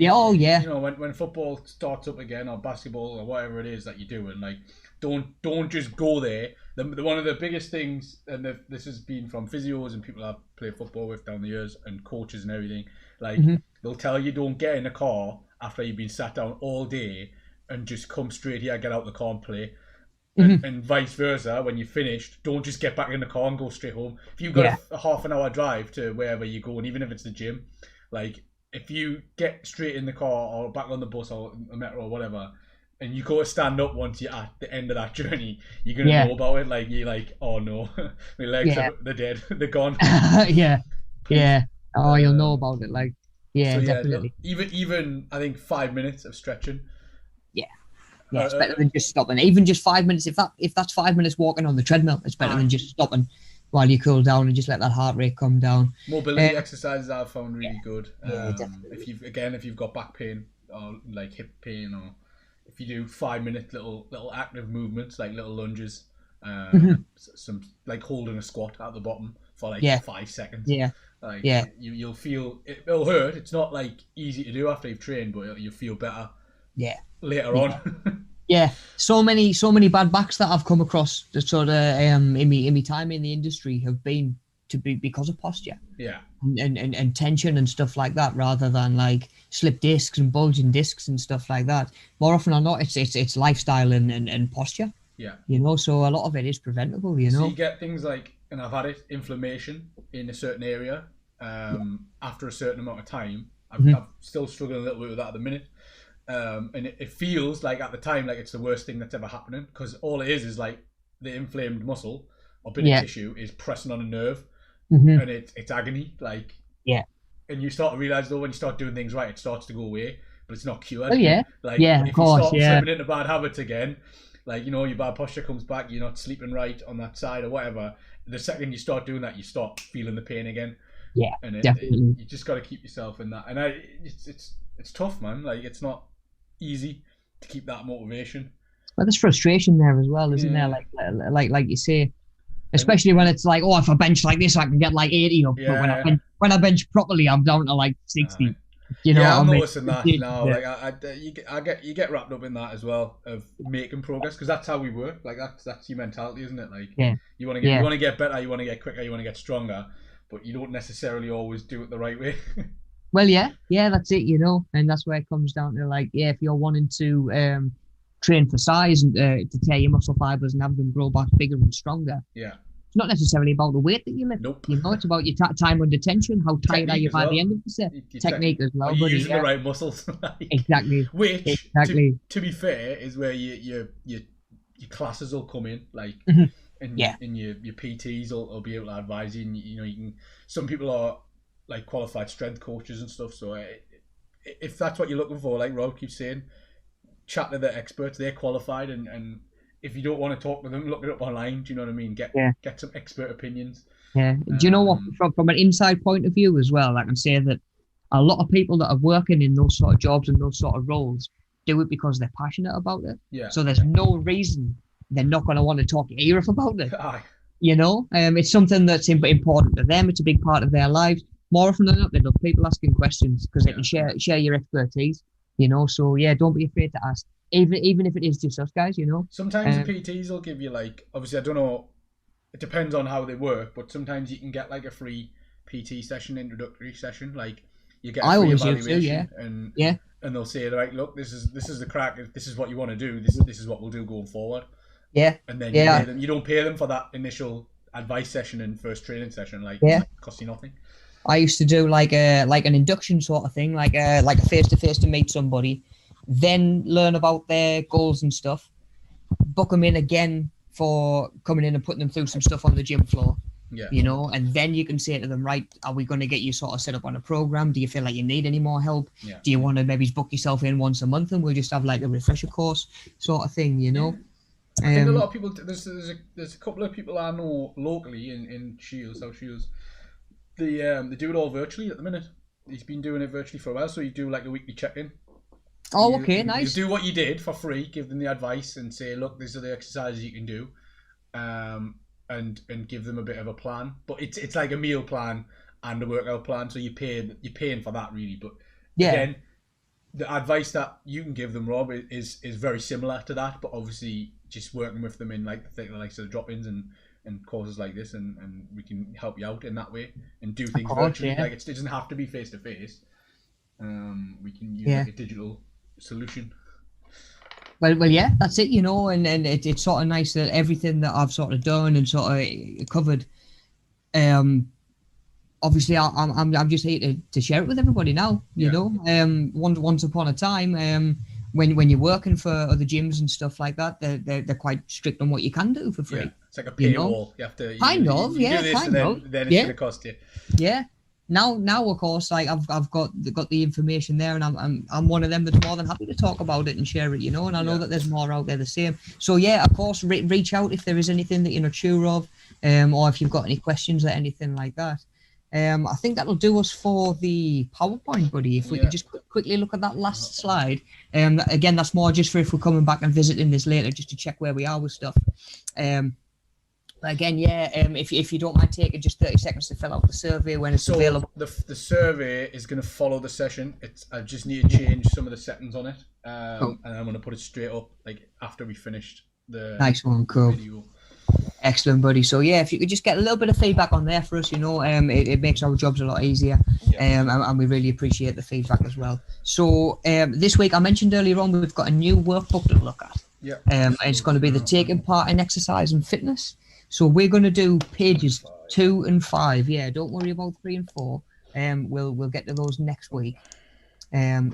when football starts up again, or basketball, or whatever it is that you're doing, like don't just go there. One of the biggest things, and this has been from physios and people I've played football with down the years, and coaches and everything, like they'll tell you don't get in a car after you've been sat down all day and just come straight here, get out the car and play. and vice versa. When you're finished, don't just get back in the car and go straight home. If you've got a half an hour drive to wherever you go, and even if it's the gym, like if you get straight in the car or back on the bus or a metro or whatever, and you go to stand up once you're at the end of that journey, you're gonna know about it. Like you're like, oh no, my legs they're dead, they're gone. yeah. Oh, you'll know about it. Like, so definitely. Even I think 5 minutes of stretching. Yeah, it's better than just stopping. Even just 5 minutes, if that's 5 minutes walking on the treadmill, it's better than just stopping while you cool down and just let that heart rate come down. Mobility exercises I've found really good. Definitely. If you've got back pain or like hip pain, or if you do 5 minute little active movements like little lunges, some like holding a squat at the bottom for like 5 seconds. You'll feel it'll hurt. It's not like easy to do after you've trained, but you'll feel better. Later on. So many bad backs that I've come across that sort of in my time in the industry have been because of posture. And tension and stuff like that, rather than like slip discs and bulging discs and stuff like that. More often than not, it's lifestyle and posture. So a lot of it is preventable, So you get things like, and I've had it, inflammation in a certain area after a certain amount of time. I'm still struggling a little bit with that at the minute. And it feels like at the time like it's the worst thing that's ever happening, because all it is like the inflamed muscle or bit of tissue is pressing on a nerve, and it's agony, like and you start to realize though, when you start doing things right, it starts to go away, but it's not cured. If you start slipping into bad habits again, like your bad posture comes back, you're not sleeping right on that side or whatever, the second you start doing that, you start feeling the pain again. And definitely. You just got to keep yourself in that, and it's tough, man. Like it's not easy to keep that motivation. But there's frustration there as well, isn't there? Like you say, especially when it's like, if I bench like this, I can get like 80 up. But when I bench properly, I'm down to like 60. I'm noticing that now. Like you get wrapped up in that as well, of making progress, because that's how we work. Like that's your mentality, isn't it? Like you want to get better, you want to get quicker, you want to get stronger, but you don't necessarily always do it the right way. Well, that's it, and that's where it comes down to, like, if you're wanting to train for size and to tear your muscle fibers and have them grow back bigger and stronger. It's not necessarily about the weight that you lift. Nope. It's about your time under tension. How tired are you by the end of the set? Technique as well. You're using the right muscles. Exactly. Which, to be fair, is where your classes will come in, like, and your PTs will be able to advise you. And, you can. Some people are like qualified strength coaches and stuff. So if that's what you're looking for, like Rob keeps saying, chat to the experts. They're qualified, and if you don't want to talk to them, look it up online. Do you know what I mean? Get some expert opinions. Do you know what? From an inside point of view as well, I can say that a lot of people that are working in those sort of jobs and those sort of roles do it because they're passionate about it. So there's no reason they're not going to want to talk to you about it. It's something that's important to them. It's a big part of their lives. More often than not, they love people asking questions because they can share your expertise. So don't be afraid to ask, even if it is just us guys. Sometimes the PTs will give you, like, obviously I don't know, it depends on how they work, but sometimes you can get like a free PT session, introductory session, like you get a free evaluation, and they'll say, like, look, this is the crack, if this is what you want to do, this is what we'll do going forward. And then you don't pay them for that initial advice session and first training session, like it costs you nothing. I used to do like an induction sort of thing, like a face-to-face to meet somebody, then learn about their goals and stuff, book them in again for coming in and putting them through some stuff on the gym floor. And then you can say to them, right, are we going to get you sort of set up on a program? Do you feel like you need any more help? Do you want to maybe book yourself in once a month and we'll just have like a refresher course sort of thing, I think a lot of people, there's a couple of people I know locally in Shields, South Shields. They do it all virtually at the minute. He's been doing it virtually for a while, so you do like a weekly check-in. Nice. You do what you did for free, give them the advice and say, look, these are the exercises you can do, and give them a bit of a plan. But it's like a meal plan and a workout plan, so you're paying for that really. But again, the advice that you can give them, Rob, is very similar to that, but obviously just working with them in like the likes of drop-ins and courses like this, and we can help you out in that way and do things virtually. Like it doesn't have to be face to face. We can use like a digital solution. Well, yeah, that's it, and it's sort of nice that everything that I've sort of done and sort of covered, obviously I'm just here to share it with everybody now, once upon a time, when you're working for other gyms and stuff like that, they're quite strict on what you can do for free. Yeah, it's like a paywall. You have to do this, and then it's gonna cost you. Yeah. Now, of course, like I've got the information there, and I'm one of them that's more than happy to talk about it and share it, and I know that there's more out there the same. So yeah, of course, reach out if there is anything that you're not sure of, or if you've got any questions or anything like that. I think that'll do us for the PowerPoint, buddy. If we could just quickly look at that last slide. Again, that's more just for if we're coming back and visiting this later, just to check where we are with stuff. Again, if you don't mind taking just 30 seconds to fill out the survey when it's available. The survey is going to follow the session. I just need to change some of the settings on it, and I'm going to put it straight up like after we finished the nice one, cool video. Excellent, buddy. So yeah, if you could just get a little bit of feedback on there for us, it makes our jobs a lot easier, and we really appreciate the feedback as well. So this week, I mentioned earlier on, we've got a new workbook to look at. And it's going to be the taking part in exercise and fitness. So we're going to do pages 2 and 5. Yeah, don't worry about 3 and 4. We'll get to those next week.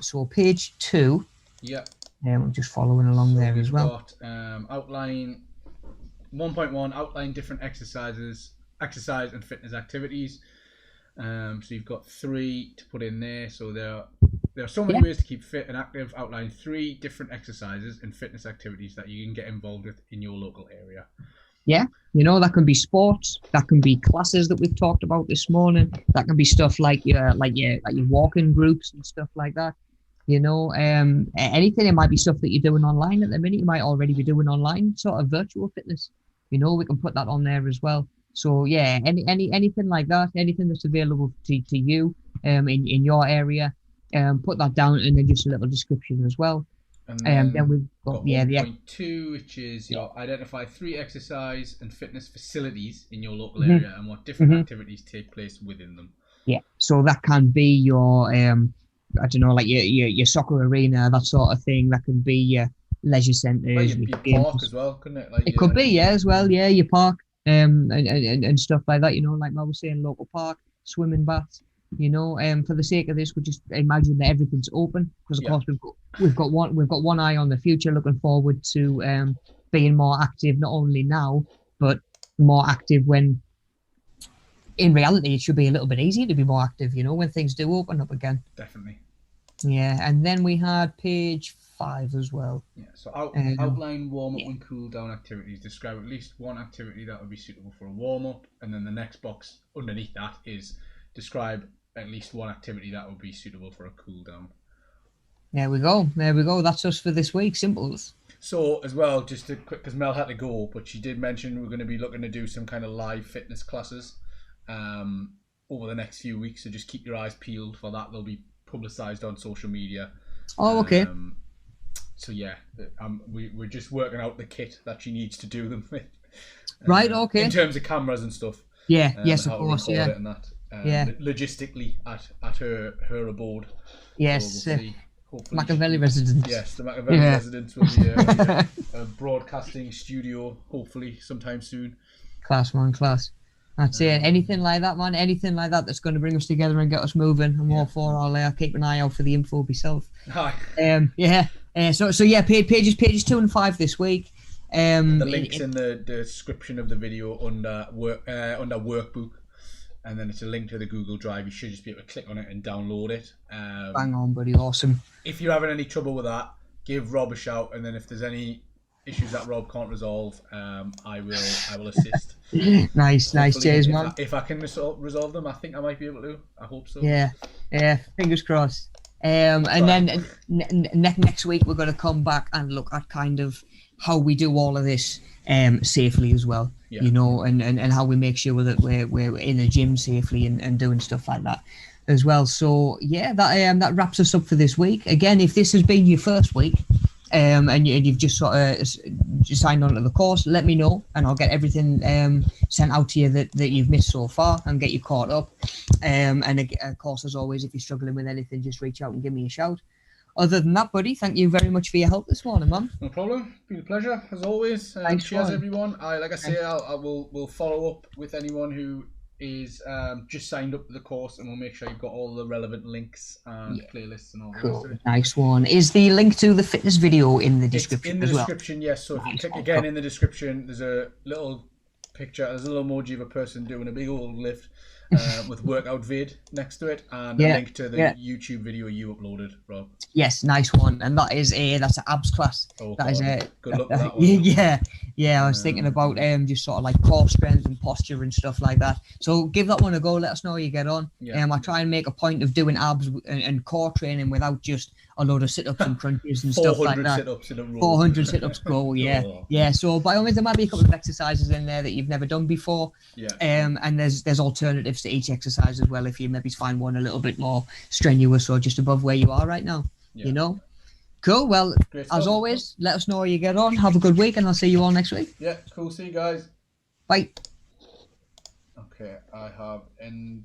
So page 2. Yeah. I'm just following along there as well. Got outline 1.1. Outline different exercise and fitness activities. So you've got 3 to put in there. So there are so many ways to keep fit and active. Outline 3 different exercises and fitness activities that you can get involved with in your local area. Yeah, that can be sports, that can be classes that we've talked about this morning, that can be stuff like your walking groups and stuff like that. Anything. It might be stuff that you're doing online at the minute. You might already be doing online sort of virtual fitness. We can put that on there as well. So yeah, anything like that, anything that's available to you in your area, put that down, and then just a little description as well. And then we've got 1.2, which is identify 3 exercise and fitness facilities in your local area and what different activities take place within them. Yeah, so that can be your I don't know, like your soccer arena, that sort of thing. That can be your leisure centres, your park as well, couldn't it? It could be, as well. Yeah, your park, and stuff like that. Like I was saying, local park, swimming baths. For the sake of this, we just imagine that everything's open, because of course we've got one eye on the future, looking forward to being more active, not only now but more active when in reality it should be a little bit easier to be more active, when things do open up again. Definitely. Yeah, and then we had page 5 as well. Yeah, so outline warm-up and cool-down activities. Describe at least one activity that would be suitable for a warm-up, and then the next box underneath that is describe at least one activity that would be suitable for a cool-down. There we go. That's us for this week. Simples. So as well, just a quick, because Mel had to go, but she did mention we're going to be looking to do some kind of live fitness classes over the next few weeks. So just keep your eyes peeled for that. They'll be publicised on social media. Oh, okay. So yeah, we're just working out the kit that she needs to do them with. Right. Okay. In terms of cameras and stuff. Yeah. Yes, of course. Yeah. And that. Logistically at her abode. Yes. So we'll see. Machiavelli residence. Yes, the Machiavelli residence will be a broadcasting studio, hopefully sometime soon. Class, man, class. That's it. Anything like that, man. Anything like that that's going to bring us together and get us moving. I'm all for. I'll keep an eye out for the info myself. Hi. So yeah, pages 2 and 5 this week. The links in the description of the video under workbook. And then it's a link to the Google Drive. You should just be able to click on it and download it. Bang on, buddy. Awesome. If you're having any trouble with that, give Rob a shout. And then if there's any issues that Rob can't resolve, I will assist. Nice. Cheers, man. If I can resolve them, I think I might be able to. I hope so. Yeah. Fingers crossed. And then next week, we're going to come back and look at kind of how we do all of this safely as well. Yeah. And how we make sure that we're in the gym safely and doing stuff like that as well. So yeah, that wraps us up for this week. Again, if this has been your first week and you've just sort of just signed on to the course, let me know and I'll get everything sent out to you that you've missed so far and get you caught up. And of course, as always, if you're struggling with anything, just reach out and give me a shout. other than that, buddy, thank you very much for your help this morning, man. No problem. Been a pleasure as always. Cheers, everyone. Like I say, we'll follow up with anyone who is just signed up to the course, and we'll make sure you've got all the relevant links and playlists and all that. Cool. Nice one. Is the link to the fitness video in the description? It's in the description, yes. So if you click again in the description, there's a little picture. There's a little emoji of a person doing a big old lift with workout vid next to it, and a link to the YouTube video you uploaded, Rob. Yes, nice one. And that's an abs class. Oh, that is good luck with that one. Yeah. I was thinking about just sort of like core strength and posture and stuff like that. So give that one a go. Let us know how you get on. I try and make a point of doing abs and core training without just a load of sit-ups and crunches and stuff like that. 400 sit-ups in a row. 400 sit-ups go, yeah. So by all means, there might be a couple of exercises in there that you've never done before. And there's alternatives to each exercise as well if you maybe find one a little bit more strenuous or just above where you are right now. You know? Cool. Well, as always, let us know how you get on. Have a good week, and I'll see you all next week. Yeah, cool. See you guys. Bye. Okay, I have end.